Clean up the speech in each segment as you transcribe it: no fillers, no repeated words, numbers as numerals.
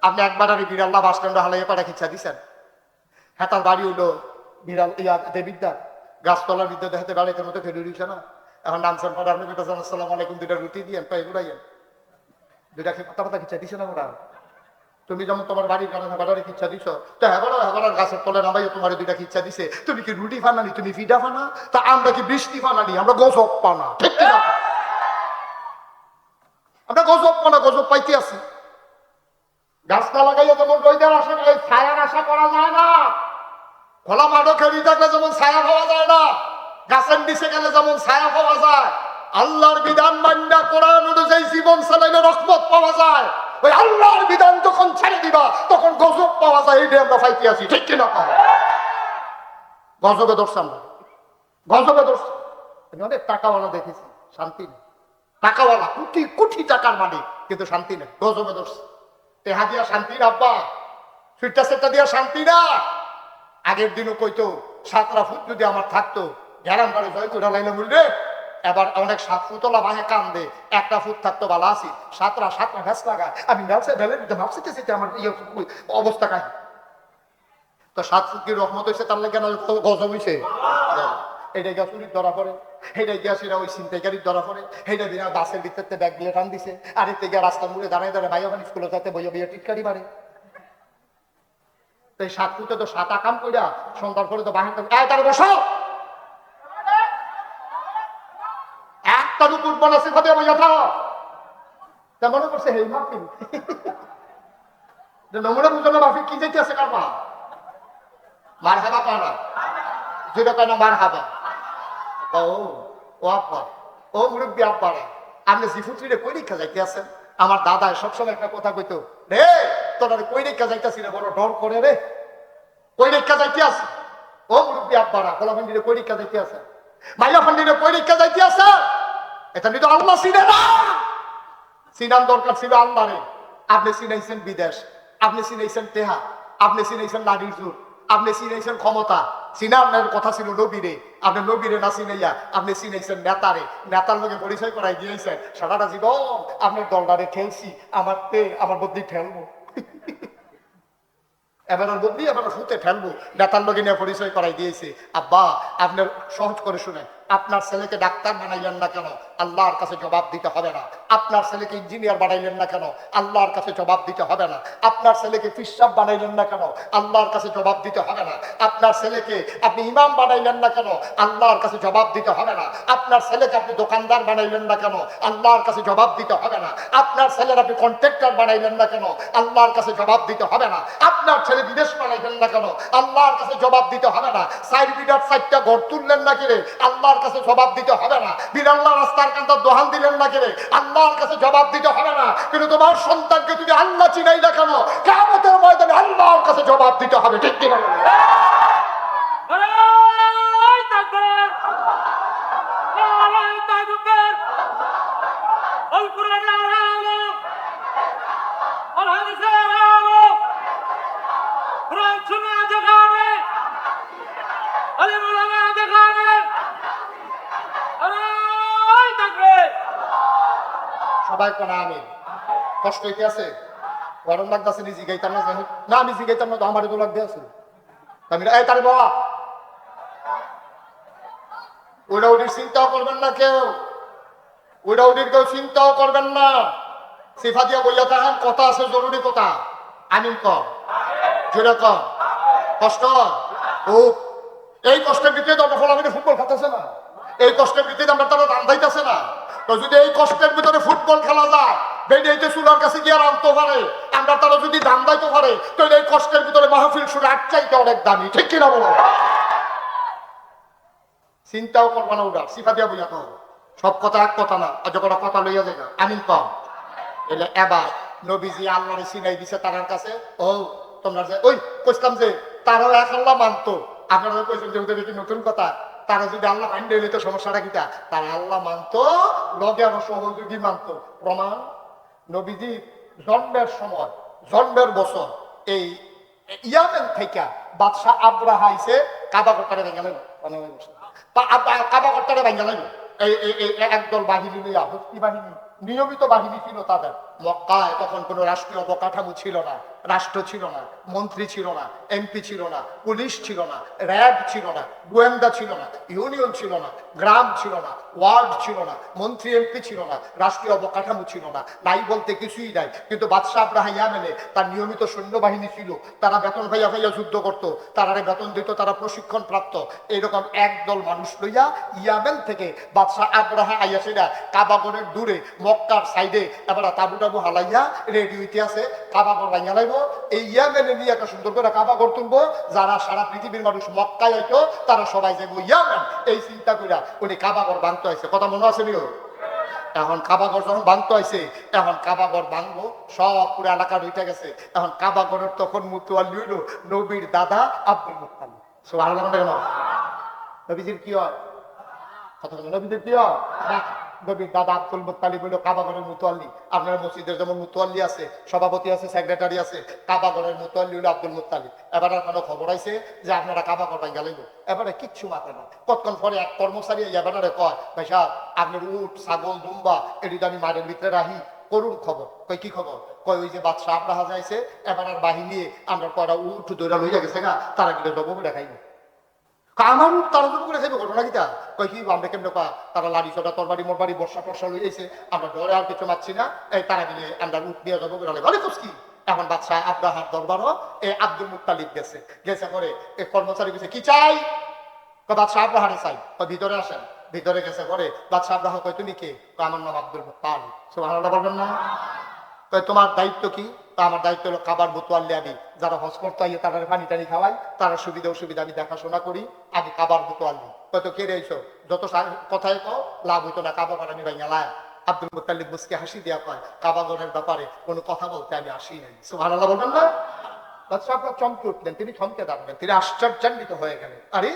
আপনি একবার আর বিড়াল্লা বাস স্ট্যান্ডে হালাইয়া কটা খিচ্ছা দিচ্ছেন। হ্যাঁ, তার বাড়ি হইলো বিড়াল দেবিদ্যা গাছতলার বিদ্যা দেখাতে বাড়িতে মতো ফেরে দিচ্ছে না। এখন নামছেন পরে আপনি বলতেছেন আসসালাম আলাইকুম, দুইটা রুটি দিয়ে পাই উড়াইয়েন, দুইটা কথা কথা খিচ্ছা দিছে না ওরা। তুমি যেমন তোমার বাড়ির কারণে বাড়ারে খিচ্ছা দিছ, তো হেবার গাছের তলে নামাই তোমার দুইটা খিচ্ছা দিছে। তুমি কি রুটি ফানানি, তুমি ফিডা ফানা? তা আমরা কি বৃষ্টি ফানানি? আমরা গজব পানা, ঠিক কিনা? আমরা গজব পানা, গজব পাইতে আছি। গাছটা লাগাইয়া যেমন রোদের আশা করে ছায়ার আশা করা যায় না, খোলা মাঠে খেলি থাকলে যেমন ছায়া পাওয়া যায় না, গাছের নিচে গেলে যেমন ছায়া পাওয়া যায়, আল্লাহর বিধান মান্য কোরআন অনুযায়ী জীবন চালাইলে রহমত পাওয়া যায়। ওই আল্লাহর বিধান যখন ছেড়ে দিবা তখন গজব পাওয়া যায়। এইটাই আমরা পাইতে আছি, ঠিক কিনা? গজবে ধরছে, আমরা গজবে ধরছি। আমি অনেক টাকাওয়ালা দেখেছি, শান্তি নেই। টাকাওয়ালা কোটি কোটি টাকার মালিক, কিন্তু শান্তি নেই, গজবে ধরছে। টেহা দিয়া শান্তি না আব্বা, সুইটটা সেটটা দিয়া শান্তি না। আগের দিনও কইতো 7টা ফুট যদি আমার থাকতো গ্যারাম বাড়ি জয় করে লাইলে বললে, এবার অনেক 7 ফুটলা ভাঙে কান দে, 1টা ফুট থাকতো ভালো আছি। 7টা ঘাস লাগায় আমি নাচে ঢেলে দিতে ভাবছিতে আমার অবস্থা কাই। তো 7 ফুট কি রহমত হয়েছে তার লাগে গজব হয়েছে? এইটা গিয়া চুরির ধরা পড়ে, সেইটাই গিয়া সেটা ওই ছিনতাইকারীর ধরা পড়ে, সেইটা দিন বাসের ভিতরতে ব্যাগ দিয়ে টান দিছে, আর এতে গিয়া রাস্তার মুড়ে দাঁড়ায় দাঁড়ায় ভাই ওখানে স্কুলে যাতে বইয়া বইয়া টিটকারি মারে। তো এই 7 ফুটে তো 7 আকাম কইরা সন্ধ্যার পরে তো বাহির তার বসো, একটা দুপুর বনাসে ভাবে বইয়া থাও। তা মনে করছে হেই মাফিক নমুনা বুঝলো মাফিক কি যেতে আছে কারবা মার হাবা পানা যেটা কেন মার হাবা। ও আপা, ও মুরব্বী আব্বারা, আপনি জিফুত্রিরে কই রেখা যাইতে আছেন? আমার দাদা সবসময় একটা কথা কইতো, রে তোরা কই রেখা যাইতেছি রে, বড় ডর করে রে, কই রেখা যাইতে আছে? ও মুরব্বী আব্বারা, খোলা ফান্ডিরে কই রেখা যাইতে আছে? মাইয়া ফান্ডিরে কই রেখা যাইতে আছে? এটা নিয়ে তো আল্লাহ চিনে না। চিনার দরকার ছিল আল্লাহরে। আপনি চিনাইছেন বিদেশ, আপনি চিনাইছেন টেহা, আপনি চিনাইছেন নারীর জোর, আপনি চিনাইছেন ক্ষমতা। চিনার কথা ছিল নবীরে, আপনি নবীরে না চিনাইয়া আপনি চিনাইছেন নেতারে, নেতার লোকে পরিচয় করাই দিয়েছেন। সারাটা জীবন আপনার দলদারে ঠেলছি, আমার বদলি ঠেলবো, এবার বদলি এবার ফুটে ঠেলবো, নেতার লোকে নিয়ে পরিচয় করাই দিয়েছে। আব্বা, আপনার সহজ করে শুনে, আপনার ছেলেকে ডাক্তার বানাইলেন না কেন? আল্লাহর কাছে জবাব দিতে হবে না। আপনার ছেলেকে ইঞ্জিনিয়ার বানাইলেন না কেন? আল্লাহর কাছে জবাব দিতে হবে না। আপনার ছেলেকে ফিসাব বানাইলেন না কেন? আল্লাহর কাছে জবাব দিতে হবে না। আপনার ছেলেকে আপনি ইমাম বানাইলেন না কেন? আল্লাহর কাছে জবাব দিতে হবে না। আপনার ছেলেকে আপনি দোকানদার বানাইলেন না কেন? আল্লাহর কাছে জবাব দিতে হবে না। আপনার ছেলের আপনি কন্ট্রাক্টর বানাইলেন না কেন? আল্লাহর কাছে জবাব দিতে হবে না। আপনার ছেলে বিদেশ বানাইলেন না কেন? আল্লাহর কাছে জবাব দিতে হবে না। 4 বিঘার 4টা ঘর তুললেন না কিরে? আল্লাহর কাছে জবাব দিতে হবে না। বিড়াল্লা রাস্তার কান্তা দোহান দিলেন না কিরে? আল্লাহর কাছে জবাব দিতে হবে না। কিন্তু তোমার সন্তানকে তুমি আল্লাহ চিনাই না কেন? কিয়ামতের ময়দানে আল্লাহর কাছে জবাব দিতে হবে, ঠিক কিনা? সবাই কোন আমি কষ্ট হইতে আছে, গরম লাগতেছে, নিজে গাইতাম না, না নিজে গাইতাম না, আমার তো লাগতে আছে। আমি এই তার বাবা ওটা ওটির চিন্তাও করবেন না কেউ, ওটা ওটির কেউ চিন্তাও করবেন না। সিফা দিয়া বইয়া থাকেন, কথা আছে জরুরি কথা। আমিন কর, জোরে কর, কষ্ট ও এই কষ্টের ভিতরে তো আমরা ফলাফিনে ফুটবল খেলতেছে না, এই কষ্টের ভিতরে আমরা তারা রান্ধাইতেছে না। তো যদি এই কষ্টের ভিতরে ফুটবল খেলা যায়, বেরিয়েতে চুলার কাছে গিয়ে রাঁধতে পারে, আমরা তারা যদি দাম দাইতে পারে, তো এই কষ্টের ভিতরে মাহফিল শুনে চাইতে অনেক দামি, ঠিক কিনা বলো? চিন্তাও করবো না, ওটা সিফা দিয়া বুঝা কর, সব কথা এক কথা না, যখন কথা লইয়া যায় না। আমিন কম এলে এবার নবীজি আল্লাহরে চিনাই দিছে তার কাছে। ও তোমরা যে ওই কইতাম যে তারাও এক আল্লাহ মানতো, আপনারা কইছেন যে ওদের কি নতুন কথা? তারা যদি আল্লাহ মানতে হইলে তো সমস্যাটা কিটা? তারা আল্লাহ মানতো, লগে আরো সহযোগী মানতো। প্রমাণ, নবীজি জন্মের সময়, জন্মের বছর এই ইয়ামেন থেকে বাদশাহ আব্রাহা আইছে কাবা করতে ভেঙে গেলেন, কাবা করতে ভেঙে গেলেন। এই একদল বাহিনী লইয়া, হস্তি বাহিনী নিয়মিত বাহিনী ছিল তাদের। মক্কায় তখন কোনো রাষ্ট্রীয় অবকাঠামো ছিল না, রাষ্ট্র ছিল না, মন্ত্রী ছিল না, এমপি ছিল না, পুলিশ ছিল না, র্যাব ছিল না, গোয়েন্দা ছিল না, ইউনিয়ন ছিল না, গ্রাম ছিল না, ওয়ার্ড ছিল না, মন্ত্রী এমপি ছিল না, রাষ্ট্রীয় অবকাঠামো ছিল না, নাই বলতে কিছুই নাই। কিন্তু বাদশাহ আব্রাহা ইয়ামেনে তার নিয়মিত সৈন্যবাহিনী ছিল, তারা বেতন ভাইয়া ভাইয়া যুদ্ধ করত, তারা বেতন দিত, তারা প্রশিক্ষণ প্রাপ্ত। এইরকম একদল মানুষ লইয়া ইয়ামেন থেকে বাদশাহ আব্রাহা আইয়াসিরা কাবাগরের দূরে মক্কার সাইডে এবার তাবু টাবু হালাইয়া রেডি হইতে আছে, কাবাগর লাইয়া লাইব। এই ইয়ামেনে নিয়ে একটা সুন্দর করে কাবাগর তুলবো, যারা সারা পৃথিবীর মানুষ মক্কায় হইতো তারা সবাই যাবো ইয়ামেন, এই চিন্তা কইরা উনি কাবাগর বাঁধতে হয়েছে। কথা মনে আছে নিও? এখন কাবাগর যখন বাঁধতে হয়েছে, এখন কাবাগর ভাঙবো, সব পুরো এলাকা ঢুকে গেছে। এখন কাবাগরের তখন মুতুয়াল্লি হইল নবীর দাদা আব্দুল মুত্তালিব। সুবহানাল্লাহ কেন? নবীজির কি হয়? কথা বলেন, নবীজির কি হয়? নবীর দাদা আব্দুল মুত্তালিব হইল কাবাগরের মুতুয়াল্লি। আপনার মসজিদের যেমন মুতুয়াল্লি আছে, সভাপতি আছে, সেক্রেটারি আছে, কাবাগরের মুতুয়াল্লি হইল আব্দুল মুত্তালিব। এবার আপনারা খবর আইছে যে আপনারা কাবাগর ভাঙ্গা লইব। এবারে কিচ্ছু মাথে না, কতক্ষণ পরে এক কর্মচারী এবারে কয়, ভাই সাহেব আপনার উট ছাগল দুম্বা এটি আমি মাঠের ভিতরে রাখি, করুন খবর। কয় কি খবর? কয় ওই যে বাদশাহ আব্রাহা যাইছে, এবার আর বাহিনী আমরা কয়টা উঠ দৌড়া লইয়া গেছে গা, তারা কিন্তু ডবো দেখাইব। আমার তারা তো করে খাইবে ঘটনা কিটা? কয় কি আমরা কেমন পা, তারা লাড়ি চটা তরবারি মরবারি বর্ষা টর্ষা লই যাইছে, আমরা ডরে আর কিছু মারছি না, এই তারা গেলে আমরা উঠ নিয়ে যাবো করে ভালো কি। এখন বাদশাহ আব্রাহার দরবারও এই আব্দুল মুত্তালিব গেছে, গেছে পরে এই কর্মচারী গেছে, কি চাই? বাদশাহ আব্রাহারে চাই। ভিতরে আসেন। ভিতরে গেছে পরে বাদশাহ আব্রাহা কয় তুমি কে? আমার নাম আব্দুল মুত্তালিব। সুবহানাল্লাহ বলবেন না? কয় তোমার দায়িত্ব কি? আমার দায়িত্ব হলো খাবার বোতোয়াল্লি আমি, যারা হজ করতে আইয়ে তারা পানি টানি খাওয়াই, তারা সুবিধা অসুবিধা আমি দেখাশোনা করি, আমি খাবার বোতোয়াল্লি। হয়তো কে রয়েছ যত কথায় কও লাভ হইতো না, কাবা বানানি ভাই গেলায়। আব্দুল মুত্তালিব মুসকে হাসি দেওয়া কয়, কাবাগরের ব্যাপারে কোনো কথা বলতে আমি আসি নাই। সুবহানাল্লাহ বলবেন না? বাদশাহ আপনার চমকে উঠলেন, তিনি থমকে দাঁড়াবেন, তিনি আশ্চর্যান্বিত হয়ে গেলেন। আরে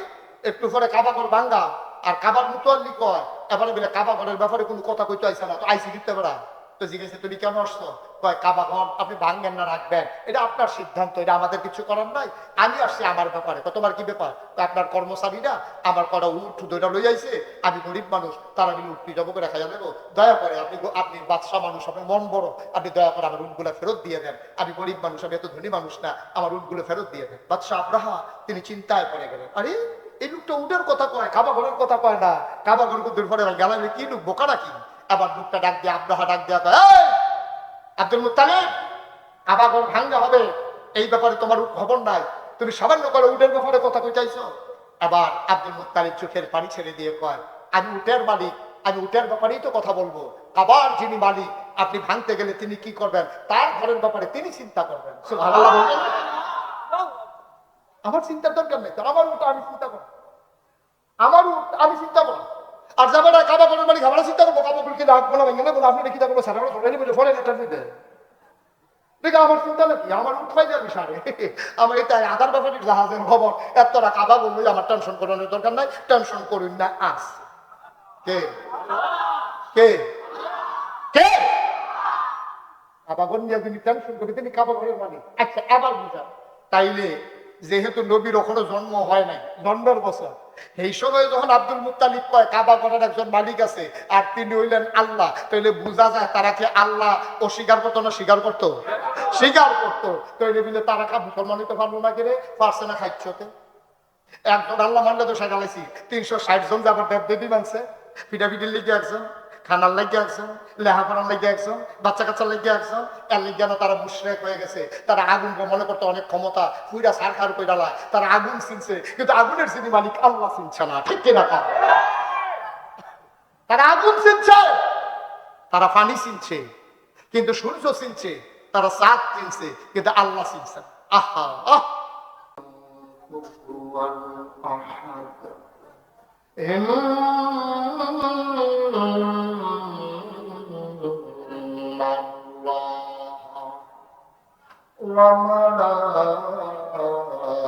একটু পরে কাবাগর ভাঙ্গা আর কাবার মুতোয়াল্লি কয়, এবারে বলে কাবাগরের ব্যাপারে কোনো কথা কইতে আইসা না, তো আইসি দিতে পারা। তো জিজ্ঞেস তুমি কেন আসছো? কয় কাবাগর আপনি ভাঙবেন না রাখবেন, এটা আপনার সিদ্ধান্ত, এটা আমাদের কিছু করার নাই, আমি আসছি আমার ব্যাপারে। তোমার কি ব্যাপার? আপনার কর্মচারীরা আমার কটা উঠ দইটা লই আইছে, আমি গরিব মানুষ, তারা আমি উঠ পিটাবো করে খাইয়া দেবো, দয়া করে আপনি বাদশাহ মানুষ, আপনার মন বড়, আপনি দয়া করে আমার উঠগুলো ফেরত দিয়ে দেন, আমি গরিব মানুষ, আমি এত ধনী মানুষ না, আমার উঠগুলো ফেরত দিয়ে দেন। বাদশাহ আব্রাহা তিনি চিন্তায় পড়ে গেলেন, আরে এই লোকটা উঠের কথা কয়, কাবাগরের কথা কয় না, কাবাগর দূর পরে গেলাম কি লোক, বোকা নাকি? আবার লোকটা ডাক দিয়ে আব্রাহা ডাক দেওয়া কয়, আব্দুল মুত্তালিব কাবাগর ভাঙ্গা হবে, এই ব্যাপারে তোমার খবর নাই, তুমি সামান্য করে উটের ব্যাপারে কথা কই চাইছো? আবার আব্দুল মুত্তালিব চোখের পানি ছেড়ে দিয়ে কয়, আমি উটের মালিক, আমি উটের ব্যাপারেই তো কথা বলবো, কাবার যিনি মালিক, আপনি ভাঙতে গেলে তিনি কি করবেন তার ঘরের ব্যাপারে তিনি চিন্তা করবেন। সুবহানাল্লাহ বলবেন? আমার চিন্তার দরকার নেই, আমার উট আমি চিন্তা করবো, আমার উট আমি চিন্তা করবো। আর যাবে না কাবাগরের মালিক, আমরা চিন্তা করবো, কাবাগর কি রাখবো না ভেঙে নেবো, আপনি কি করবো সারা বলে ফলে এটা দিতে দেখে আমার চিন্তা নাকি, আমার উঠাই যাবে সারে, আমার এটা আধার ব্যাপারে জাহাজের খবর, এতটা কাবা বললো আমার টেনশন করানোর দরকার নাই, টেনশন করুন না। আস কে কে কে কাবাগর নিয়ে তিনি টেনশন করে, তিনি কাবাগরের মালিক। আচ্ছা আবার বুঝা, তাইলে যেহেতু নবীর ওখানে জন্ম হয় নাই, জন্মের বছর, এই সময় যখন আব্দুল মুত্তালিব কয় কাবাগরের একজন মালিক আছে আর তিনি হইলেন আল্লাহ, তাইলে বোঝা যায় তারা কি আল্লাহ অস্বীকার করতো না স্বীকার করতো? স্বীকার করতো। তাইলে বলে তারা কা মুসলমান হইতে পারলো না, কেড়ে পারছে না খাইতে। একজন আল্লাহ মানলে তো সাজালাইছি, 360 জন যে আবার দেব দেবী মানছে, পিঠাপিঠির লিগে একজন, খানার লাগিয়ে একজন, লেহাপড়ার লাগিয়ে একজন, বাচ্চা কাচ্চার লাগিয়ে একজন, এর লিগে না তারা মুশরিক হয়ে গেছে। তারা আগুনকে মনে করতে অনেক ক্ষমতা, পুইরা সারখার কইরালায়, তারা আগুন চিনছে, কিন্তু আগুনের যিনি মালিক আল্লাহ চিনছে না। ঠিক কিনা? তারা আগুন চিনছে, তারা পানি চিনছে, কিন্তু সূর্য চিনছে, তারা চাঁদ চিনছে, কিন্তু আল্লাহ চিনছে। আহা আহ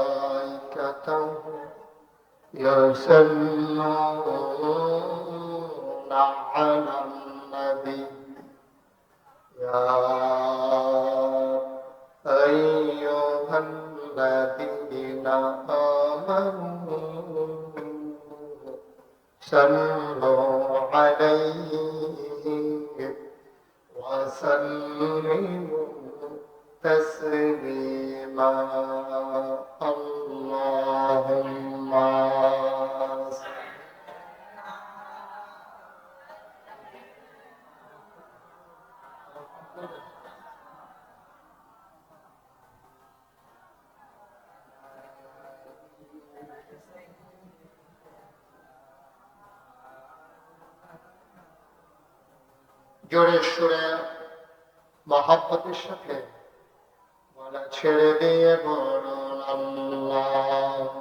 وملائكته يصلون على النبي يا أيها الذين آمنوا صلوا عليه وسلموا تسليما اللهم জোরে সুরে মহব্বতের সাথে বলা ছেড়ে দিয়ে বলুন আল্লাহুম্মা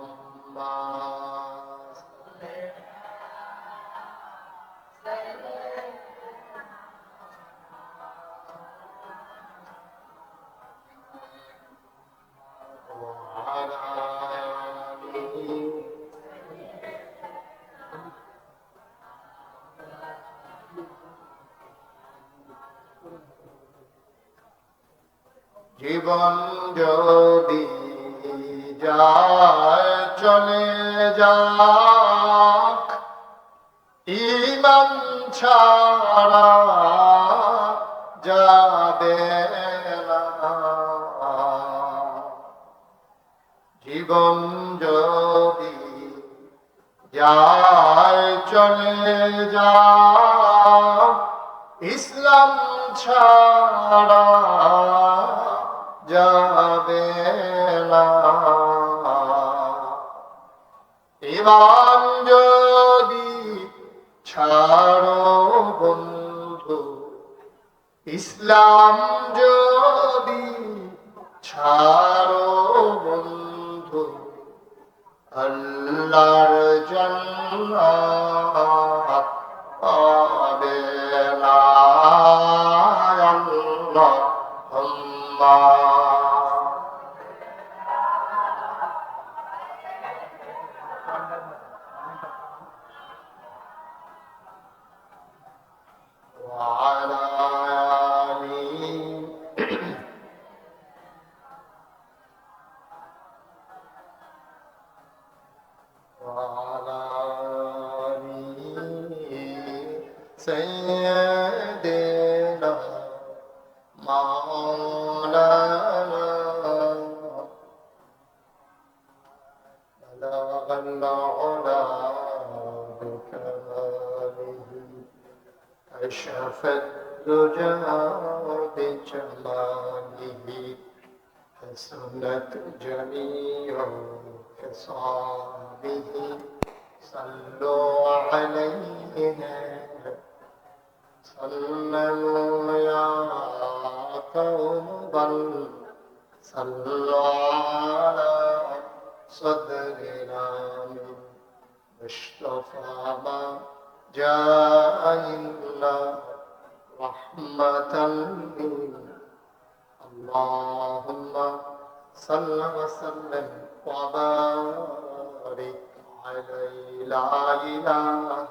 জীবন যদি যায় চলে যাক ঈমান ছাড়া যাবে না জীবন যদি যায় চলে যাক ইসলাম ছাড়া যাবে না ঈমান যদি ছাড়ো বন্ধু ইসলাম যদি ছাড়ো বন্ধু আল্লাহর জান্নাত পাবে না আল্লাহুম্মা وعلى سيدنا مولانا بلغ العلا بكماله كشف الدجى بجماله حسنت جميع خصاله صلوا عليه صلوا يا قوم بل صلوا على صدرنا من مصطفى ما جاء إلا رحمة اللهم صل وسلم وبارك عليه لا إله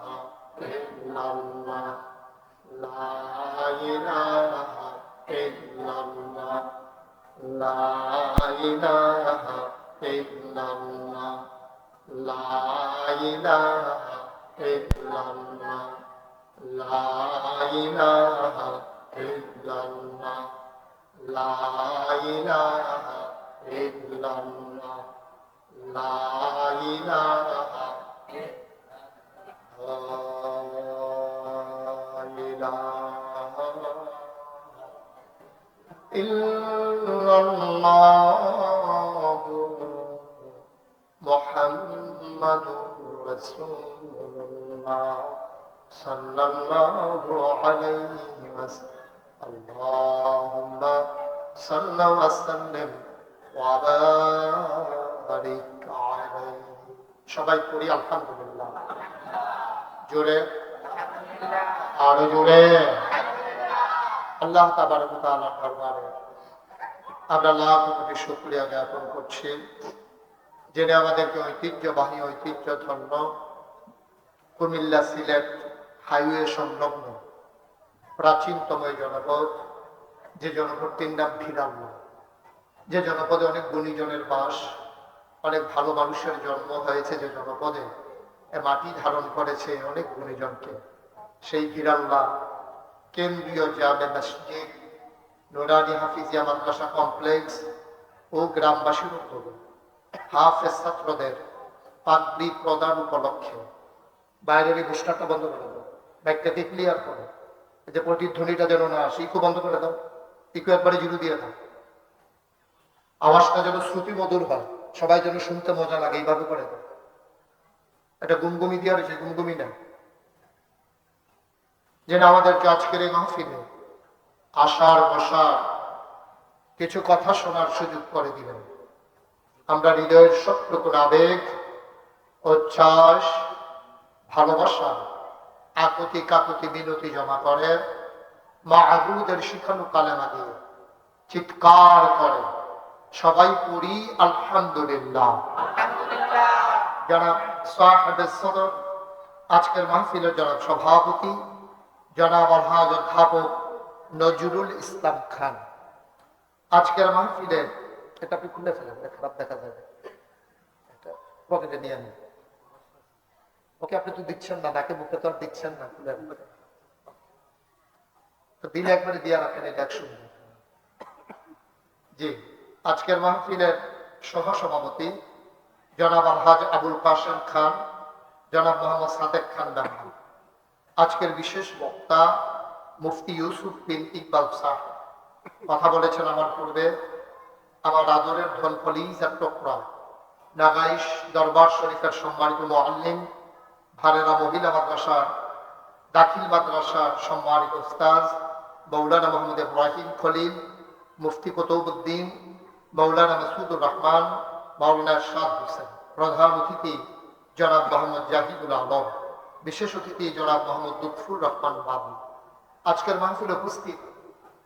إلا الله لا إله إلا الله لا إله إلا الله لا إله إلا الله لا إله إلا الله لا إله إلا الله لا إله إلا الله محمد رسول الله صلى الله عليه وسلم اللهم صل وسلم وبارك عليه সবাই পড়ি আলহামদুলিল্লাহ জোরে আরো জোরে আল্লাহ তাবারক ওয়া তাআলার দরবারে আমরা লাখ কোটি শুকরিয়া জ্ঞাপন করছি যিনি আমাদেরকে ঐতিহ্যবাহী ঐতিহ্যধন্য কুমিল্লা সিলেট হাইওয়ে সংলগ্ন প্রাচীনতম এই জনপদ যে জনপদটির নাম ভিরান্ন যে জনপদে অনেক গুণীজনের বাস অনেক ভালো মানুষের জন্ম হয়েছে যে জনপদে মাটি ধারণ করেছে অনেক গুণীজনকে সেই ভিরাল্লা কেন্দ্রীয় জামে মসজিদ নুরানি হাফিজিয়া মাদ্রাসা কমপ্লেক্স ও গ্রামবাসীর উদ্যোগে হাফেজ ছাত্রদের পাগড়ি প্রদান উপলক্ষে বাইরের এই বুস্টারটা বন্ধ করে দাও, ব্যাগটাকে ক্লিয়ার করো, এই যে প্রতিধ্বনিটা যেন না আসে, ইকো বন্ধ করে দাও, ইকো একবারে জিরো দিয়ে দাও, আওয়াজটা যেন শ্রুতি মধুর হয়, সবাই যেন শুনতে মজা লাগে, এইভাবে করে দাও। এটা গুমগুমি দিয়ে রয়েছে, গুমগুমি না, যেন আমাদেরকে আজকের এই মাহফিলে আসার বসার কিছু কথা শোনার সুযোগ করে দিলেন। আমরা হৃদয়ের সবটুকু আবেগ, উচ্ছ্বাস, ভালোবাসা, আকুতি কাকুতি মিনতি জমা করে মাহবুদের শিখানো কালেমা দিয়ে চিৎকার করে সবাই পড়ি আলহামদুলিল্লাহ। জনাব সাহেবে সদর, আজকের মাহফিলের জনাব সভাপতি জনাব আলহাজ অধ্যাপক নজরুল ইসলাম খান, আজকের মাহফিলে এটা আপনি খুলে ফেলেন, খারাপ দেখা যাবে, এটা পকেটে নিয়ে নেন। ওকে আপনি তো দিচ্ছেন না, নাকে মুখে তো আর দিচ্ছেন না, খুলে তো দিলে একবারে দিয়ে রাখেন, এটা শুনবেন। জি, আজকের মাহফিলের সহসভাপতি জনাব আলহাজ আবুল কাসেম খান, জনাব মোহাম্মদ সাদেক খান বাবু, আজকের বিশেষ বক্তা মুফতি ইউসুফ বিন ইকবাল সাহেব কথা বলেছেন আমার পূর্বে। আমার আদরের ধনফলিজার টুকরা নাগাইশ দরবার শরীফের সম্মানিত মুআল্লিম, ভারেরা মহিলা মাদ্রাসার দাখিল মাদ্রাসার সম্মানিত উস্তাদ মৌলানা মোহাম্মদ ইব্রাহিম খলিল, মুফতি কুতুবউদ্দিন মৌলানা মাসুদুর রহমান, মাওলানা শাহ হোসেন, প্রধান অতিথি জনাব মোহাম্মদ জাহিদুল আলম, বিশেষ অতিথি জনাব মোহাম্মদ লুৎফুর রহমান বাবু। আজকের মাহফিলে উপস্থিত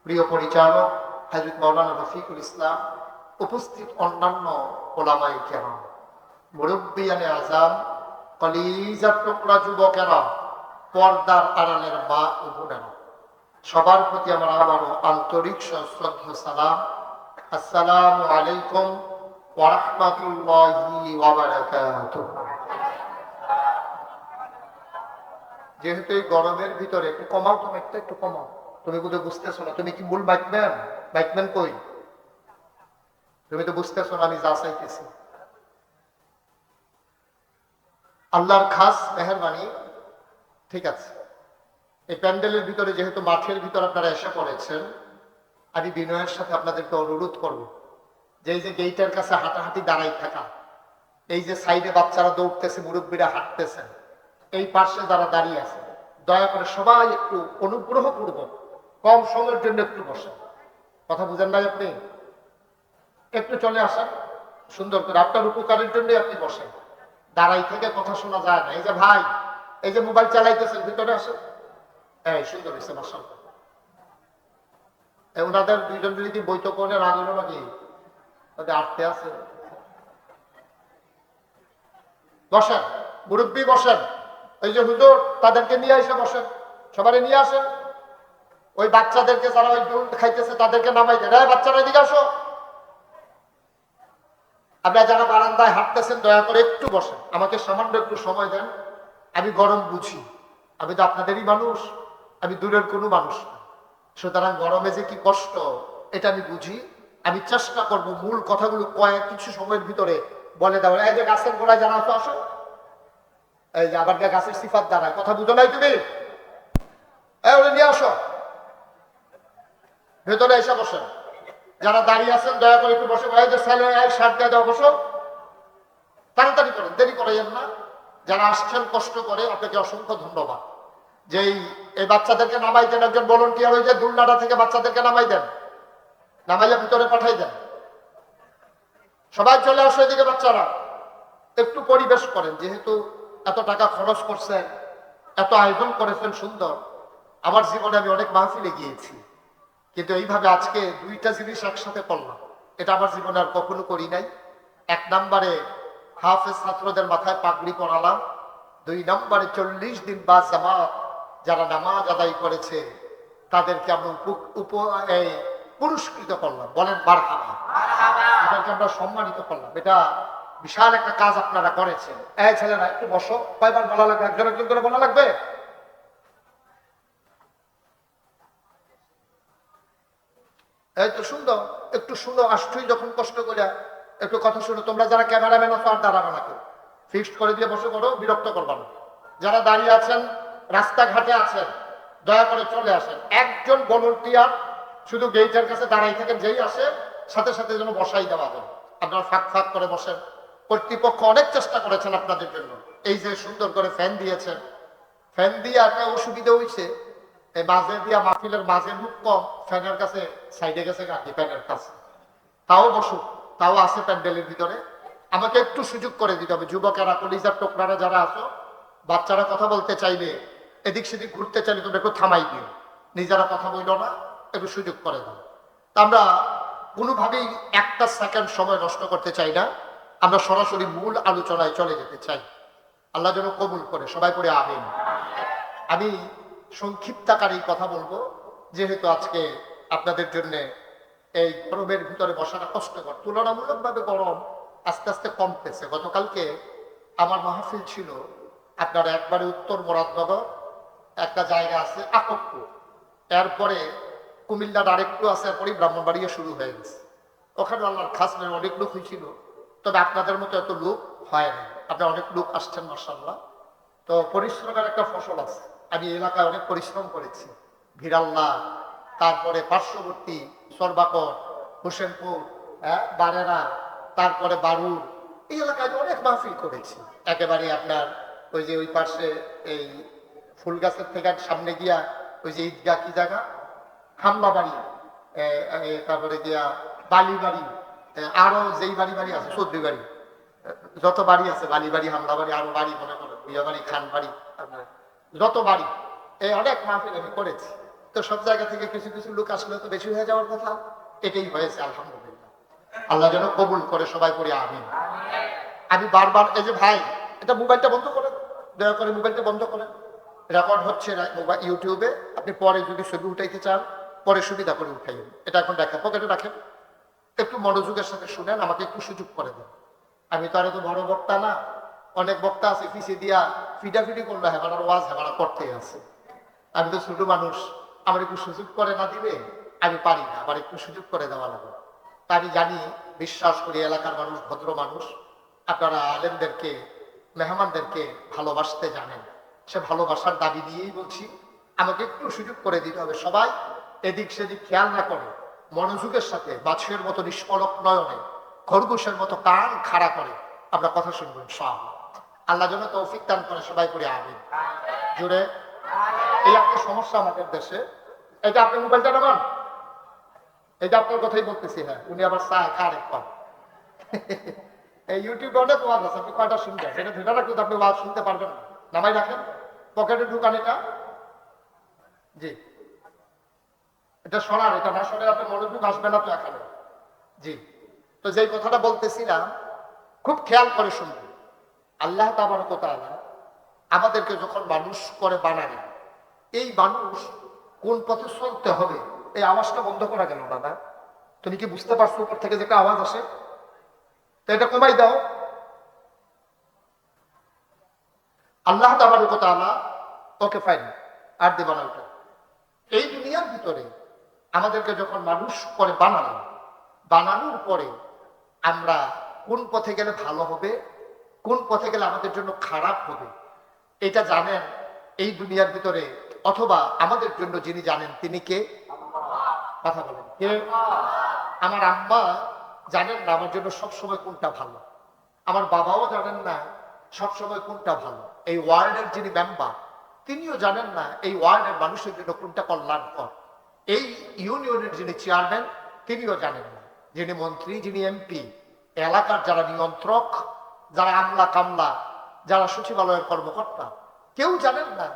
প্রিয় পরিচালক হযরত মাওলানা রফিকুল ইসলাম, উপস্থিত অন্যান্য ওলামায়ে কেরাম, মুরব্বিয়ানে আযাম, কলিজার টুকরা যুবকেরা, পর্দার আড়ালের মা ও বোনেরা, সবার প্রতি আমার আবারও আন্তরিক শ্রদ্ধা সালাম। আসসালামু আলাইকুম ওয়া রাহমাতুল্লাহি ওয়া বারাকাতুহু। যেহেতু এই গরমের ভিতরে একটু কমাও, তুমি একটু কমাও, তুমি বোধহয় বুঝতেছো না, তুমি কি মূল বাইকম্যান? বাইকম্যান কই? তুমি তো বুঝতেছো না আমি যা চাইতেছি। আল্লাহর খাস মেহেরবানি, ঠিক আছে। এই প্যান্ডেলের ভিতরে যেহেতু মাঠের ভিতর আপনারা এসে পড়েছেন, আমি বিনয়ের সাথে আপনাদেরকে অনুরোধ করব যে এই যে গেইটের কাছে হাঁটাহাঁটি দাঁড়াই থাকা, এই যে সাইডে বাচ্চারা দৌড়তেছে, মুরব্বীরা হাঁটতেছেন, এই পাশে যারা দাঁড়িয়ে আছে, দয়া করে সবাই একটু অনুগ্রহ পূর্বক কম সময়ের জন্য একটু বসেন। কথা বুঝেন নাই আপনি? একটু চলে আসেন সুন্দর করে, আপনার উপকারের জন্য আপনি বসেন, দাঁড়াই থেকে কথা শোনা যায় না। এই যে ভাই, এই যে মোবাইল চালাইতেছেন, ভিতরে আসেন। এই সুন্দর হয়েছে মাশাআল্লাহ। ওনাদের দুইজন যদি বৈঠক করে রাগলো নাকি, তাদের আটতে আছে। বসেন মুরব্বী, বসেন। এই যে হুজুর, তাদেরকে নিয়ে এসে বসেন, সবারই নিয়ে আসেন। ওই বাচ্চাদেরকে যারা ওই দুধ খাইতেছে তাদেরকে নামাই দেন। এই বাচ্চারা এদিকে আসো। আপনারা যারা বারান্দায় হাঁটতেছেন দয়া করে একটু বসেন, আমাকে সামান্য একটু সময় দেন। আমি গরম বুঝি, আমি তো আপনাদেরই মানুষ, আমি দূরের কোনো মানুষ না। সুতরাং গরমে যে কি কষ্ট এটা আমি বুঝি। আমি চেষ্টা করব মূল কথাগুলো কয়েক কিছু সময়ের ভিতরে বলে দেওয়ার। এই যে গাছের গোড়ায় যারা তো আসো, এই যে আবার গাছের সিফাত দাঁড়ায়, কথা বুঝো নাই তুমি? ওরা নিয়ে আসো, ভেতরে এসে বসেন। যারা দাঁড়িয়ে আছেন দয়া করে একটু বসে। এই যে ছেলে, শার্ট গায়ে দেওয়া, বসো, তাড়াতাড়ি করেন, দেরি করাইয়েন না। যারা আসছেন কষ্ট করে, আপনাকে অসংখ্য ধন্যবাদ। যে এই বাচ্চাদেরকে নামাই দেন, একজন ভলান্টিয়ার ওই যে দুলনাটা থেকে বাচ্চাদেরকে নামাই দেন, নামাইয়া ভিতরে পাঠাই দেন। সবাই চলে আসো এদিকে, বাচ্চারা একটু পরিবেশ করেন। যেহেতু এত টাকা খরচ করছেন, এত আয়োজন করেছেন সুন্দর। আমার জীবনে আমি অনেক মাহফিলে গিয়েছি, কিন্তু এইভাবে আজকে দুইটা জিনিস একসাথে করলাম, এটা আমার জীবনে আর কখনো করি নাই। এক নম্বরে হাফেজ ছাত্রদের মাথায় পাগড়ি পরালাম, 2 নম্বরে 40 দিন বাদ জামাত যারা নামাজ আদায় করেছে তাদেরকে আমরা পুরস্কৃত করলাম। বলেন মারহাবা। তাদেরকে আমরা সম্মানিত করলাম। এটা বিশাল একটা কাজ আপনারা করেছেন। এই ছেলেরা একটু বসো। কয়বার বলা লাগবে? একজন একজন করে বলা লাগবে? শুনো, আসছই যখন কষ্ট করে একটু কথা শুনো। তোমরা যারা ক্যামেরাম্যান আছো আর দাঁড়াবে না, কেউ ফিক্সড করে দিয়ে বসে করো, বিরক্ত করবা না। যারা দাঁড়িয়ে আছেন, রাস্তাঘাটে আছেন, দয়া করে চলে আসেন। একজন ভলান্টিয়ার শুধু গেইটের কাছে দাঁড়াই থাকেন, যেই আসে সাথে সাথে যেন বসাই দেওয়া হবে। আপনারা ফাঁক ফাঁক করে বসেন। কর্তৃপক্ষ অনেক চেষ্টা করেছেন আপনাদের জন্য, এই যে সুন্দর করে ফ্যান দিয়েছেন, ফ্যান দিয়ে একটা অসুবিধা হয়েছে, এই মাঝে দিয়া মাহফিলের মাঝে লোক কম, ফ্যানের কাছে সাইডে গেছে গাড়ি, ফ্যানের কাছে তাও বসুক, তাও আছে প্যান্ডেলের ভিতরে। আমাকে একটু সুযোগ করে দিতে হবে। যুবকেরা, কলিজার টোকরারা যারা আছো, বাচ্চারা কথা বলতে চাইলে, এদিক সেদিক ঘুরতে চাইলে তোমরা একটু থামাই দিও, নিজেরা কথা বললো না, একটু সুযোগ করে দাও। তা আমরা কোনোভাবেই একটা সেকেন্ড সময় নষ্ট করতে চাই না, আমরা সরাসরি মূল আলোচনায় চলে যেতে চাই। আল্লাহ যেন কবুল করে, সবাই করে আমিন। আমি সংক্ষিপ্ত আকারেই কথা বলবো, যেহেতু আজকে আপনাদের জন্য এই গরমের ভিতরে বসাটা কষ্টকর। তুলনামূলকভাবে গরম আস্তে আস্তে কমতেছে। গতকালকে আমার মাহফিল ছিল আপনার একবারে উত্তর মুরাদনগর, একটা জায়গা আছে আকবপুর, এরপরে কুমিল্লার আরেকটু আছে, এরপরেই ব্রাহ্মণবাড়িয়া শুরু হয়ে গেছে। ওখানে আল্লাহর খাস অনেক লোক হয়েছিল, তবে আপনাদের মতো এত লোক হয় না। আপনার অনেক লোক আসছেন মাশাআল্লাহ। তো পরিশ্রমের একটা ফসল আছে। আমি এলাকায় অনেক পরিশ্রম করেছি, ভিড়াল্লা, তারপরে পার্শ্ববর্তী সরবাকর, হোসেনপুর, বারেরা, তারপরে বারুর, এই এলাকায় অনেক মাহফিল করেছি। একেবারে আপনার ওই যে ওই পাশে এই ফুল গাছের থেকে সামনে গিয়া ওই যে ঈদগাহ কি জায়গা, হামলা বাড়ি, তারপরে গিয়া বালিবাড়ি, আরো যেই বাড়ি বাড়ি আছে, চৌধুরী বাড়ি, যত বাড়ি আছে, বালিবাড়ি, হামলা বাড়ি, আরো বাড়ি মনে করেন বিয়া বাড়ি, খান বাড়ি, আপনার যত বাড়ি, এই অনেক মাহফিল আমি করেছি। তো সব জায়গা থেকে কিছু কিছু লোক আসলে তো বেশি হয়ে যাওয়ার কথা, এটাই হয়েছে আলহামদুলিল্লাহ। আল্লাহ যেন কবুল করে, সবাই করে আমিন। আমি বারবার, এই যে ভাই, এটা মোবাইলটা বন্ধ করেন, দয়া করে মোবাইলটা বন্ধ করেন। রেকর্ড হচ্ছে ইউটিউবে, আপনি পরে যদি ছবি উঠাইতে চান পরে সুবিধা করে উঠাইবেন। এটা এখন রাখেন, পকেটে রাখেন, একটু মনোযোগের সাথে শুনেন, আমাকে একটু সুযোগ করে দেন। আমি তো আর এত বড় বক্তা না, অনেক বক্তা আছে পিছিয়ে দিয়া ফিটাফিটি করলো, হেমানার ওয়াজ হেমানা করতে আছে। আমি তো ছোট মানুষ, আমার একটু সুযোগ করে না দিলে আমি পারি না, আমার একটু সুযোগ করে দেওয়া লাগবে। তা আমি জানি, বিশ্বাস করি এলাকার মানুষ ভদ্র মানুষ, আপনারা আলেমদেরকে, মেহমানদেরকে ভালোবাসতে জানেন। সে ভালোবাসার দাবি দিয়েই বলছি, আমাকে একটু সুযোগ করে দিতে হবে। সবাই এদিক সেদিক খেয়াল না করে মনোযোগের সাথে বাছুরের মতো নিষ্কলক নয়নে, খরগোশের মতো কান খাড়া করে আমরা কথা শুনবেন সব। আল্লাহ যেন তৌফিক দান করে, সবাই করে আমিন জুড়ে। এই একটা সমস্যা আমাদের দেশে, এটা আপনি মোবাইলটা নেবেন, এই যে আপনার কথাই বলতেছি। হ্যাঁ, উনি আবার চায় খার একবার। এই ইউটিউবে অনেক ওয়াজ আছে, আপনি কয়টা শুনবেন, এটা ধরে রাখলে আপনি ওয়াজ শুনতে পারবেন না। নামাই রাখেন, পকেটে ঢুকান এটা। জি, এটা সরার, এটা না সরে আপনি মনোযোগ আসবে না তো এখানে। জি, তো যেই কথাটা বলতেছিলাম, খুব খেয়াল করে শুনবেন। আল্লাহ তাবারক ওয়া তাআলা আমাদেরকে যখন মানুষ করে বানালেন, এই মানুষ কোন পথে চলতে হবে, এই আওয়াজটা বন্ধ করা গেল না। না, তুমি কি বুঝতে পারছো উপর থেকে যে একটা আওয়াজ আসে? তো এটা কমাই দাও। আল্লাহ তাবারক ওয়া তাআলা, ওকে ফাইন, আর দেব না ওটা। এই দুনিয়ার ভিতরে আমাদেরকে যখন মানুষ করে বানালেন, বানানোর পরে আমরা কোন পথে গেলে ভালো হবে, কোন পথে গেলে আমাদের জন্য খারাপ হবে, এটা জানেন এই দুনিয়ার ভিতরে, অথবা আমাদের জন্য যিনি জানেন তিনি কে? কথা বলেন কে? আমার আম্মা জানেন না আমার জন্য সবসময় কোনটা ভালো, আমার বাবাও জানেন না সবসময় কোনটা ভালো। এই ওয়ার্ল্ডের যিনি মেম্বার তিনিও জানেন না এই ওয়ার্ল্ডের মানুষের জন্য কোনটা কল্যাণকর। এই ইউনিয়নের যিনি চেয়ারম্যান তিনিও জানেন না, যিনি মন্ত্রী, যিনি এমপি, এলাকার যারা নিয়ন্ত্রক, যারা আমলা কামলা, যারা সচিবালয়ের কর্মকর্তা, কেউ জানেন না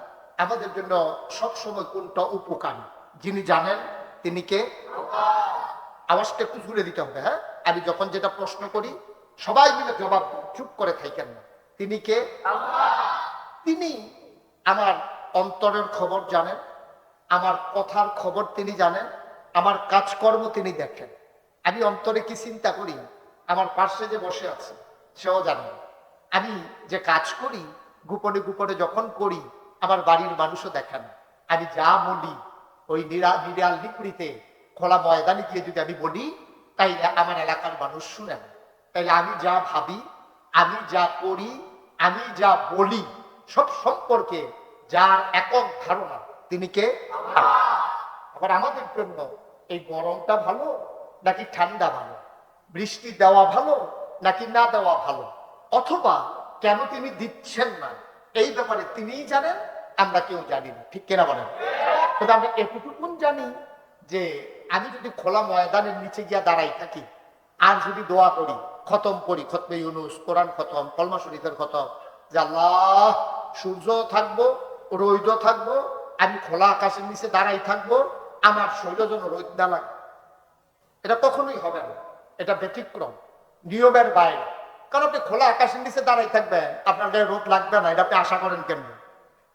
আমাদের জন্য সবসময় কোনটা উপকারী। যিনি জানেন তিনি কে? আওয়াজটা একটু জুড়ে দিতে হবে। হ্যাঁ, আমি যখন যেটা প্রশ্ন করি সবাই মিলে জবাব, চুপ করে থাকেন না। তিনি কে? তিনি আমার অন্তরের খবর জানেন, আমার কথার খবর তিনি জানেন, আমার কাজকর্ম তিনি দেখেন। আমি অন্তরে কি চিন্তা করি আমার পাশে যে বসে আছে সেও জানেন। আমি যে কাজ করি গোপনে গোপনে যখন করি আমার বাড়ির মানুষও দেখেন। আমি যা বলি ওই নিরাল নিকড়িতে খোলা ময়দানে গিয়ে যদি আমি বলি তাইলে আমার এলাকার মানুষ শুনেন, তাইলে আমি যা ভাবি, আমি যা করি, আমি যা বলি, সব সম্পর্কে যার একক ধারণা তিনি কে? আবার আমাদের জন্য এই গরমটা ভালো নাকি ঠান্ডা ভালো, বৃষ্টি দেওয়া ভালো নাকি না দেওয়া ভালো, অথবা কেন তিনি দিচ্ছেন না, এই ব্যাপারে তিনিই জানেন, আমরা কেউ জানি না। ঠিক কিনা বলেন? তবে আমরা এতটুকুন জানি যে আমি যদি খোলা ময়দানের নিচে গিয়া দাঁড়াই থাকি আর যদি দোয়া করি, খতম করি, খতমে ইউনুস, কোরআন খতম, কলমা শরীফের খতম, যে আল্লাহ সূর্য থাকবো, রোদ থাকবো, আমি খোলা আকাশের নিচে দাঁড়াই থাকবো, আমার শরীর যেন রোদ না লাগে, এটা কখনোই হবে না। এটা ব্যতিক্রম, নিয়মের বাইরে। কারণ আপনি খোলা আকাশের নিচে দাঁড়াই থাকবেন, আপনার গায়ে রোদ লাগবে না, এটা আপনি আশা করেন কেমন?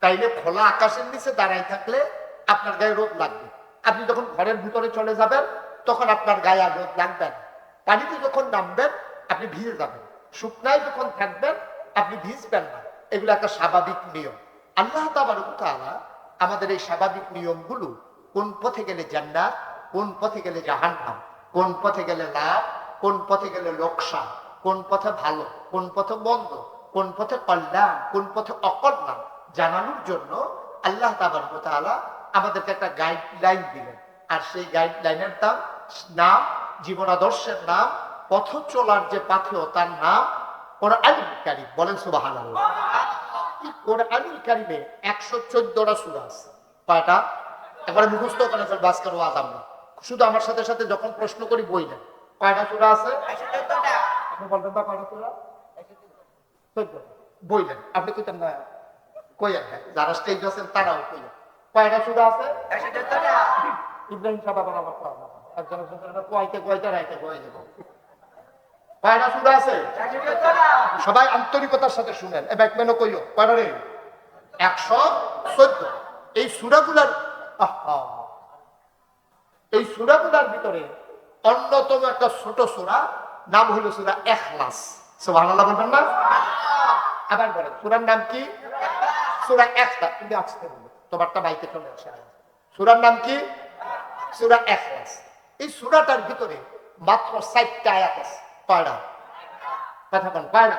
তাইলে খোলা আকাশের নিচে দাঁড়াই থাকলে আপনার গায়ে রোদ লাগবে। আপনি যখন ঘরের ভিতরে চলে যাবেন তখন আপনার গায়ে আর রোদ লাগবে না। পানিতে যখন নামবেন আপনি ভিজে যাবেন, শুকনায় যখন থাকবেন আপনি ভিজবেন না। এগুলো একটা স্বাভাবিক নিয়ম। আল্লাহ তাবারক ওয়া তাআলা আমাদের এই স্বাভাবিক নিয়মগুলো, কোন পথে গেলে জান্নাত, কোন পথে গেলে জাহান্নাম, কোন পথে গেলে লাভ, কোন পথে গেলে লোকসান, কোন পথে ভালো, কোন পথে মন্দ, কোন পথে কল্যাণ, কোন পথে অকল্যাণ জানানোর জন্য আল্লাহ তাবারক ওয়া তাআলা আমাদেরকে একটা গাইডলাইন দিলেন। আর সেই গাইডলাইনের নাম, জীবন আদর্শের নাম, পথ চলার যে পাথেয় তার নাম কোরআনুল কারীম। বলেন সুবহানাল্লাহ। কোরআনুল কারীমে 114টা সূরা আছে। কয়টা? একবারে মুখস্থ করে ফেলবো আজকের ওয়াজ আমরা। শুধু আমার সাথে সাথে যখন প্রশ্ন করি বইলেন কয়টা সূরা আছে? 114টা। আপনি বলবেন না কয়টা সূরা? 114টা। বইলেন আপনি কইতেন না, কইয়া যারা স্টেজ আছেন তারাও কইয়া কয়টা সূরা আছে? 114টা। ইব্রাহিম সাহেব আবার আমার একজনের সঙ্গে কয়তে কয়টা রাইতে কয়ে দেব। কয়টা সূরা আছে? 114টা। সবাই আন্তরিকতার সাথে শুনেন, এ ব্যাকম্যানও কইও কয়টা রে? 114। এই সূরাগুলার এই সূরাগুলার ভিতরে অন্যতম একটা ছোট সূরা নাম হলো সূরা ইখলাস। সুবহানাল্লাহ বলবেন না? আবার বলেন সূরার নাম কি? সূরা ইখলাস। তুমি আসতে বলো, তোমারটা বাইকে চলে আসে। সূরার নাম কি? সূরা ইখলাস। এই সূরাটার ভিতরে মাত্র 4টা আয়াত আছে। কয়টা? কথা বল, কয়টা?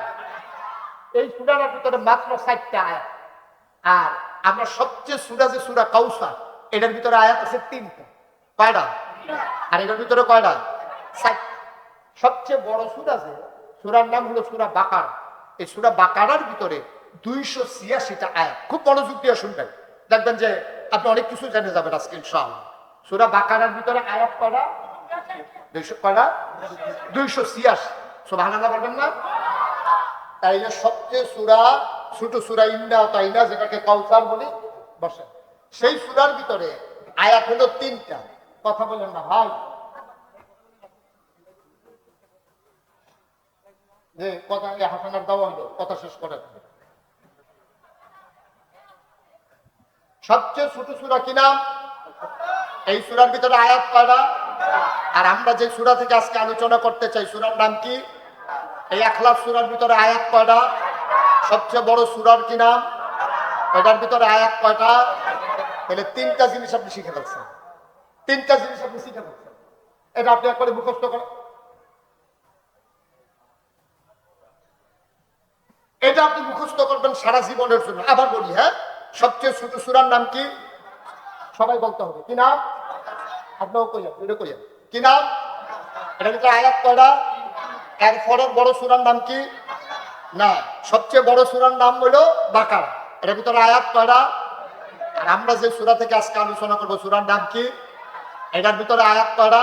এই সূরাটার ভিতরে মাত্র 4টা আয়াত। আর আমরা সবচেয়ে সূরা যে সূরা কাউসার, এটার ভিতরে আয়াত আছে 3টা। কয়টা? আর এটার ভিতরে কয়টা? 4টা। সবচেয়ে বড় সূরা যে সূরার নাম হলো সূরা বাকারা। এই সূরা বাকারার ভিতরে 286টা আয়াত। খুব মনোযোগ দিয়ে শুনবেন, দেখবেন যে আপনি অনেক কিছু জেনে যাবেন আজকে ইনশাআল্লাহ। সূরা বাকারার ভিতরে আয়াত কয়টা? 286। সুবহানাল্লাহ বলবেন না? তাইলে সবচেয়ে সূরা ছোট সূরা ইন্না তাইনা, যেটাকে কাউসার বলি, বসে সেই সূরার ভিতরে আয়াত হলো 3টা। কথা বলেন না ভাই, যে কথা হাসানার দাওয়া হলো, কথা শেষ করেন। সবচেয়ে ছোট সূরা কি নাম? এই সূরার ভিতরে আয়াত কয়টা? আর আমরা যে সূরা থেকে আজকে আলোচনা করতে চাই সূরার নাম কি? এই ইখলাস সূরার ভিতরে আয়াত কয়টা? সবচেয়ে বড় সূরার কি নাম? এটার ভিতরে আয়াত কয়টা? তাহলে 3টা জিনিস আপনি শিখে ফেলছেন। 3টা জিনিস আপনি শিখে ফেলছেন। এটা আপনি একবারে মুখস্থ করেন। এটা আপনি মুখস্থ করবেন সারা জীবনের জন্য। আবার বলি, হ্যাঁ, সবচেয়ে ছোট সূরার নাম কি? সবাই বলতে হবে কি নাম? আপনাও কইয়া, এটা কইয়া কি নাম? এটার ভিতরে আয়াত কয়টা? এরপরে বড় সূরার নাম কি? না, সবচেয়ে বড় সূরার নাম হলো বাকারা। এটার ভিতরে আয়াত কয়টা? আর আমরা যে সূরা থেকে আজকে আলোচনা করবো সূরার নাম কি? এটার ভিতরে আয়াত কয়টা?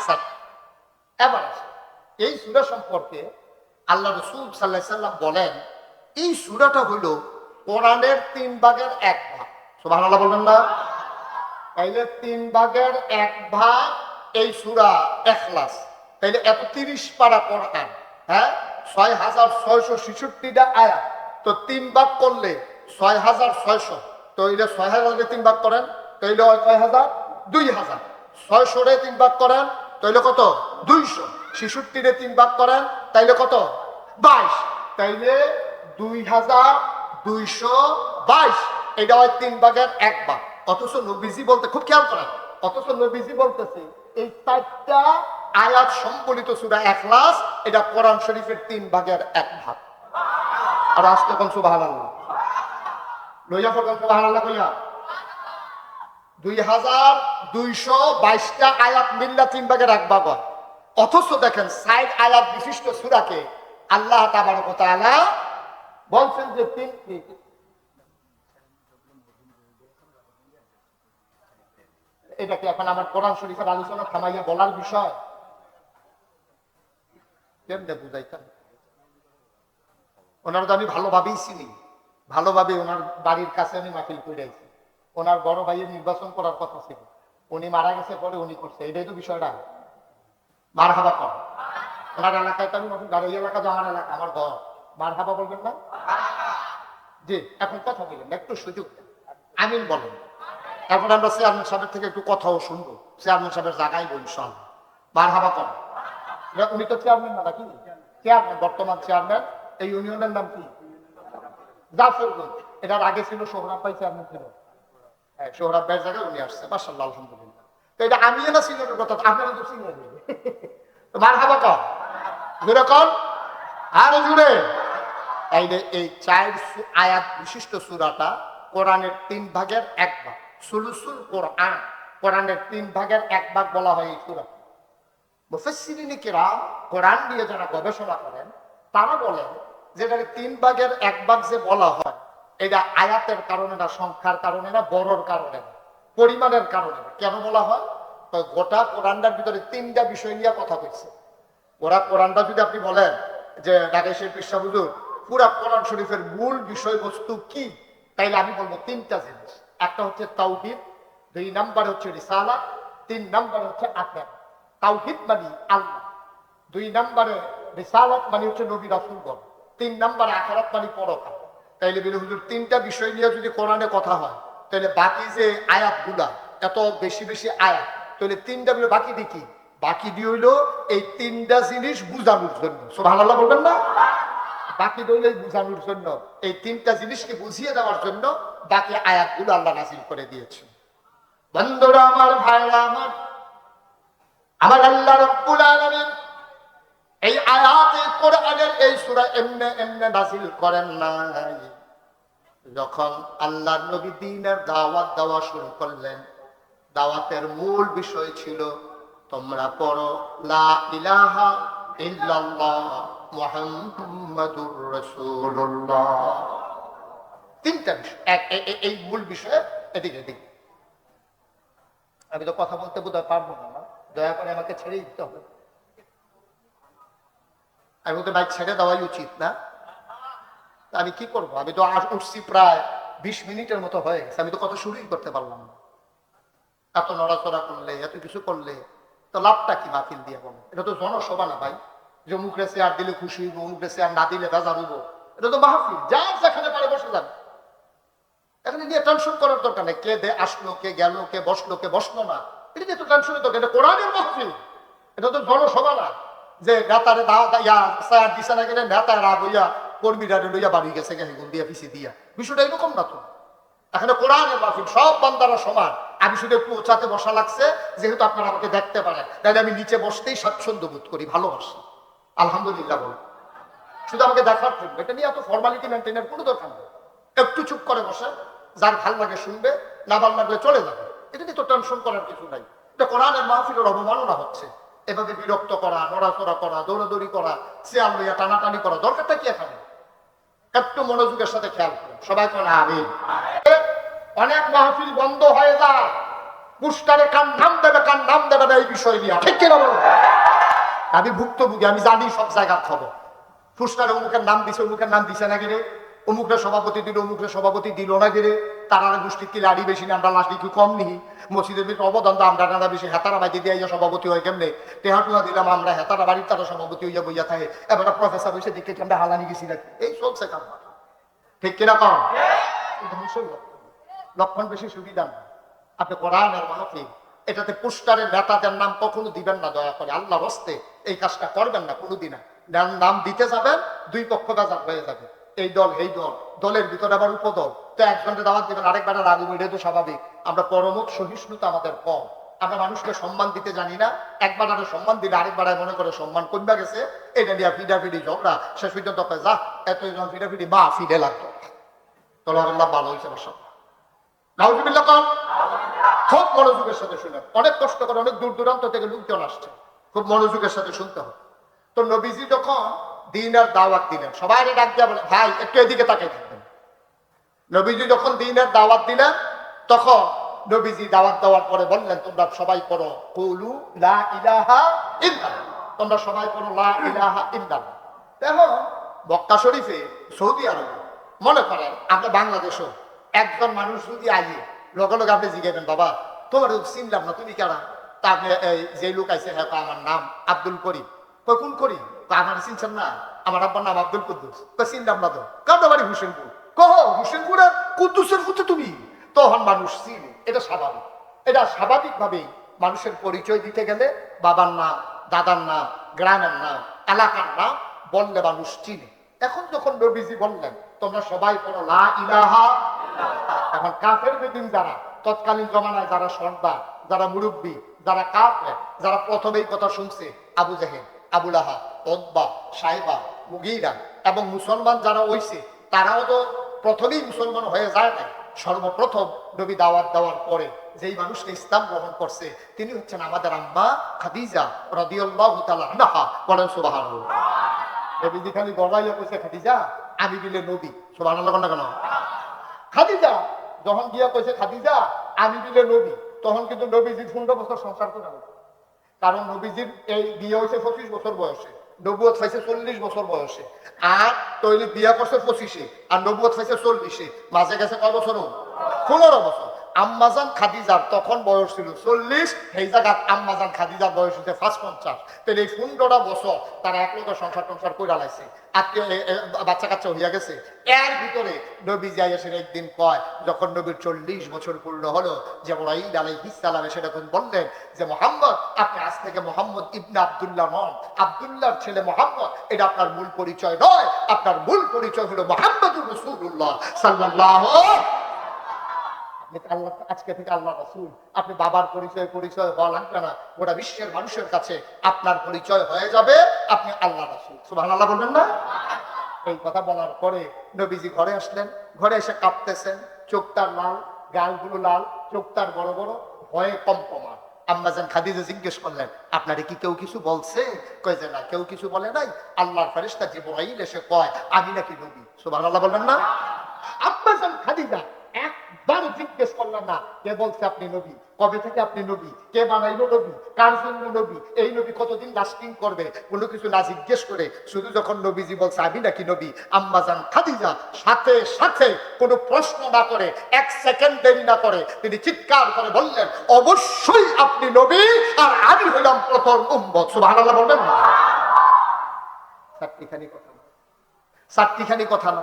7। এবার এই সূরা সম্পর্কে আল্লাহ রাসূল সাল্লাল্লাহু আলাইহি সাল্লাম বলেন, এই সূরাটা হলো কোরআনের 3 ভাগের 1 ভাগ। সুবহানাল্লাহ বলবেন না? তাইলে 3 ভাগের 1 ভাগ এই সূরা ইখলাস। তাইলে 30 পারা কোরআন, হ্যাঁ, 6666টা আয়াত। তো 3 ভাগ করলে 6600। তাইলে 6000 3 ভাগ করেন, তাইলে কয় হাজার? 2000। 600 রে 3 ভাগ করেন, তাইলে কত? 200। 66 রে 3 ভাগ করেন, তাইলে কত? 22। তাইলে 2222। এটা হয় 3 ভাগের 1 ভাগ। অথচ নবীজি বলতে, খুব খেয়াল করেন, অথচ নবীজি বলতেছে এই 4টা আয়াত সম্বলিত সূরা ইখলাস, এটা কোরআন শরীফের 3 ভাগের 1 ভাগ। আর আজকে কোন সুবহানাল্লাহ লইয়া পড়বেন, সুবহানাল্লাহ কইয়া 2222টা আয়াত মিল্লা 3 ভাগের 1 ভাগ হয়। অথচ দেখেন 60 আয়াত বিশিষ্ট সূরাকে আল্লাহ তাবারক ওয়া তাআলা বলছেন যে এটা কি এখন আমার কোরআন শরীফের আলোচনা থামাইয়া বলার বিষয়? কেমনে বুঝাইতাম? ওনার তো আমি ভালোভাবেই চিনি, ভালোভাবে ওনার বাড়ির কাছে আমি মাহফিল করে আইছি। ওনার বড় ভাইয়ের নির্বাচন করার কথা ছিল, উনি মারা গেছে, পরে উনি করছে। এটাই তো বিষয়টা। মারহাবা কর। ওনার এলাকায় তো আমি গাড়ি এলাকা তো আমার এলাকা, আমার ঘর। মারহাবা বলবেন না? জি, এখন কথা বলবেন, একটু সুযোগ আমিন বলেন। তারপরে আমরা চেয়ারম্যান সাহেবের থেকে একটু কথাও শুনবো। চেয়ারম্যান সাহেবের জায়গায় বলি সব মারহাবা কর। উনি তো চেয়ারম্যান না নাকি? চেয়ারম্যান, বর্তমান চেয়ারম্যান। এই ইউনিয়নের নাম কি? জাফরগঞ্জ। এটার আগে ছিল সোহরাব ভাই চেয়ারম্যান ছিল। হ্যাঁ, সোহরাব ভাইয়ের জায়গায় উনি আসছে, মাশাআল্লাহ, আলহামদুলিল্লাহ। তো এটা আমি না সিনিয়রের কথা, আপনারা তো সিনিয়র। মারহাবা কর, জোরে কর, আরো জোরে। এই 4 আয়াত বিশিষ্ট সূরাটা কোরআনের 3 ভাগের 1 ভাগ। সুলুসুল কোরআন, কোরআনের 3 ভাগের 1 ভাগ বলা হয় এই সূরা। মুফাসসিরিন কিরাম, কোরআন নিয়ে যারা গবেষণা করেন, তারা বলেন যে এটাকে 3 ভাগের 1 ভাগ যে বলা হয়, এটা আয়াতের কারণে না, সংখ্যার কারণে না, বড়র কারণে না, পরিমাণের কারণে না। কেন বলা হয়? তো গোটা কোরআনটার ভিতরে 3টা বিষয় নিয়ে কথা কইছে। ওরা কোরআনটা যদি আপনি বলেন যে ঢাকা শরীফ পৃষ্ঠা হুজুর পুরা কোরআন শরীফের মূল বিষয়বস্তু কি, তাইলে আমি বলবো 3টা জিনিস। একটা হচ্ছে তাওহীদ, 2 নম্বরে হচ্ছে রিসালাত, 3 নম্বরে হচ্ছে আখিরাত। তাওহীদ মানে আল্লাহ, 2 নম্বরে রিসালাত মানে হচ্ছে নবী রাসূলগণ, 3 নম্বরে আখিরাত মানে পরকাল। তাইলে বলে হুজুর 3টা বিষয় নিয়ে যদি কোরআনে কথা হয়, তাহলে বাকি যে আয়াতগুলা এত বেশি বেশি আয়াত, তাহলে 3টা বলে বাকি দেখি, বাকি দিয়ে হইলো এই 3টা জিনিস বুঝানোর জন্য। সুবহানাল্লাহ বলবেন না? বাকি দইলে বুঝানোর জন্য, এই 3টা জিনিসকে বুঝিয়ে দেওয়ার জন্য বাকি আয়াতগুলো আল্লাহ নাযিল করে দিয়েছে। বন্ধুরা আমার, ভাইরা আমার, আমার আল্লাহ রাব্বুল আলামিন এই আয়াতে কোরআনের এই সূরা এমনে এমনে নাযিল করেন নাই। যখন আল্লাহর নবী দ্বীনের দাওয়াত দেওয়া শুরু করলেন, দাওয়াতের মূল বিষয় ছিল তোমরা পড়ো লা ইলাহা ইল্লাল্লাহ মুহাম্মাদুর রাসূলুল্লাহ। 3টা বিষয়, এই মূল বিষয়। এদিকে এদিকে আমি তো কথা বলতে বোধহয় পারবো না, দয়া করে আমাকে ছেড়ে দিতে হবে। আমি বলতে বাইক ছেড়ে দেওয়াই উচিত না? আমি কি করবো? আমি তো উঠছি প্রায় 20 মিনিটের মতো হয়ে গেছে, আমি তো কথা শুরুই করতে পারলাম না। এত নড়াচড়া করলে, এত কিছু করলে তো লাভটা কি মাহফিল দিয়ে? বলো, এটা তো জনসভা না ভাই যে অমুকরে চেয়ার দিলে খুশি হইব, অমুকরে চেয়ার না দিলে বেজার হইব। এটা তো মাহফিল, যার যেখানে পারে বসে যাবে। এখানে নিয়ে টেনশন করার দরকার নেই, কে আসলো, কে গেল, কে বসলো না, এটা নিয়ে তো টেনশনের দরকার। এটা কোরআনের মাহফিল, এটা তো জনসভা না যে নেতারে চেয়ার দিছে না গেলে নেতায় রাগ হইয়া কর্মীরা লইয়া বাড়ি গেছে দিয়া পিছিয়ে দিয়া। বিষয়টা এরকম না তো। এখানে কোরআনের মাহফিল, সব বান্দারা সমান। আমি শুধু একটু উঁচাতে বসা লাগছে, যেহেতু আপনারা আমাকে দেখতে পারেন, তাহলে আমি নিচে বসতেই স্বাচ্ছন্দ্য বোধ করি, ভালোবাসি। আলহামদুলিল্লাহ বল, শুধু আমাকে দেখার জন্য। এটা নিয়ে এত ফর্মালিটি মেনটেনের কোনো দরকার নেই। একটু চুপ করে বসে, যার ভাল লাগে শুনবে, না ভাল লাগলে চলে যাবে। এটা নিয়ে তো টেনশন করার কিছু নাই। এটা কোরআনের মাহফিলের অবমাননা হচ্ছে। এভাবে বিরক্ত করা, নড়াচড়া করা, দৌড়াদৌড়ি করা, চেয়ার লইয়া টানাটানি করা, দরকারটা কি এখানে? একটু মনোযোগের সাথে খেয়াল করুন, সবাই করে আমিন। অনেক মাহফিল বন্ধ হয়ে যায়, পুস্টারে কার নাম দেবে কার নাম দেবে না, এই বিষয় নিয়ে। ঠিক কিনা বলো? আমি ভুক্তভোগী, আমি জানি সব জায়গার খবর। পুস্টারে অমুকের নাম দিছে, অমুকের নাম দিছে না গেলে, অমুকের সভাপতি দিল, অমুকের সভাপতি দিল না গেলে, তারা গোষ্ঠীর কি লাড়ি বেশি না, আমরা লাঠি কি কম নিহি। মসজিদের ভিতরে অবদান আমরা টানা বেশি, হেতারা বাড়িতে দিয়ে সভাপতি হয় কেমনে, টেহাটুয়া দিলাম আমরা, হেতারা বাড়ির তারা সভাপতি হইয়া বইয়া থাকে। এবার প্রফেসর হয়েছে দিকে আমরা হালানি গেছি নাকি, এই চলছে কাম। ঠিক কিনা কম? লক্ষণ বেশি সুবিধা না। আপনি কোরআনের মাহফিল, এটাতে পুস্টারের নেতাদের নাম কখনো দিবেন না, দয়া করে আল্লাহর হস্তে এই কাজটা করবেন না কোনোদিন। নাম দিতে যাবেন, 2 পক্ষ বাজার হয়ে যাবে, এই দল এই দল, দলের ভিতরে আবার উপদল। তো একজনের দাওয়াত দিবেন, আরেকবার রাগ, এটা তো স্বাভাবিক। আমরা পরমত সহিষ্ণুতা আমাদের কম, আমরা মানুষকে সম্মান দিতে জানি না। একবার আরো সম্মান দিলে আরেকবার মনে করে সম্মান কমবা গেছে, এটা নিয়ে ফিডাফিডি ঝগড়া, শেষ পর্যন্ত যা এতজন ফিডাফিডি বা ফিডে লাগতো। তোলা ভালো হয়েছে বসা নাউজুবিল্লাহ কর। খুব মনোযোগের সাথে শুনেন, অনেক কষ্ট করে অনেক দূর দূরান্ত থেকে লোকজন আসছে, খুব মনোযোগের সাথে শুনতে হবে। তো নবীজি যখন দ্বীনের দাওয়াত দিলেন, সবাই ডাক দিয়া বলে ভাই একটু এদিকে তাকিয়ে থাকবেন। নবীজি যখন দ্বীনের দাওয়াত দিলেন, তখন নবীজি দাওয়াত দেওয়ার পরে বললেন তোমরা সবাই পড়ো কুলু লা ইলাহা ইল্লাল্লাহ, তোমরা সবাই পড়ো লা ইলাহা ইল্লাল্লাহ। দেখো মক্কা শরীফে, সৌদি আরবে, মনে করেন আমরা বাংলাদেশও একজন মানুষ যদি আইয়ে লগে লগে আপনি জিজ্ঞাসেন বাবা তোমার চিনলাম না তুমি কারা, তা আপনি যে লোক আইসে হ্যাঁ আমার নাম আব্দুল করিম, কোন করিম আমার চিনছেন না, আমার আব্বার নাম আব্দুল কুদ্দুস, চিনলাম না তো কার বাড়ি হুসেনপুর, কহ হুসেনপুর আর কুদ্দুসের পুত্র তুমি, তখন মানুষ চিনে। এটা স্বাভাবিক, এটা স্বাভাবিকভাবেই মানুষের পরিচয় দিতে গেলে বাবার নাম, দাদার নাম, গ্রামের নাম, এলাকার নাম বললে মানুষ চিনে। এখন যখন নবীজি বললেন তোমরা সবাই পড়ো লা ইলাহা, এখন কাফের বেদিন যারা তৎকালীন জমানায় যারা সর্দার, যারা মুরব্বী, যারা কাফের, যারা প্রথমেই কথা শুনছে, আবু জাহেল, আবু লাহাব, উতবা, সাইবা, মুগীরা এবং মুসলমান যারা হইছে, তারাও তো প্রথমেই মুসলমান হয়ে যায় না। সর্বপ্রথম নবী দাওয়াত দেওয়ার পরে যেই মানুষকে ইসলাম গ্রহণ করছে তিনি হচ্ছেন আমাদের আম্মা খাদিজা রাদিয়াল্লাহু তাআলা আনহা। বলেন সুবহানাল্লাহ। নবীজি খালি গড়াইয়া কইছে খাদিজা আমি দিলে নবী, সুবহানাল্লাহ কেন? খাদিজা যখন গিয়া কইছে খাদিজা আমি দিলে নবী, তখন কিন্তু নবীজি 15 বছর সংসার করে না, কারণ নবীজির এই বিয়ে হয়েছে 25 বছর বয়সে, নবুয়ত হয়েছে 40 বছর বয়সে, আর তৈরি বিয়া করছে 25-এ আর নবুয়ত হয়েছে 40-এ, মাঝে গেছে কয় বছর? 15 বছর। আম্মাজান খাদিজার তখন বয়স ছিল 40, সেই জায়গায় আম্মাজান খাদিজার বয়স হচ্ছে 55। তাহলে এই 15টা বছর তারা এক লোকের সংসার করে লাইছে, আত্মীয় বাচ্চা কাচ্চা হইয়া গেছে। এর ভিতরে নবী যাই এসে একদিন কয় যখন নবীর 40 বছর পূর্ণ হলো, জিবরাইল আলাইহিস সালাম এসে তখন বললেন যে মুহাম্মদ আপনি আজ থেকে মুহাম্মদ ইবনে আব্দুল্লাহ নন, আব্দুল্লাহর ছেলে মুহাম্মদ, এটা আপনার মূল পরিচয় নয়, আপনার মূল পরিচয় হলো মুহাম্মদুর রাসূলুল্লাহ সাল্লাল্লাহু। আল্লাহ আজকে থেকে আল্লাহ রাসূল, আপনি বাবার পরিচয় হওয়া লাগবে না, গোটা বিশ্বের মানুষের কাছে আপনার পরিচয় হয়ে যাবে আপনি আল্লাহ রাসূল। সুবহানাল্লাহ বলবেন না? এই কথা বলার পরে নবীজি ঘরে আসলেন, ঘরে এসে কাঁপতেছেন, চোখটার লাল, গালগুলো লাল, চোখটার বড় বড়, ভয়ে কম্পমান। আম্মাজান খাদিজা জিজ্ঞেস করলেন আপনারে কি কেউ কিছু বলছে? কয় যে না কেউ কিছু বলে নাই, আল্লাহর ফেরেশতা জিবরাইল এসে কয় আমি নাকি নবী। সুবহানাল্লাহ বলবেন না? আম্মাজান খাদিজা একবার জিজ্ঞেস করলেন না কে বলছে আপনি নবী, কবে থেকে আপনি নবী, কে বানাইলো নবী, কার জন্য নবী, এই নবী কতদিন লাস্টিং করবে, কোনো কিছু না জিজ্ঞেস করে শুধু যখন নবীজি বলছে আমি নাকি নবী, আম্মাজান খাদিজা সাথে সাথে কোনো প্রশ্ন না করে, 1 সেকেন্ড দেরি না করে তিনি চিৎকার করে বললেন অবশ্যই আপনি নবী আর আমি হলাম প্রথম উম্মত। সুবহানাল্লাহ বলবেন না? চারটিখানি কথা না।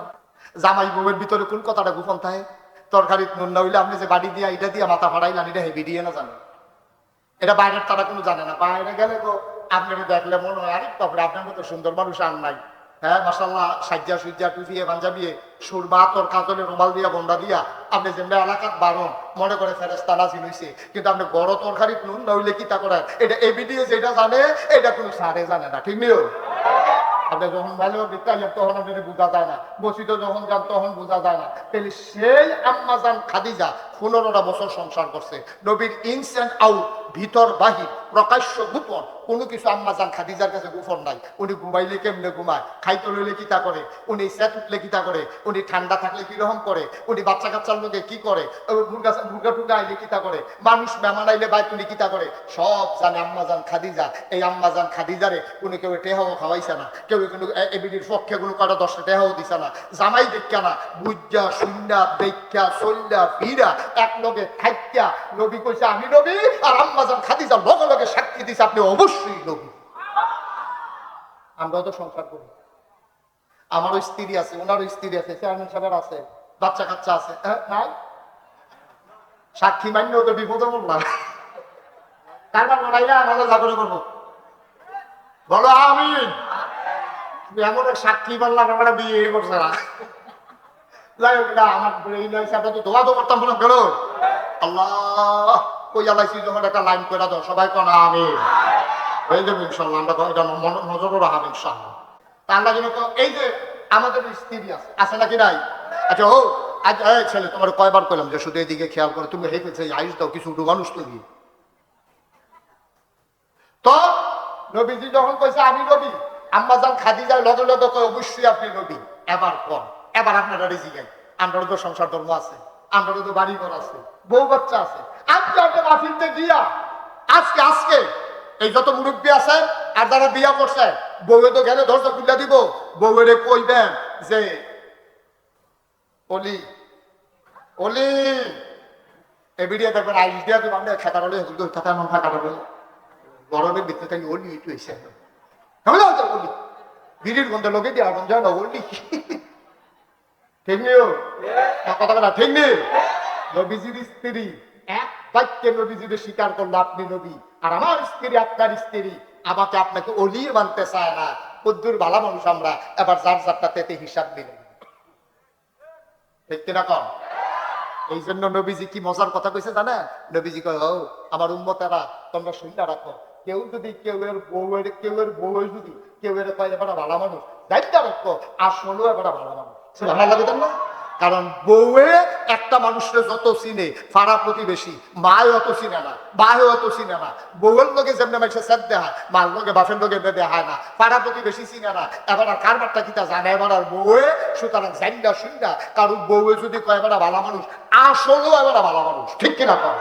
জামাই বউয়ের ভিতরে কোন কথাটা গোপন থাকে? তরকারি নুন না হইলে আপনি যে বাড়ি দিয়া এটা দিয়া মাথা ফাড়াইলেন, এটা হেভি দিয়ে না জানে, এটা বাইরের তারা কোনো জানে না। বাইরে গেলে তো আপনাকে দেখলে মনে হয় আরে তারপরে আপনার মতো সুন্দর মানুষ আর নাই। হ্যাঁ মাশাআল্লাহ, সাজ্জা সুজ্জা টুপিয়ে পাঞ্জাবিয়ে সুরমা তোর কাজলে রুমাল দিয়া বন্ধা দিয়া আপনি যেমনি এলাকাত বারণ মনে করে ফেরেশতা নাজিল হইছে, কিন্তু আপনি বড় তরকারি নুন না হইলে কি তা করেন, এটা এবিডিএ যেটা জানে এটা কোনো সারে জানে না। ঠিক নিও আপনি যখন ভালো বিদ্যালয় তখন আপনি বোঝা যায় না, মসজিদে যখন যান তখন বোঝা যায় না। তাহলে সেই আম্মাজান খাদিজা 15টা বছর সংসার করছে, নবীর ইনস এন্ড আউট, ভিতর বাহির, প্রকাশ্য গোপন কোনো কিছু আম্মাজান খাদিজার কাছে গোপন নাই। উনি ঘুমাইলে কেমনে ঘুমায়, খাইতে লইলে কি তা করে, উনি সেট উঠলে কি তা করে, উনি ঠান্ডা থাকলে কিরকম করে, উনি বাচ্চা কাচ্চার লোকে কি করে, মুরগা টুগা আইলে কি তা করে, মানুষ মেহমান আইলে বাইক উনি কি তা করে, সব জানে আম্মাজান খাদিজা। এই আম্মাজান খাদিজারে উনি কেউ টেহাও খাওয়াইছে না, কেউ কোনো এবিডির পক্ষে কোনো কারো 10টা টেহাও দিছে না। জামাই দেখা না বুঝা শূন্যা দেখা চল্যা ফিরা এক লগে খাইত্যা নবী কইছে আমি নবী, আর আম্মাজান খাদিজা লগে লগে সাক্ষী দিছে আপনি অবশ্যই নবী। আমরাও তো সংসার করি, আমারও স্ত্রী আছে, ওনারও স্ত্রী আছে, চেয়ারম্যান সাহেবের আছে, বাচ্চা কাচ্চা আছে, নাই সাক্ষী মান্য তো বিপদে বললাম। কারবার লড়াইলে আমাদের জাগরণ করবো, বলো আমিন। এমন এক সাক্ষী বললাম আমরা বিয়ে করছে না, যাই হোক না আমার এই নয় সেটা তো দোয়া তো করতাম বললাম গেল আল্লাহ কই আলাইছি যখন একটা লাইন করে দাও সবাই কোন আমি হয়ে যাবে ইনশাল্লাহ। আমরা এটা নজরও রাখাবো ইনশাল্লাহ। তা আল্লাহ যেন এই যে আমাদের স্ত্রী আছে নাকি নাই? আচ্ছা ও আজ ছেলে তোমার কয়বার কইলাম যে শুধু এদিকে খেয়াল করো, তুমি হেঁটেছে আইস দাও কিছু উঠু মানুষ তুমি। তো নবীজি যখন কইছে আমি নবী, আম্মা জান খাদিজার লগে লগে কয় অবশ্যই আপনি নবী। এবার কোন এবার আপনারা রেজি গাই, আমরাও তো সংসার ধর্ম আছে, আমরাও তো বাড়ি ঘর আছে, বউ বাচ্চা আছে। আজকে আপনি মাহফিলতে গিয়া আজকে আজকে এই যত মুরব্বী আছে আর যারা বিয়া করছে বউয়ে তো গেলে দরজা খুলে দিব, বউয়েরে কইবেন যে অলি অলি এবিডিয়া দেখবেন আইস দিয়া তো আমরা খেতার হলে খেতা মন থাকাটা বলে গরমের ভিতরে তাই অলি একটু এসে অলি বিড়ির গন্ধ লোকে দিয়ে আগুন যায় না অলি। ঠিক নেই কথা বলা ঠিক নেই? নবীজির স্ত্রী এক বাক্যে নবীজিকে স্বীকার করলো আপনি নবী, আর আমার স্ত্রী আপনার স্ত্রী আমাকে আপনাকে অলি মানতে চায় না। কদ্দুর ভালো মানুষ আমরা, এবার যার যারটাতে হিসাব দিন। ঠিক কিনা কম? এই জন্য নবীজি কি মজার কথা কইছে জানেন? নবীজি কয় ও আমার উম্মতেরা তোমরা শুনতে রাখো, কেউ যদি কেউ এর বউ যদি কেউ এর কয় এবার ভালো মানুষ দায়িত্ব রাখো, আসলেও এবার ভালো মানুষ ভালো লাগে না। কারণ বউয়ে একটা মানুষের যত চিনে পাড়া প্রতিবেশী, মায় অত চিনে না, বাহে অত চিনে না। বউয়ের লোকে যেমন মানুষের সেট দেয়, মার লোকে বাপের লোকে দেয় না, পাড়া প্রতিবেশী চিনে না। এবার আর কারবারটা কিতা জানে এবার আর বউয়ে, সুতরাং জানিনা শুননা। কারণ বউয়ে যদি কয় এবার ভালো মানুষ, আসলেও এবার ভালো মানুষ। ঠিক কিনা কম?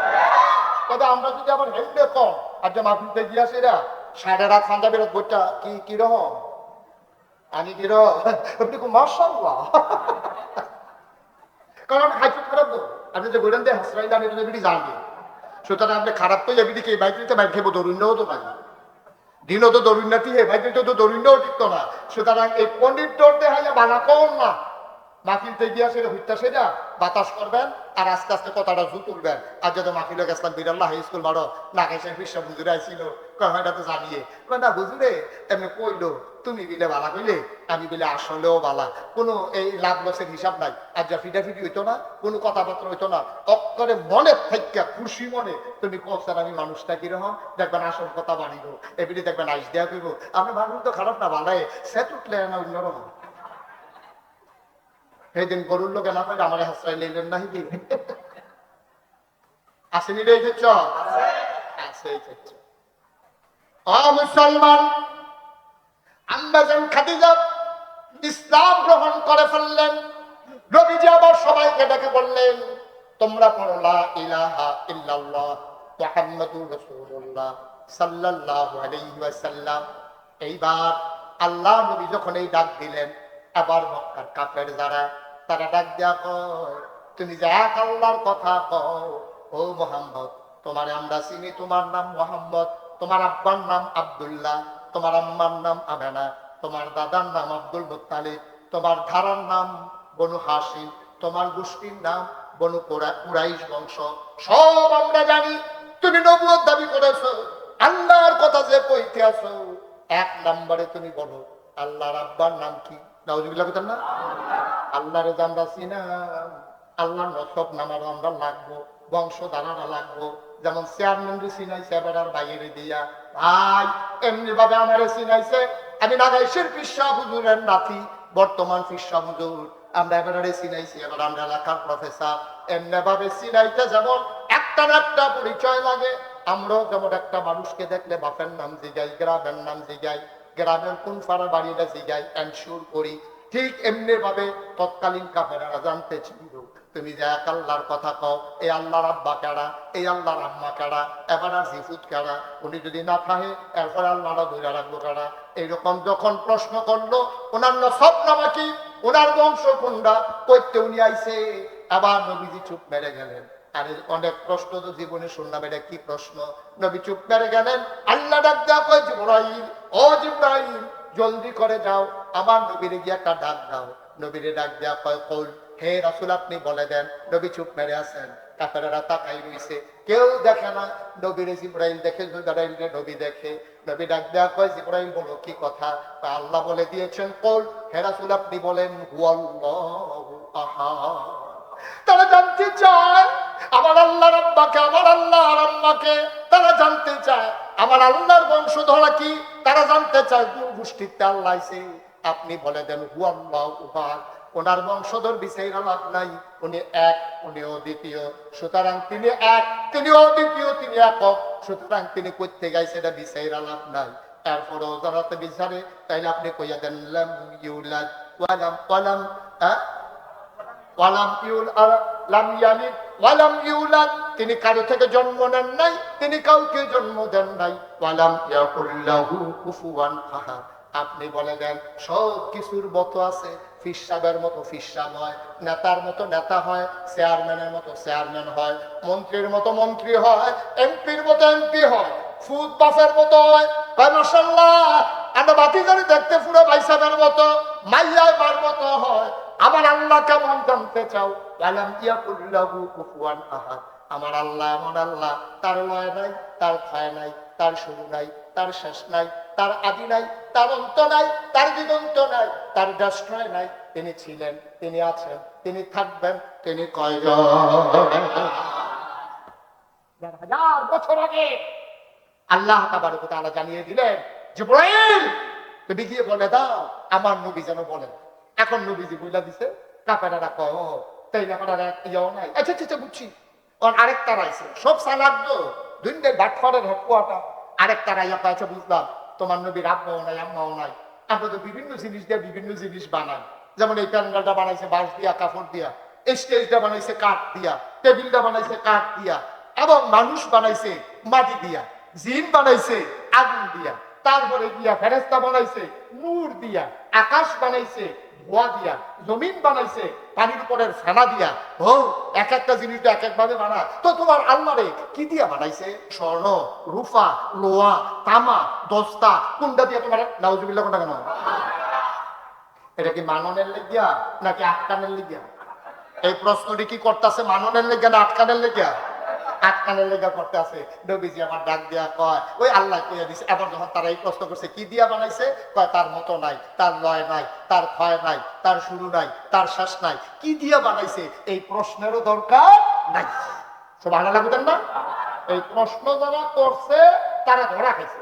তবে আমরা যদি আবার হেলতে কম আর যে মাহফিলতে গিয়েছে এরা সাড়ে রাত ফান্দা বেরোত বইটা কি কিরকম আমি কিরকম আপনি খুব মাশাআল্লাহ। কারণ হাইট খারাপ তো আপনি যে বললেন যে হাসরাই দাম এটা এবিটি জানবে, সুতরাং আপনি খারাপ তো এবিটি কে বাইরে বাইরে খেবো দরুণ্যও তো নাই, দিনও তো দরুণ্যাটি হে বাইরে তো দরুণ্যও টিকতো না। সুতরাং এই পণ্ডিত ডরতে হাইয়া বানা কম না মাহফিলতে গিয়া সেটা হুইটা সেটা বাতাস করবেন আর আস্তে আস্তে কথাটা জু তুলবেন। আর যদি মাহফিলে গেছিলাম বিরাল্লাহ হাই স্কুল মারো না খেয়ে বিশ্ব হুজুরে আইছিল এটা তো জানিয়ে না হুজুরে এমনি কইলো তুমি বিলে বালা কইলে আমি বিলে আসলেও বালা, কোনো এই লাভ লসের হিসাব নাই। আর যা ফিটাফিটি হইতো না, কোনো কথাবার্তা হইতো না, অক্ষরে মনে থাইকা খুশি মনে তুমি কোথার আমি মানুষটা কিরকম দেখবেন আসল কথা বানিব এবিটি দেখবেন আইস দেয়া কইব আপনি মানুষ তো খারাপ না বালায় সে উঠলে না অন্যরকম। সেই দিন গরুর লোকে না পাই আমার হাসরাই নিলেন না আসেনি রে মুসলমান আম্মাজান খাদিজা ইসলাম গ্রহণ করে ফেললেন। নবীজি আবার সবাইকে ডেকে বললেন তোমরা পড়ো লা ইলাহা ইল্লাল্লাহ মুহাম্মাদুর রাসূলুল্লাহ সাল্লাল্লাহু আলাইহি ওয়াসাল্লাম। এইবার আল্লাহ নবী যখন এই ডাক দিলেন আবার মক্কার কাফের যারা তারা ডাক দেয়া কয় তুমি যে এক আল্লাহর কথা কও ও মুহাম্মদ তোমার আমরা চিনি, তোমার নাম মুহাম্মদ, তোমার আব্বার নাম আব্দুল্লাহ, তোমার আম্মার নাম আমেনা, তোমার দাদার নাম আব্দুল মুত্তালিব, তোমার ধারার নাম বনু হাশিম, তোমার গোষ্ঠীর নাম বনু কুরাইশ বংশ, সব আমরা জানি। তুমি নবুয়ত দাবি করেছো, আল্লাহর কথা যে কইতে আছো এক নম্বরে তুমি বলো আল্লাহর আব্বার নাম কি? নাউজুবিল্লাহ বলেন না। আল্লাহরে আমরা চিনাম, আল্লাহর নসব নামার আমরা লাগবো, বংশ ধারাটা লাগবো। যেমন চেয়ারম্যান চিনাইছে এবার আর বাইরে দিয়া ভাই এমনি ভাবে আমারে চিনাইছে আমি নাগাইশের পিসা হুজুরের নাতি বর্তমান পিসা হুজুর আমরা এবারে চিনাইছি, এবার আমরা এলাকার প্রফেসর। এমনি ভাবে চিনাইতে যেমন একটা না একটা পরিচয় লাগে, আমরাও যেমন একটা মানুষকে দেখলে বাপের নাম জিগাই, গ্রামের নাম জিগাই, গ্রামের কোন পাড়া বাড়িটা জিগাই এনশিওর করি, ঠিক এমনি ভাবে তৎকালীন কাফেরেরা জানতে ছিল তুমি যে এক আল্লাহর কথা কও এই আল্লাহর আব্বা কেডা, এই আল্লাহর আম্মা কেডা, এবার আর জিফুত কেডা, উনি যদি না থাকে এরপর আল্লাহরা ধরে রাখবো কেডা। এইরকম যখন প্রশ্ন করলো ওনার সব নামা কি, ওনার বংশ কোনটা করতে উনি আইছে, আবার নবীজি চুপ মেরে গেলেন। আর অনেক প্রশ্ন তো জীবনে শুনলাম, এটা কি প্রশ্ন? নবী চুপ মেরে গেলেন। আল্লাহ ডাক দেওয়া কয় জিবরাইল, ও জিবরাইল জলদি করে যাও আমার নবীরে গিয়ে একটা ডাক দাও। নবীরে ডাক দেওয়া কয় কল হে রাসূল আপনি বলে দেন। নবী চুপ মেরে আছেন, কাফেররা তাকাই রইছে, কেউ দেখে না। নবীরে জিবরাইল দেখে, জিবরাইলকে নবী দেখে। নবী ডাক দেওয়া কয় জিবরাইল বলো কি কথা? আল্লাহ বলে দিয়েছেন কল হে রাসূল আপনি বলেন হুয়াল্লাহু আহাদ। তারা জানতে চায় আমার আল্লাহর আব্বাকে, আমার আল্লাহর আম্মাকে তারা জানতে চায়, আমার আল্লাহর বংশধরা কি তারা জানতে চায়, কোন গোষ্ঠীতে আল্লাহ আইছে। আপনি বলে দেন হু আল্লাহ উহাদ, ওনার বংশধর বিচাইরা লাভ নাই, উনি এক, উনি অদ্বিতীয়, সুতরাং তিনি এক, তিনি অদ্বিতীয়, তিনি একক, সুতরাং তিনি করতে গাইছে, এটা বিচাইরা লাভ নাই। এরপরেও জানাতে বিচারে, তাইলে আপনি কইয়া দেন লাম ইউলাদ ওয়ালাম ওয়ালাম ওয়ালাম লাম ইয়ালিদ ওয়ালাম ইউলাদ, তিনি কারো থেকে জন্ম নেন নাই, তিনি কাউকে জন্ম দেন নাই। ওয়ালাম ইয়াকুল লাহু কুফুয়ান আহাদ, আপনি বলে দেন সব কিছুর মতো আছে, ফিসাবের মতো ফিসাব হয়, নেতার মতো নেতা হয়, চেয়ারম্যানের মতো চেয়ারম্যান হয়, মন্ত্রীর মতো মন্ত্রী হয়, এমপির মতো এমপি হয়, ফুদ বাফের মতো হয়। মাশাআল্লাহ, আমরা বাতিজারি দেখতে পুরো ভাইসাবের মতো, মাইয়ার মতো হয়। আমার আল্লাহ কেমন জানতে চাও? ওয়ালাম ইয়াকুল লাহু কুফুয়ান আহাদ, আমার আল্লাহ এমন আল্লাহ, তার লয় নাই, তার ক্ষয় নাই, তার শুরু নাই, তার শেষ নাই, তার আদি নাই, তার অন্ত নাই, তার দিগন্ত নাই, তার ডাস্ট্রয় নাই। তিনি ছিলেন, তিনি আছেন, তিনি থাকবেন, তিনি কয়জন হাজার বছর আগে আল্লাহ তাবারক ওয়া তাআলা জানিয়ে দিলেন, জিবরাইল তুমি গিয়ে বলে দাও আমার নবী যেন বলেন। এখন নবীজি বইলা দিছে, কাপড়ারা কয় ও তাই না, কাপড়ারা ইয়াও নাই। আচ্ছা আচ্ছা বুঝছি। আরেকটা রাইছে, সব সালাদ তো দুইটা বাটফারের হকুয়াটা। আরেকটা রাইয়া পাইছে, বুঝলাম তোমার নবীর আব্বাও নাই আম্মাও নাই, আমরা তো বিভিন্ন জিনিস দিয়ে বিভিন্ন জিনিস বানাই। যেমন এই প্যান্ডেলটা বানাইছে বাঁশ দিয়া, কাপড় দিয়া, এই স্টেজটা বানাইছে কাঠ দিয়া, টেবিলটা বানাইছে কাঠ দিয়া, এবং মানুষ বানাইছে মাটি দিয়া, জিন বানাইছে আগুন দিয়া, তারপরে দিয়া ফেরেশতা বানাইছে নূর দিয়া, আকাশ বানাইছে ধোয়া দিয়া, জমিন বানাইছে পানির উপরের ফেনা দিয়া। ও এক একটা জিনিস এক এক ভাবে বানায়। তো তোমার আল্লাহরে কি দিয়া বানাইছে? স্বর্ণ, রূপা, লোহা, তামা, দস্তা, কোনটা দিয়া তোমার? নাউজুবিল্লাহ, কোনটা কেন? এটা কি মাননের লেগিয়া নাকি আটকানের লেগিয়া? এই প্রশ্নটি কি করতেছে মাননের লেগিয়া না আটকানের লেগিয়া? আটকানের লেগা করতে আছে। নবীজি আমার ডাক দিয়া কয় ওই আল্লাহ কইয়া দিছে। এবার যখন তারা এই প্রশ্ন করছে কি দিয়া বানাইছে, কয় তার মতো নাই, তার লয় নাই, তার ক্ষয় নাই, তার শুরু নাই, তার শেষ নাই, কি দিয়া বানাইছে এই প্রশ্নেরও দরকার নাই। সুবহানাল্লাহ বুঝেন না? এই প্রশ্ন যারা করছে তারা ধরা খাইছে।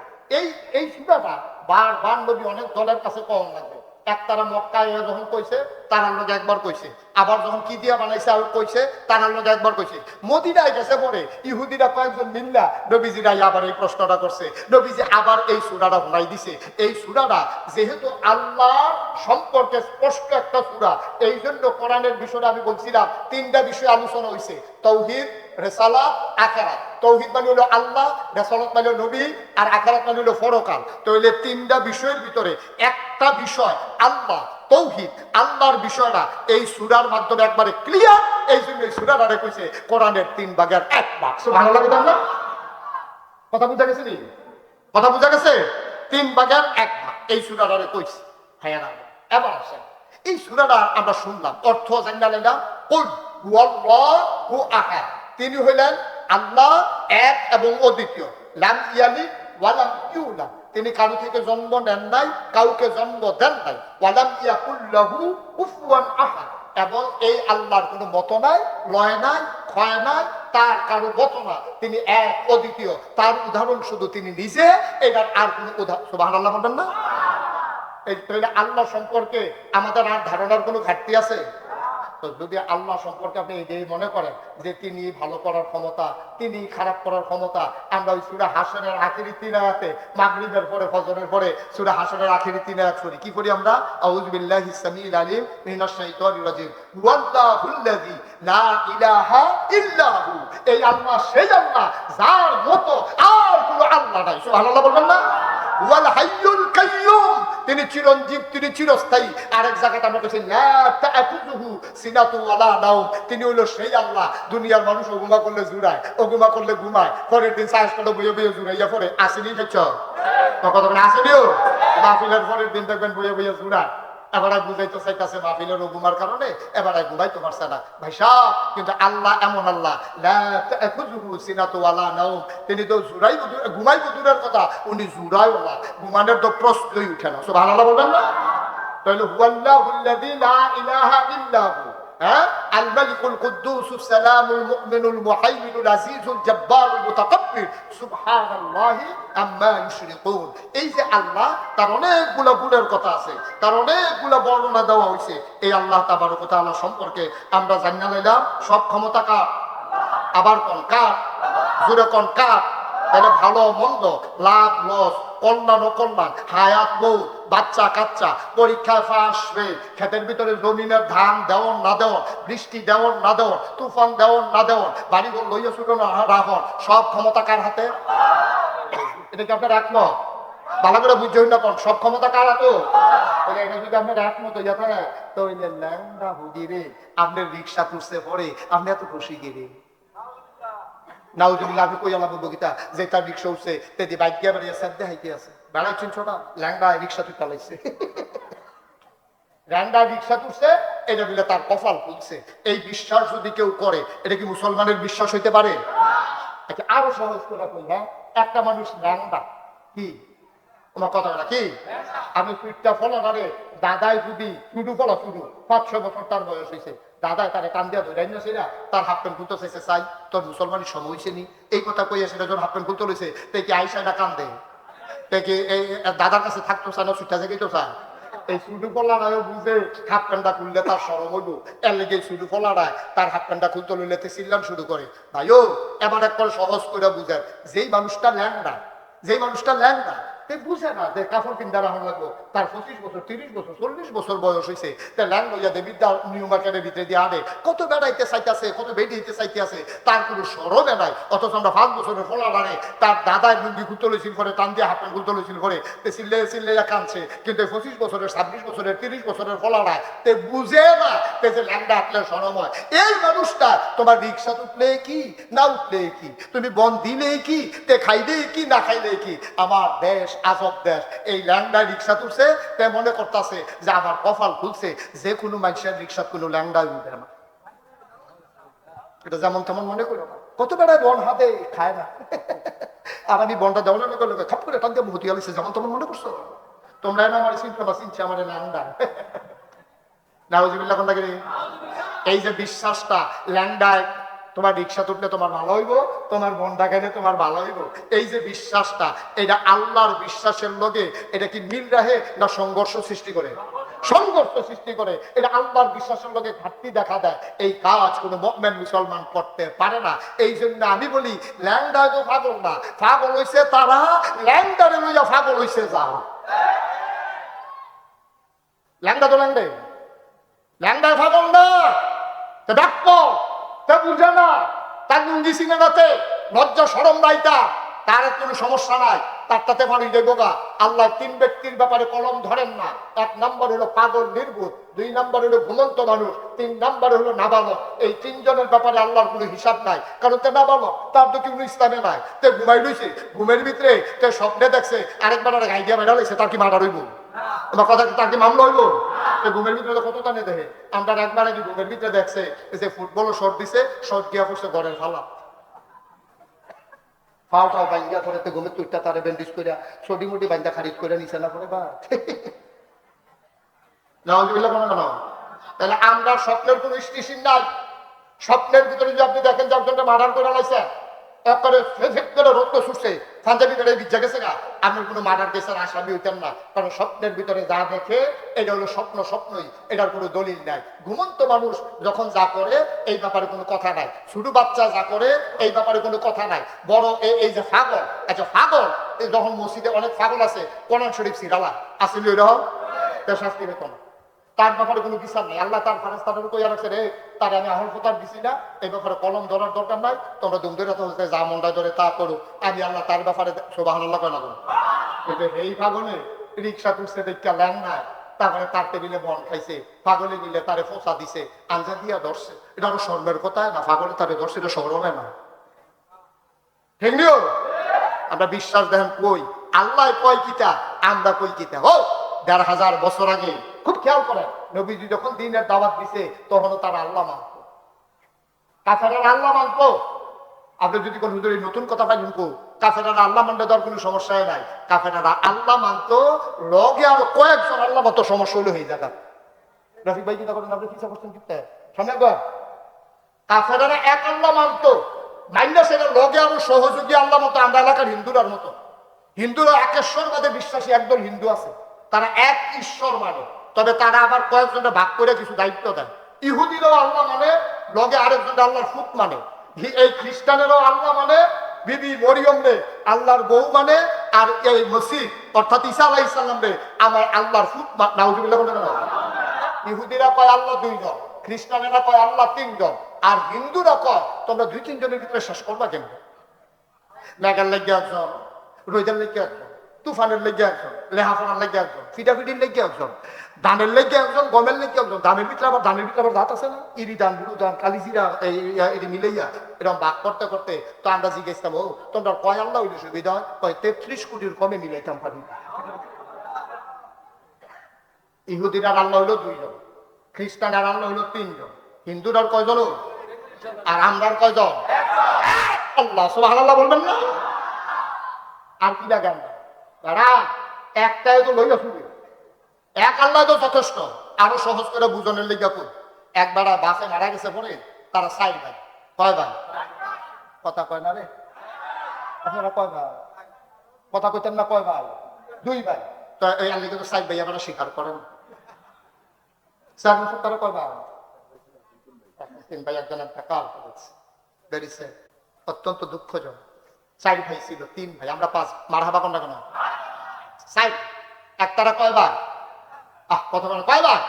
এই সুরাটা বারবার নবী অনেক দলের কাছে কম লাগবে। এক তারা মক্কায় যখন কইছে তারার লোক একবার কইছে, আবার যখন কি দিয়া বানাইছে আর কইছে তারার লোক একবার কইছে। মদিনায় গেছে পরে ইহুদিরা কয়েকজন মিল্লা নবীজিরাই আবার এই প্রশ্নটা করছে। নবীজি আবার এই সূরাটা শোনাই দিছে। এই সূরাটা যেহেতু আল্লাহর সম্পর্কে স্পষ্ট একটা সূরা, এই জন্য কোরআনের বিষয়টা আমি বলছিলাম তিনটা বিষয় আলোচনা হয়েছে, তাওহীদ, রিসালাত, আখিরাত। তাওহীদ মানে হলো আল্লাহ, রিসালাত মানে হলো নবী, আর আখিরাত মানে হলো পরকাল। তাহলে তিনটা বিষয়ের ভিতরে একটা বিষয় আল্লাহ, তাওহীদ, আল্লাহর বিষয়টা এই সূরার মাধ্যমে একবারে ক্লিয়ার। এই জন্য এই সূরাটারে কইছে কোরআনের 3 ভাগের 1 ভাগ। সুবহানাল্লাহ বলেন না? কথা বুঝা গেছে নি? কথা বুঝা গেছে? 3 ভাগের 1 ভাগ এই সূরাটারে কইছে। হ্যাঁ না? এবার আসেন এই সূরাটা আমরা শুনলাম, অর্থ জানলাম না। কুল হুয়াল্লাহু আহাদ, তিনি হইলেন আল্লাহ এক এবং অদ্বিতীয়। লাম ইয়ালিদ ওয়া লাম ইউলাদ, তিনি কারো থেকে জন্ম নেন নাই, কাউকে জন্ম দেন নাই। ওয়ালাম ইয়াকুল লাহু কুফুয়ান আহাদ, এবং এই আল্লাহর কোনো মতো নাই, লয় নাই, ক্ষয় নাই, তার কারো মতো না, তিনি এক অদ্বিতীয়। তার উদাহরণ শুধু তিনি নিজে, এটার আর কোনো উদাহরণ। সুবহানাল্লাহ বলেন না? এই তাহলে আল্লাহ সম্পর্কে আমাদের আর ধারণার কোনো ঘাটতি আছে? তো যদি আল্লাহ সম্পর্কে আপনি এই মনে করেন যে তিনি ভালো করার ক্ষমতা, তিনি খারাপ করার ক্ষমতা, আমরা ওই সূরা হাশরের আখিরি 3 আয়াতে মাগরিবের পরে ফজরের পরে সূরা হাশরের আখিরি 3 আয়াত করি কি করি আমরা? আউযু বিল্লাহিস সামিউল আলিম মিনাশ শাইতানির রাজিম, ওয়াল্লাহুল্লাযী লা ইলাহা ইল্লা হু, এই আল্লাহ সেই আল্লাহ যার মতো আর কোনো আল্লাহ নাই। সুবহানাল্লাহ বলবেন না? ওয়াল হাইয়ুল কাইয়্যুম, তিনি চিরঞ্জীব, তিনি চিরস্থায়ী। আরেক জায়গায় আমরা বলছি লা তা'খুযুহু সিনাতু ওয়ালা নাওম, তিনি হলো সেই আল্লাহ দুনিয়ার মানুষ ও ঘুমা করলে জুড়ায়, ও ঘুমা করলে ঘুমায়, পরের দিন সাহস করলে বইয়ে বইয়ে জুড়াইয়া পরে আসেনি। দেখছ কথা বলে আসেনিও? মাহফিলের পরের দিন দেখবেন বইয়ে বইয়ে জুড়ায়। এবার বুঝাইতে চাইতেছে মাহফিলের ও ঘুমার কারণে, এবার ঘুমাইতে পারছে না। ভাই সাহেব, কিন্তু আল্লাহ এমন আল্লাহ লা তা'খুযুহু সিনাতু ওয়ালা নাওম, তিনি তো জুড়াই ঘুমাইব দূরের কথা, উনি জুড়ায় ওলা, ঘুমানোর তো প্রশ্নই উঠে না। সুবহানাল্লাহ বলবেন না? তাহলে হুয়াল্লাহুল্লাযী লা ইলাহা ইল্লা হু, হ্যাঁ, আল মালিকুল কুদ্দুসুস সালামুল মুমিনুল মুহাইমিনুল আজিজুল জব্বারুল মুতাকাব্বির সুবহানাল্লাহি আম্মা ইউশরিকুন। এই যে আল্লাহ, তার অনেকগুলো গুণের কথা আছে, তার অনেকগুলো বর্ণনা দেওয়া হয়েছে। এই আল্লাহ তাবারক ওয়া তাআলা সম্পর্কে আমরা জানিয়ে নিলাম সব ক্ষমতা কার? আবার কোন কার? জোরে কোন কার? তাহলে ভালো মন্দ, লাভ লস, কল্যাণ অকল্যাণ, হায়াত বউ, বাচ্চা কাচ্চা, পরীক্ষায় ফাঁস ফেল, ক্ষেতের ভিতরে জমিনের ধান দেওয়ার না দেওয়ার, বৃষ্টি দেওয়ার না দেওয়ার, তুফান দেওয়ার না দেওয়ার, বাড়িঘর লইয়া ছুটো না রাখর, সব ক্ষমতা কার হাতে? এটা কি আপনার রাখলো? ভালো করে বুঝছেন না কোন সব ক্ষমতা কার হাতে? এটা যদি আপনার একমত হইয়া থাকে তো ল্যাংড়া হুদিরে আপনার রিক্সা তুলছে পরে আপনি এত খুশি গেলে নাউজুবিল্লাহ। আমি কই আলাপ বগিতা যে তার রিক্সা উঠছে তেদি বাইক গিয়ে বেরিয়ে সাথে হাইতে আছে বেড়াইছেন ছোটা ল্যাংড়া রিক্সা তুই চালাইছে ল্যাংড়া রিক্সা তুলছে, এটা দিলে তার কপাল খুলছে। এই বিশ্বাস যদি কেউ করে, এটা কি মুসলমানের বিশ্বাস হইতে পারে? আচ্ছা, আরো সহজ করে কই, হ্যাঁ, একটা মানুষ ল্যাংড়া কি তোমার কথাটা কি? আমি পিঠটা ফলো করে দাদাই যদি শুধু ফলো শুধু 500 বছর তার বয়স হয়েছে, দাদাই তারে কান দিয়া ধরে না তার হাফ প্যান্ট খুলতে চাইছে, চাই তোর মুসলমানের সময় হয়েছে নি এই কথা কইয়া সেটা যখন হাফ প্যান্ট খুলতে রয়েছে তাই কি আইসাটা কান দেয়, তাই কি এই দাদার কাছে থাকতো চায় না, ছুটটা থেকে তো চায়। এই শুধু ফলারায় বুঝে হাফ প্যান্টটা খুললে তার সরম হইব, এর লেগে শুধু ফলারায় তার হাফ প্যান্টটা খুলতে লইলে চিল্লাম শুরু করে। ভাইও এবার একবার সহজ করে বুঝার, যেই মানুষটা ল্যাংড়া, যেই মানুষটা ল্যাংড়া বুঝে না যে কাপড় কিনতে রাখা লাগবো, তার 25 বছর 30 বছর 40 বছর বয়স হয়েছে, তা ল্যাং লইয়া দেবিদ্যা নিউ মার্কেটের ভিতরে দিয়ে আনে কত বেড়াইতে চাইতেছে, কত বেডি হইতে চাইতে আছে, তার কোনো সরমে নাই। অথচ আমরা 5 বছরের ফলা আনে তার দাদায় লুঙ্গি ঘুরতে লইছিল করে, টান দিয়ে হাফেন ঘুরতে লইছিল করে চিল্লে চিল্লে কানছে, কিন্তু 25 বছরের 26 বছরের 30 বছরের ফলা নাই তে বুঝে না তে যে ল্যাংটা হাঁটলে সরম হয়। এই মানুষটা তোমার রিক্সা উঠলে কি না উঠলে কি, তুমি বন দিলে কি, তে খাইলে কি না খাইলে কি, আমার দেশ আজব দেশ। এই ল্যাংড়া রিক্সা তুলছে তে মনে করতেছে যে আমার কপাল খুলছে, যে কোনো মানুষের রিক্সা কোনো ল্যাংড়া উঠবে না, এটা যেমন তেমন মনে করো। কত বেড়ায় বন হাতে খায় না আর আমি বনটা দেওয়া না করলে খাপ করে টান দিয়ে মুহূর্তে গেছে, যেমন তেমন মনে করছো তোমরা না আমার চিন্তা বা চিনছে আমার ল্যাংড়া নাউজুবিল্লাহ। কোনটা কি? এই যে বিশ্বাসটা ল্যাংড়ায় তোমার রিক্সা তুললে তোমার ভালো হইব, তোমার বন্ডা গেলে তোমার ভালো হইব, এই যে বিশ্বাসটা, এটা আল্লাহর বিশ্বাসের লগে এটা কি মিল রাখে না সংঘর্ষ সৃষ্টি করে? সংঘর্ষ সৃষ্টি করে। এটা আল্লাহর বিশ্বাসের লগে ঘাটতি দেখা দেয়। এই কাজ কোনো মুমিন মুসলমান করতে পারে না। এই জন্য আমি বলি ল্যাংড়া তো পাগল না, পাগল হইছে তারা, ল্যাংড়ারে লইয়া পাগল হইছে যা। ল্যাংড়া তো ল্যাংড়ে, ল্যাংড়া পাগল না, ডাক্ত তা বুঝে না, তার লুঙ্গি সিনেমাতে লজ্জা সরম নাই, তার কোনো সমস্যা নাই, তার তাতে মানুষ দেখবোগা। আল্লাহ 3 ব্যক্তির ব্যাপারে কলম ধরেন না। 1 নম্বর হলো পাগল নির্বুধ, 2 নম্বর হলো ঘুমন্ত মানুষ, 3 নম্বর হলো নাবালক। এই 3 জনের ব্যাপারে আল্লাহর কোনো হিসাব নাই, কারণ তে নাবালক, তার তো কোনো ইসলামে নাই, তে ঘুমাই রয়েছে, ঘুমের ভিতরে তে স্বপ্নে দেখছে আরেকবার আর গাই দিয়া বেড়া লাগছে, তার কি মারা রইব? আমার কথা তার কি মামলা হইব? ঘুমের ভিতরে কত টানে দেখে। আমরা একবার আগে ঘুমের ভিতরে দেখছে যে ফুটবল শর্ট দিছে, শর্ট গিয়া পড়ছে ঘরের ফালা, পাওটাও বাইন্দা করে ঘুমের তুইটা তারে ব্যান্ডেজ করে ছটি মুটি বাইন্দা খারিজ করে নিছে না করে বা নাউজুবিল্লাহ। কোনো কেন? তাহলে আমরা স্বপ্নের কোনো স্টেশন নাই। স্বপ্নের ভিতরে যদি আপনি দেখেন যে একজনটা মার্ডার করে লাইছে, একবারে করে রক্ত ছুটছে, পাঞ্জাবি করে বিজ্জা গেছে গা, আপনার কোনো মার্ডার কেসের আসামি হইতেন না, কারণ স্বপ্নের ভিতরে যা দেখে এটা হলো স্বপ্ন, স্বপ্নই, এটার কোনো দলিল নাই। ঘুমন্ত মানুষ যখন যা করে এই ব্যাপারে কোনো কথা নাই, ছোট বাচ্চা যা করে এই ব্যাপারে কোনো কথা নাই। বড় এই যে পাগল, আচ্ছা পাগল যখন মসজিদে অনেক পাগল আছে, কোরআন শরীফ সিরালা আসলে এরকম শাস্তি বেতন, তার ব্যাপারে কোনো বিচার নেই। আল্লাহ তার ফারেস্তাদের কইয়া রাখছে রে, তার আমি আহল ফতার দিছি না, এই ব্যাপারে কলম ধরার দরকার নাই, তোমরা দুম ধরে তো যা মনটা ধরে তা করো, আমি আল্লাহ তার ব্যাপারে সুবহানাল্লাহ কয় না করো। এই পাগলে রিক্সা তুলছে দেখা ল্যাং নাই, তারপরে তার টেবিলে বন খাইছে, পাগলে মিলে তারে ফোসা দিছে, আঞ্জা দিয়া ধরছে, এটা আরো শর্মের কথা না, পাগলে তারে ধরছে, এটা শরমে না, ঠিক নিও। আমরা বিশ্বাস দেখেন কই আল্লাহ কয় কিতা, আমরা কই কিতা। ও ১,৫০০ বছর আগে খুব খেয়াল করেন, নবীজি যখন দ্বীনের দাওয়াত দিছে তখনও তারা আল্লাহ মানত, কাফেররা আল্লাহ মানত। আপনি যদি কোন হুজুর নতুন কথা পাই নুকো, কাফেররা আল্লাহ মানতে দেওয়ার কোনো সমস্যাই নাই, কাফেররা আল্লাহ মানত, লগে আরো কয়েকজন আল্লাহ মতো সমস্যা হলো হয়ে যাবে। রফিক ভাই চিন্তা করেন, আপনি চিন্তা করছেন কিনতে শোনা গো, কাফেরেরা এক আল্লাহ মানতো, মাইন্ডা সেটা লগে আরো সহযোগী আল্লাহ মতো আমরা এলাকার হিন্দুরার মতো। হিন্দুরা একেশ্বরবাদে বিশ্বাসী একদল হিন্দু আছে, তারা এক ঈশ্বর মানে, তবে তারা আবার কয়েকজনটা ভাগ করে কিছু দায়িত্ব দেয়। ইহুদিরাও আল্লাহ মানে, লগে আরেকজন আল্লাহর ফুট মানে। এই খ্রিস্টানেরও আল্লাহ মানে, বিবি মরিয়ম রে আল্লাহর বউ মানে, আর এই মসিহ অর্থাৎ ঈসা আলাইহিস সালাম রে আমার আল্লাহর ফুট নাউজুবিল্লাহ বলে না। ইহুদিরা কয় আল্লাহ দুইজন, খ্রিস্টানেরা কয় আল্লাহ তিনজন, আর হিন্দুরা কয় তোমরা দুই তিনজনের ভিতরে শেষ করবা কেন? মেঘার লেগে একজন, রোদের লেগে একজন, তুফানের লেগে একজন, লেহাফানার লেগে একজন, ফিটাফিটির লেগে একজন, ধানের লেগে একজন, গমের লেগে একজন। ধানের ভিতরে আবার দাঁত আছে না, ইরি ধান, বুড়ো ধান, কালিজিরা, এই মিলাইয়া এরকম ভাগ করতে করতে তো আমরা জিজ্ঞেসতাম, ও তোমরা কয় আল্লাহ হইলে সুবিধা হয়? কয় 33 কোটির কমে মিলাইতাম পারি। ইহুদিরা আল্লাহ হইলো দুইজন, খ্রিস্টানের আল্লাহ হইলো তিনজন, হিন্দুরার কয়জন আর আমরার কয়জন? আল্লাহ সুবহানাল্লাহ বলবেন না? আর কি লাগে আমরা তারা একটাই তো লইয়া শুনি, এক আল্লাহ তো যথেষ্ট। আরো সহজ করে বুঝনের লেগে কই, একবার বাসে মারা গেছে পরে তারা 4 ভাই। কয় ভাই? কথা কয় না রে আপনারা, কয় ভাই? কথা কইতেন না? কয় ভাই? 2 ভাই। তো এই আল্লাহকে তো 4 ভাই আপনারা স্বীকার করেন। 4 বছর তারা কয় ভাই? 3 ভাই, একজন একটা কাল করেছে, বেরিয়েছে। অত্যন্ত দুঃখজনক। 4 ভাই ছিল, 3 ভাই, আমরা 5। মারহাবা কোনটা কেন? 4। একটারা কয় ভাই? কত বড় কয় ভাই?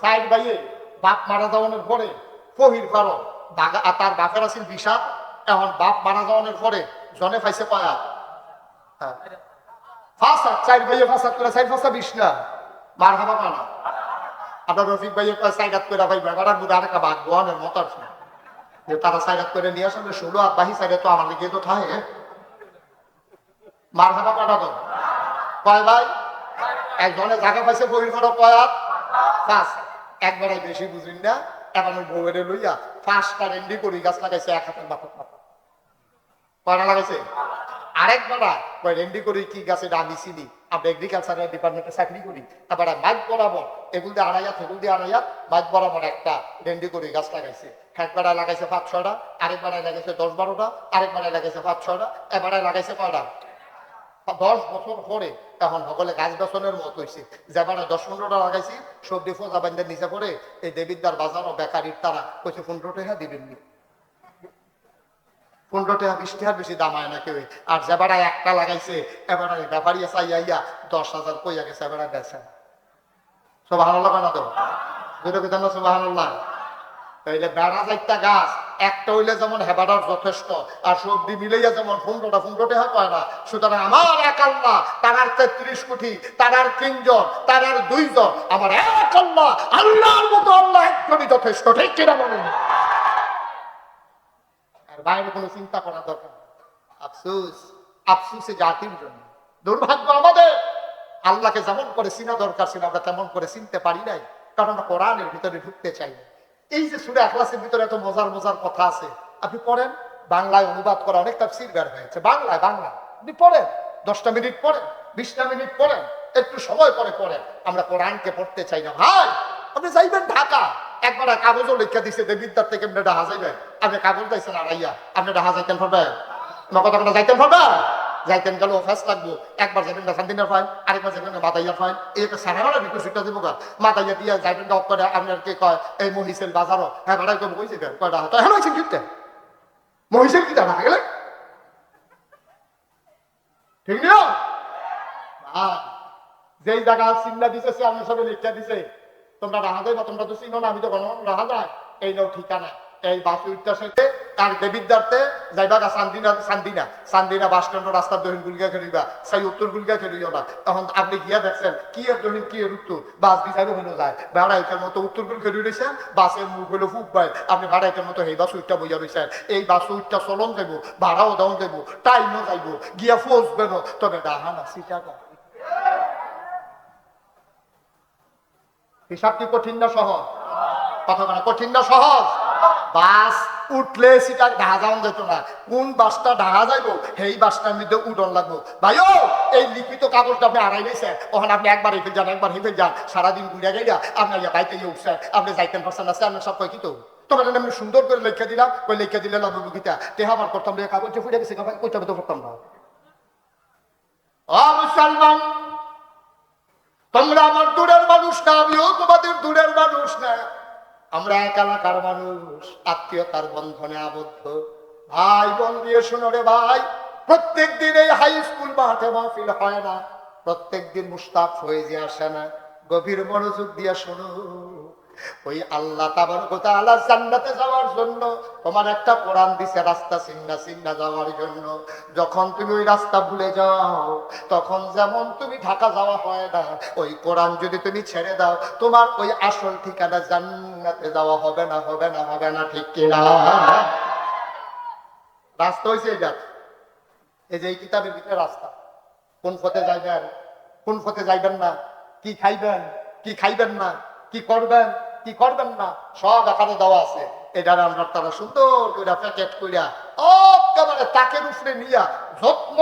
4 ভাইয়ে বাপ মারা যাওয়ানোর পরে ফহির ফারো তার বাপের আছিল 20। এখন বাপ মারা যাওয়ানোর পরে জনে পাইছে কয়া? 5। 4 ভাইয়ে 5 করে 4 5 20 না। মারহাবা কানা আপনার রফিক ভাইয়ে কয় 4 করে ভাই বেড়ার মধ্যে আরেকটা বাঘ গোয়ানের মতো আছে যে তারা 4 করে নিয়ে আসলে 16 আর বাহি 4 তো আমার লিগে তো থাকে। মারহাবা কাটা তো কয় ভাই? একজনে জায়গা পাইছে বহির ফারো কয়া? 5। একবারে বেশি বুঝুন না। এখন ওই বউরে লইয়া 5টা রেন্ডি করি গাছ লাগাইছে, 1 হাতের বাপের মাথা। কয়টা লাগাইছে? আরেকবার কয় রেন্ডি করি কি গাছে আমি চিনি, আমরা এগ্রিকালচারের ডিপার্টমেন্টে চাকরি করি। তারপরে মাইক বরাবর এগুল দিয়ে আড়াইয়া এগুল দিয়ে আড়াইয়া মাইক বরাবর একটা রেন্ডি করি গাছ লাগাইছে। একবারে লাগাইছে 5-6টা, আরেকবারে লাগাইছে 10-12টা, আরেকবারে লাগাইছে 5-6টা, এবারে লাগাইছে কয়টা? 10 বছর পরে এখন সকলে গাছ বেসনের মত হয়েছে। যেবারে 10-15টা লাগাইছি, সবজি ফোজা বান্ধের নিচে পড়ে এই দেবিদ্দার বাজার ও বেকারির তারা কইছে 15 টাকা দিবেননি। 15 টাকা 20 টাকার বেশি দাম হয় না কেউ। আর যেবারে একটা লাগাইছে এবারে ব্যাপারী চাইয়া 10,000 কইয়া গেছে, এবারে বেছেন। সুবহানাল্লাহ না তো? দুটো কথা না সুবহানাল্লাহ। তাইলে বেড়া 4টা গাছ একটা হইলে যেমন হেবাটার যথেষ্ট, আর সবজি মিলাইয়া যেমন 15টা টাকা কয় না। সুতরাং আমার এক আল্লাহ, তার আর 33 কোটি, তার আর 3 জন, তার আর 2 জন, আমার এক আল্লাহ, আল্লাহর মতো আল্লাহ একজনই যথেষ্ট। ঠিক কিনা বলেন? আর বাইরে কোনো চিন্তা করার দরকার নেই। আফসোস, আফসোসে জাতির জন্য। দুর্ভাগ্য আমাদের, আল্লাহকে যেমন করে চিনা দরকার ছিল আমরা তেমন করে চিনতে পারি নাই, কারণ আমরা কোরআনের ভিতরে ঢুকতে চাই না। এই যে সূরা ইখলাসের ভিতরে এত মজার মজার কথা আছে, আপনি পড়েন, বাংলায় অনুবাদ করা অনেক তাফসীর বের হয়েছে, বাংলায় বাংলা আপনি পড়েন, 10টা মিনিট পড়েন, 20টা মিনিট পড়েন, একটু সময় পরে পড়েন। আমরা কোরআনকে পড়তে চাই না ভাই। আপনি যাইবেন ঢাকা, একবার কাগজও লেখা দিছে দেবিদ্দার থেকে আপনি ঢাকা যাইবেন, আপনি কাগজ দিয়েছেন আড়াইয়া, আপনি ঢাকা যাইতেন পারবেন? আমার কথা কথা যাইতেন পারবেন? যাইতেন গেল অফাস লাগবো, একবার যাবেন না শান্তিনার ফাইন, আরেকবার যাবেন না মাদাইয়ার ফাইন, এই সারা বিকশিতটা দিব গা মাদাইয়া দিয়ে যাইবেন অফ করে। আপনার কে কয় এই মহিষের বাজারও, হ্যাঁ ভাড়া কম কইছে কয়টা তো হ্যাঁ হয়েছেন কিনতে মহিষের কি জানা গেলে ঠিক না? যেই জায়গা চিন্তা দিতেছে আমি সবে লেখা দিছে, তোমরা রাহা যাই বা তোমরা তো চিনো না, আমি তো গণমান রাহা যায়, এই নাও ঠিকানা। এই বাস উঠতে তার দেবিদ্দারতে যাইবা সান্দিনা বাস স্ট্যান্ড রাস্তার দহিন গুলগা খেলিবা, সেই উত্তর গুলগা খেলিও না। তখন আপনি গিয়া দেখছেন কি এর দহিন কি এর উত্তর, বাস বিচারও হলো যায় ভাড়াইটার মতো উত্তর গুল খেলি রয়েছেন, বাসের মুখ হলো ফুক ভাই, আপনি ভাড়াইটার মতো এই বাস উঠটা বইয়া রয়েছেন। এই বাস উঠটা চলন যাবো, ভাড়াও দাও যাবো, টাইমও যাইবো, গিয়া ফসবেন, তবে ডাহা না সিটাকা। হিসাব কি কঠিন না সহজ? কথা বলা কঠিন না সহজ? বাস উঠলে সেটা ঢাহা যাওয়া যেত না, কোন বাসটা ঢাহা যাইবো সেই বাসটার মধ্যে উঠন লাগবো। ভাইও এই লিখিত কাগজটা আপনি আড়াই নিয়েছেন, ওখানে আপনি একবার হেফে যান একবার হেফে যান, সারাদিন ঘুরে গেলে আপনার বাইতে উঠছেন, আপনি যাইতেন পারছেন না, আপনার সব কয় কি তো তোমার আমি সুন্দর করে লেখা দিলাম, ওই লেখা দিলে লবগীতা তেহা আমার করতাম কাগজে ফুটে গেছে, ওইটা তো করতাম না। মুসলমান, তোমরা আমার দূরের মানুষ না, আমিও তোমাদের দূরের মানুষ না, আমরা এক এলাকার মানুষ, আত্মীয়তার বন্ধনে আবদ্ধ। ভাই বোন দিয়ে শোনো রে ভাই, প্রত্যেক দিন এই হাই স্কুল মাঠে মাহফিল হয় না, প্রত্যেক দিন মুস্তাক হয়ে যে আসে না, গভীর মনোযোগ দিয়ে শোনো। ওই আল্লাহ তাবারক ওয়া তাআলা জান্নাতে যাওয়ার জন্য তোমার একটা কোরআন দিছে, রাস্তা চিন্না চিন্না যাওয়ার জন্য। যখন তুমি ওই রাস্তা ভুলে যাও, তখন যেমন তুমি ঢাকা যাওয়া হয় না, ওই কোরআন যদি তুমি ছেড়ে দাও, তোমার ওই আসল ঠিকানা জান্নাতে যাওয়া হবে না, হবে না, হবে না, ঠিক কিনা? রাস্তা হয়েছে এটা, এই যে এই কিতাবের ভিতরে রাস্তা, কোন পথে যাইবেন, কোন পথে যাইবেন না, কি খাইবেন, কি খাইবেন না, কি করবেন, কি করবেন না, সব এখানে দেওয়া আছে। এটা আমরা তারা সুন্দর করে প্যাকেট কইরা একেবারে তাকের উপরে নিয়া যত্ন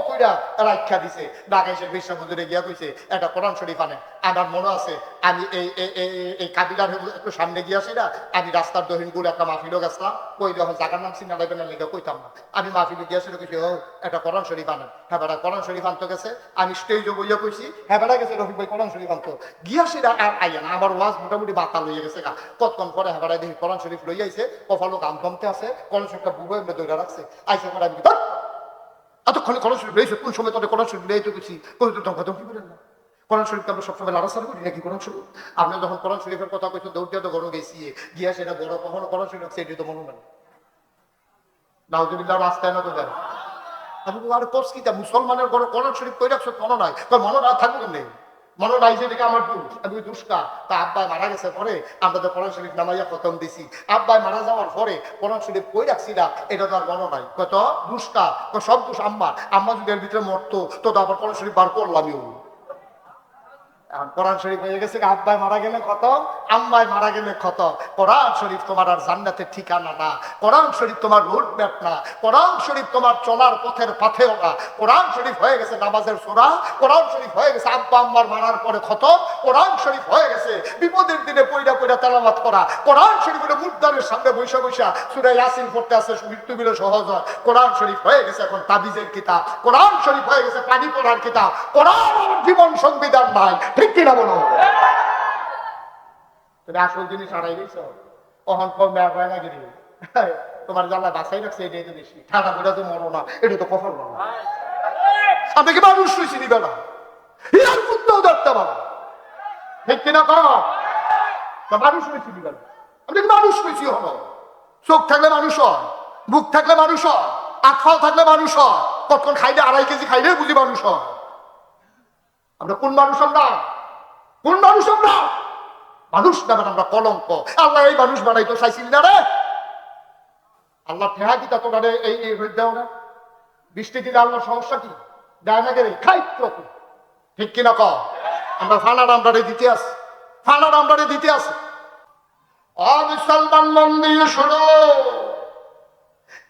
কইরা রাখা দিছে। ঢাকাইশের বিশ্ব মজুরে গিয়া কইছে একটা কোরআন শরীফ আনেন। আমার মনে আছে আমি এই কাবিলার একটু সামনে গিয়াছি না, আমি রাস্তার দহিন গুলো একটা মাহফিলও গেছিলাম, কই যখন জাগার নাম চিন্তা লাগবে না লিখে কইতাম না, আমি মাহফিলে গিয়াছিল কইছি ও একটা কোরআন শরীফ আনেন। হ্যাঁ বেটা কোরআন শরীফ আনতে গেছে, আমি স্টেজে বইয়া কইছি হ্যাঁ বেটা গেছে রফিক ভাই কোরআন শরীফ আনতো, গিয়াছিরা আর আইয়া না, আমার ওয়াজ মোটামুটি বাতা লইয়া গেছে গা। কতক্ষণ পরে হ্যাঁ বেটা দেখি কোরআন শরীফ লইয়া আইছে, কপালো গাম কমতে আছে, কোরআন শরীফটা বুবো এমনি দৌড়া রাখছে, আইসে পরে আমি এতক্ষণে কোরআন শরীফ রয়েছে, কোন সময় তোদের কোরআন শরীফ লইতে গেছি, কোন তো ধমকি বলেন না। কোরআন শরীফকে আমরা সবসময় লাড়াচাড়া করি নাকি? কোরআন শরীফ আপনি যখন কোরআন শরীফের কথা কইছেন দৌড়িয়া তো গরম গেছি গিয়া, সেটা বড় কখনো কোরআন শরীফ সেটি তো মনে নেই। নাউজুবিল্লাহ রাস্তায় না কইলেন আমি আর কষ্টিটা মুসলমানের ঘরে কোরআন শরীফ কই রাখছো মনে নাই, মনে না থাকবে নেই, মনে নাই যে দেখে আমার দোষ, আমি দুষ্কা। তা আব্বাই মারা গেছে পরে আমরা তো কোরআন শরীফ নামাইয়া খতম দিছি, আব্বাই মারা যাওয়ার পরে কোরআন শরীফ কই রাখছি না, এটা তো আর মনে নাই। কত দুষ্কা, সব দোষ আম্মার, আম্মা যদি এর ভিতরে মরতো তো আবার কোরআন শরীফ বার করলামই। কোরআন শরীফ হয়ে গেছে আব্বাই মারা গেলে খতম, আম্মাই মারা গেলে খতম। কোরআন শরীফ তোমার আর জান্নাতের ঠিকানা না, কোরআন শরীফ তোমার রুট ম্যাপ না, কোরআন শরীফ তোমার চলার পথের পাথেও না। কোরআন শরীফ হয়ে গেছে নামাজের সূরা, কোরআন শরীফ হয়ে গেছে আব্বা আম্মার মারার পরে খতম, কোরআন শরীফ হয়ে গেছে বিপদের দিনে পয়লা পয়লা তেলাওয়াত করা, কোরআন শরীফের মুদ্দারের সামনে বৈশা বৈশা সূরা ইয়াসিন পড়তে আছে, মৃত্যু বিলে সহজ হয়। কোরআন শরীফ হয়ে গেছে এখন তাবিজের কিতাব, কোরআন শরীফ হয়ে গেছে পানি পড়ার কিতাব, কোরআন জীবন সংবিধান নাই, ঠিক কিনা বলো? তুমি আসল জিনিস হারাই গেছ, কখন কমবে আর হয় না গিরি, তোমার জ্বালা বাসাই রাখছে এটাই তো বেশি, ঠান্ডা করে তো মরো না, এটা তো কখন বলো আমি কি মানুষ হয়েছি নিবে না, ইয়ার পুত্রও দেখতে পারো, ঠিক কিনা কর মানুষ হয়েছি নিবে না, আমি কি মানুষ হয়েছি হলো, চোখ থাকলে মানুষ হয়, মুখ থাকলে মানুষ হয়, আখাও থাকলে মানুষ হয়, কতক্ষণ খাইলে 2.5 কেজি খাইলে বুঝি মানুষ হয়। আমরা কোন মানুষ, আমরা কোন মানুষ, আমরা মানুষ না, আমরা কলঙ্ক। আল্লাহ এই মানুষ বানাই তো চাইছিল না রে, আল্লাহ ঠেহা দিতা তোরা এই দেও না, বৃষ্টি দিলে আল্লাহর সমস্যা কি দেয় না গেলে খাই, ঠিক কিনা কর? আমরা ফানার আমরা দিতে আস, ফানার আমরা দিতে আস। মুসলমান মন দিয়ে শোনো,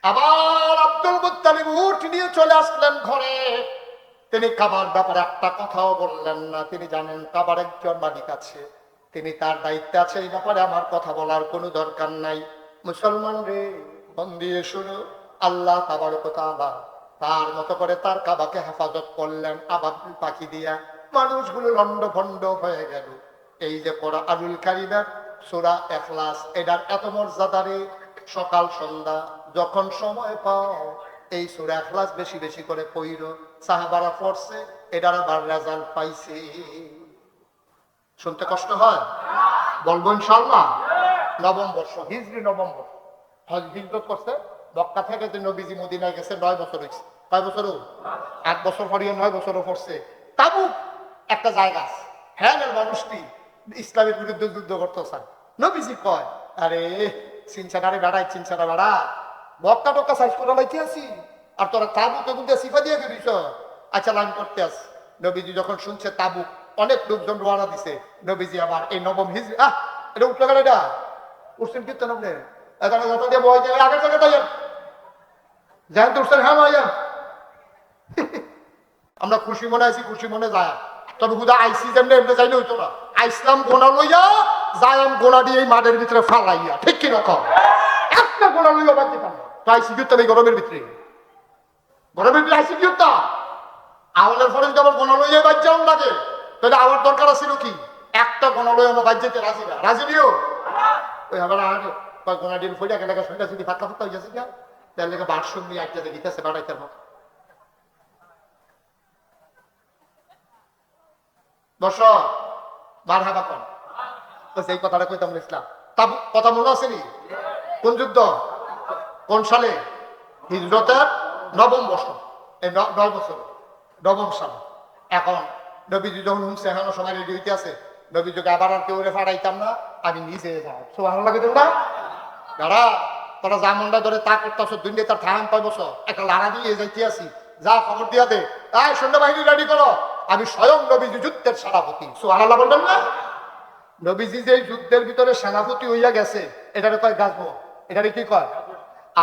আবার আব্দুল মুত্তালিব উট নিয়ে চলে আসলেন ঘরে। তিনি কাবার ব্যাপারে একটা কথাও বললেন না, তিনি জানেন কাবার একজন মালিক আছে, তিনি তার দায়িত্বে আছে, এই ব্যাপারে আমার কথা বলার কোনো দরকার নাই। মুসলমান রে মন দিয়ে শুনো, আল্লাহ তাবারক ওয়া তাআলা তার মতো করে তার কাবাকে হেফাজত করলেন আবাবিল পাখি দিয়া, মানুষগুলো লন্ডভন্ড হয়ে গেল। এই যে কোরআনুল কারীমের সূরা ইখলাস, এটার এত মর্যাদা রে, সকাল সন্ধ্যা যখন সময় পাও এই সূরা ইখলাস বেশি বেশি করে পড়ো। সাহাবারা পড়ছে, এটার আবার রেজাল্ট পাইছে। শুনতে কষ্ট হয়? বলবো ইনশাআল্লাহ। নবম বর্ষ, হিজরি নবম বর্ষ, হজ হিজরত করছে মক্কা থেকে, যে নবীজি মদিনায় গেছে 9 বছর হয়েছে। কয় বছর? 8 বছর পরিয়ে 9 বছরও পড়ছে। তাবুক একটা জায়গা আছে, হ্যাঁ মানুষটি ইসলামের বিরুদ্ধে যুদ্ধ করতে চায়। নবীজি কয় আরে চিনছানারে বেড়াই, চিনছানা বেড়া মক্কা টক্কা সাইজ করে লাইতে আসি, আর তোরা তাবুক এগুলো সিফা দিয়ে গেলিস, আচ্ছা লাইন করতে আস। নবীজি যখন শুনছে তাবুক অনেক লোকজন রওনা দিছে, নবীজি আবার এই নবম হিজরি এটা উঠলো গেল, এটা উঠছেন কীর্তন আপনি এখানে যত দিয়ে বই দিয়ে আগের জায়গায় তাই যান তোর হ্যাঁ ভাইয়া আমরা খুশি মনে আছি, খুশি মনে যায়। তবে হুদা আইসি যেমনি এমনি যাইলে হইতো না, আইসলাম গোনা লইয়া যাইম গোনা দিয়ে এই মাঠের ভিতরে ফালাইয়া, ঠিক কি রকম একটা গোনা লইয়া বাদ দিতাম না। তো আইসি দিতাম এই গরমের ভিতরে, গরমের ভিতরে আইসি দিতাম। আওয়ালের ফলে যদি আমার গোনা লইয়া বাদ যাও লাগে, তাহলে আমার দরকার ছিল কি একটা গোনা লইয়া আমার বাদ যেতে রাজি না, রাজি নিও ওই আবার গোনা ডিম ফলে একে টাকা শরীরটা যদি ফাঁকা ফাঁকা হয়ে যাচ্ছে কিনা, তাহলে বাথরুম নিয়ে একটা দেখিতেছে বাড়াইতে হবে। বসো মারহাবা কর, এই কথাটা কইতাম ইসলাম। তা কথা মনে আছে নি? কোন যুদ্ধ, কোন সালে? হিজরতের নবম বছর, এই 9 বছর, নবম সাল। এখন নবীজি যখন হুমছে এখনো সময় রেডি হইতে আছে, নবীজিকে আবার আর কেউ ফাড়াইতাম না, আমি নিজে যাই। সুবহানাল্লাহ কইতাম না? দাঁড়া তোরা যা মনটা ধরে তা করতেছ, দুনিয়া তার ঠাম পাই বছর একটা লাড়া দিয়ে যাইতে আসি, যা খবর দিয়া দে তাই সৈন্যবাহিনী রেডি করো, আমি স্বয়ং নবীজি যুদ্ধের সেনাপতি। সুবহানাল্লাহ বলবেন না? নবীজি যে যুদ্ধের ভিতরে সেনাপতি হইয়া গেছে এটারে কয় গাজবো, এটারে কি কয়?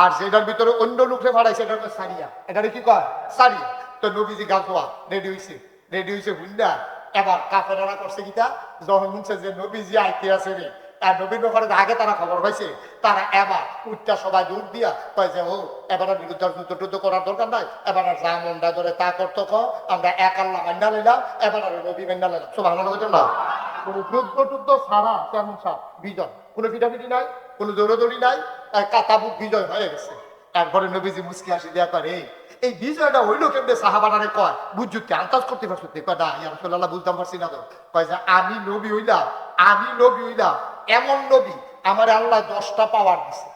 আর যেটার ভিতরে অন্য লোকরে ফাড়াইছে এটার কয় সারিয়া, এটারে কি কয়? সারিয়া। তো নবীজি গাজোয়া রেডি হইছে, রেডি হইছে হুন্ডা। এবার কাফেরারা করছে কিটা, যখন শুনছে যে নবীজি আইতে আছে রে, আর নবীর ব্যাপারে আগে তারা খবর পাইছে, তারা এবার উঠটা সবাই দূর দিয়া কয় যে ও এবার বিরুদ্ধে যুদ্ধ টুদ্ধ করার দরকার নাই, এবার আর যা মনটা ধরে তা করতো ক, আমরা এক আল্লাহ মান্না লইলাম, এবার আর নবী মান্না লইলাম। সুবহানাল্লাহ না? যুদ্ধ টুদ্ধ ছাড়া তেমন বিজয়, কোনো পিটাপিটি নাই, কোনো দৌড়দৌড়ি নাই, তাবুক বিজয় হয়ে গেছে। তারপরে নবীজি মুস্কি হাসি দেয়া করে, এই বিজয়টা হইলো কেমনে? সাহাবানারে কয় বুঝতে আন্দাজ করতে পারছো? কয় না ইয়া রাসূলুল্লাহ বুঝতাম পারছি না। তো কয় যে আমি নবী হইলাম, আমি নবী হইলাম এমন নবী আমার আল্লাহ 10টা পাওয়ার দিছে।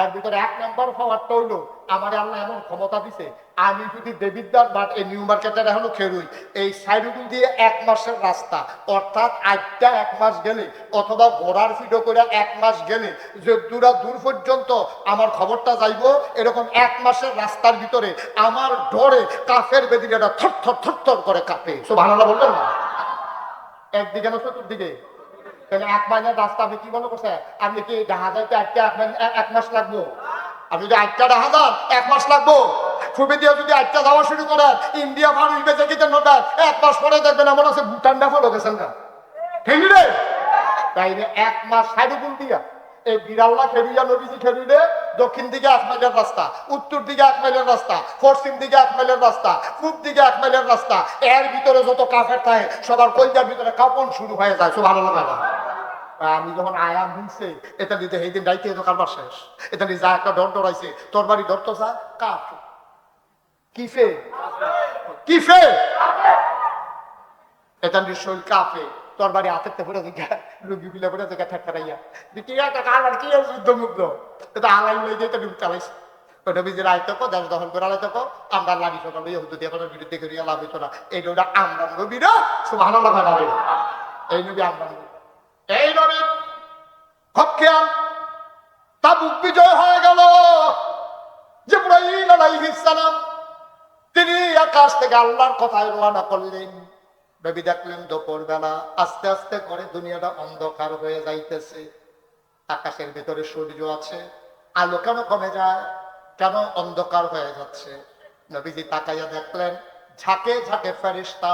এর ভিতরে 1 নম্বর পাওয়ারটা হইলো আমার আল্লাহ এমন ক্ষমতা দিছে, আমি যদি দেবিদ্যার বাট এই নিউ মার্কেটের এখনো খেরুই, এই সাইডুল দিয়ে 1 মাসের রাস্তা, অর্থাৎ 8টা 1 মাস গেলে, অথবা ঘোড়ার ফিডো করে 1 মাস গেলে যে দূর পর্যন্ত আমার খবরটা যাইবো, এরকম 1 মাসের রাস্তার ভিতরে আমার ডরে কাফের বেদিটা থর করে কাঁপে। সুবহানাল্লাহ বলবেন না? একদিকে না চতুর্দিকে, তাহলে 1 মাইলের রাস্তা আপনি কি মনে করছেন? আপনি কি জাহাজাইতে 1 মাস লাগবো? আপনি যদি 8টা জাহাজ 1 মাস লাগবো? খুবই দিয়ে যদি 8টা যাওয়া শুরু করেন, ইন্ডিয়া ভারত বেঁচে গেছেন নোটার 1 মাস পরে দেখবেন এমন আছে ভুটান না ফলো গেছেন না, ঠিক রে? তাই 1 মাস সাইডুকুল দিয়া এই বিড়াল্লা খেরুইয়া নবীজি খেরুইলে দক্ষিণ দিকে 1 মাইলের রাস্তা, উত্তর দিকে 1 মাইলের রাস্তা, পশ্চিম দিকে 1 মাইলের রাস্তা, পূব দিকে 1 মাইলের রাস্তা। এর ভিতরে যত কাফের থাকে সবার কলজার ভিতরে কাঁপন শুরু হয়ে যায়। সুবহানাল্লাহ। আমি যখন আয়াম শুনছে এটা দিতে সেই দিন রাইতে কারবার শেষ, এটা যা একটা ডর ডরাইছে, তোর বাড়ি ডরতো যা কাপ কিফে কিফে এটা নিশ্চয় কাপে তোর বাড়ি হাতের পড়ে রুগী গুলা পড়ে ঠেকাইয়া কি যুদ্ধ মুগ্ধ এটা আলাই লই দিয়ে ডুব চালাইছে। ওটা বিজের আয়তক দেশ দখল করে আলাইতক আমরা লাড়ি সকাল হুদু দিয়ে কোনো বিরুদ্ধে করিয়া লাভ হইতো না। এইটা আমরা নবীরা সুবহানাল্লাহ ভাবে এই নবী আমরা এই নবী হকিয়াম তাবুক বিজয় হয়ে গেল। জিবরাইল আলাইহিস সালাম তিনি আকাশ থেকে আল্লাহর কথায় রওনা করলেন। নবী দেখলেন দুপুর বেলা আস্তে আস্তে করে দুনিয়াটা অন্ধকার হয়ে যাইতেছে, আকাশের ভিতরে সূর্য আছে, আলো কেন কমে যায়, কেন অন্ধকার হয়ে যাচ্ছে? নবীজি তাকাইয়া দেখলেন ঝাঁকে ঝাঁকে ফেরেশতা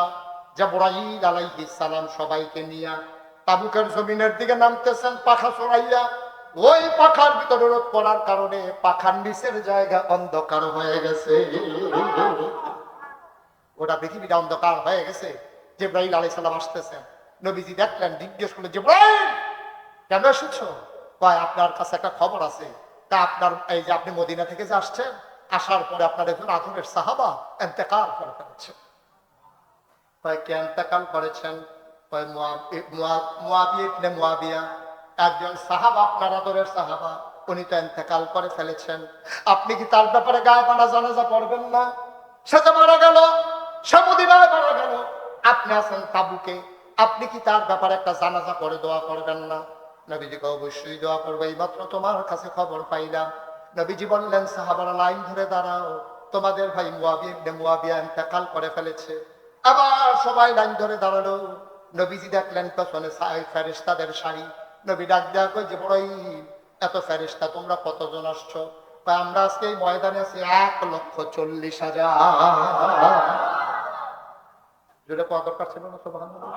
জিবরাইল আলাইহিস সালাম সবাইকে নিয়ে তাবুকের জমিনের দিকে নামতেছেন পাখা ছড়াইয়া। ওই পাখার ভিতরে রোদ পড়ার কারণে পাখার নিচের জায়গা অন্ধকার হয়ে গেছে, ওটা পৃথিবীটা অন্ধকার হয়ে গেছে। জিবরাইল আলাইহিস সালাম আসতেছেন, নবীজি দেখলেন, জিজ্ঞেস করলেন জিবরাইল কেন এসেছো? কয় আপনার কাছে একটা খবর আছে। তা আপনার এই যে আপনি মদিনা থেকে যে আসছেন, আসার পরে আপনার একজন আদরের সাহাবা ইন্তেকাল করে ফেলেছেন। কয় কে ইন্তেকাল করেছেন? কয় মুআবিয়া ইবনে মুআবিয়া, একজন সাহাবা, আপনার আদরের সাহাবা, উনি তো ইন্তেকাল করে ফেলেছেন। আপনি কি তার ব্যাপারে গায়বানা জানাজা পড়বেন না? সে তো মারা গেল, সে মদিনায় মারা গেল, আপনি আছেন তাবুকে, আপনি কি তার ব্যাপারে একটা জানাজা পড়ে দোয়া করবেন না? নবীজিকে অবশ্যই দোয়া করবে, এই মাত্র তোমার কাছে খবর পাইলাম। নবীজি বললেন সাহাবারা লাইন ধরে দাঁড়াও, তোমাদের ভাই মুআবিয়া ইবনে মুআবিয়া ইন্তেকাল করে ফেলেছে। আবার সবাই লাইন ধরে দাঁড়ালো। নবীজি দেখলেন পেছনে ফেরেশতাদের সারি, নবী ডাক দেয়া কই যে বড়ই এত ফেরেশতা তোমরা কতজন আসছো? কয় আমরা আজকে এই ময়দানে আছি 1,40,000। যেটা কোয়া দরকার ছিল না সুবহানাল্লাহ।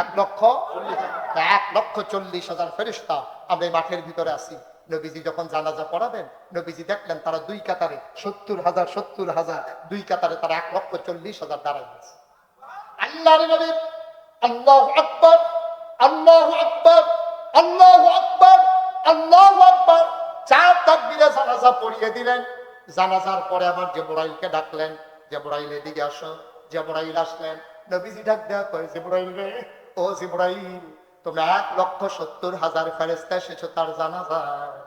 1,40,000 ফেরেশতা আমরা এই মাঠের ভিতরে আছি। নবীজি যখন জানাজা পড়াবেন নবীজি দেখলেন তারা দুই কাতারে 70,000 দুই কাতারে তারা 1,40,000 দাঁড়ায় গেছে। আল্লাহর নবী আল্লাহু আকবার, আল্লাহু আকবার, আল্লাহু আকবার, আল্লাহু আকবার চার তাকবীরে জানাজা পড়িয়ে দিলেন। জানাজার পরে আবার জিবরাইলকে ডাকলেন, জিবরাইল এদিকে আসো। জিবরাইল আসলেন, নবীজি ডাক দেয়া কয় জিবরাইল রে, ও জিবরাইল তোমরা 1,70,000 ফেরেশতা এসেছো তার জানাজায়।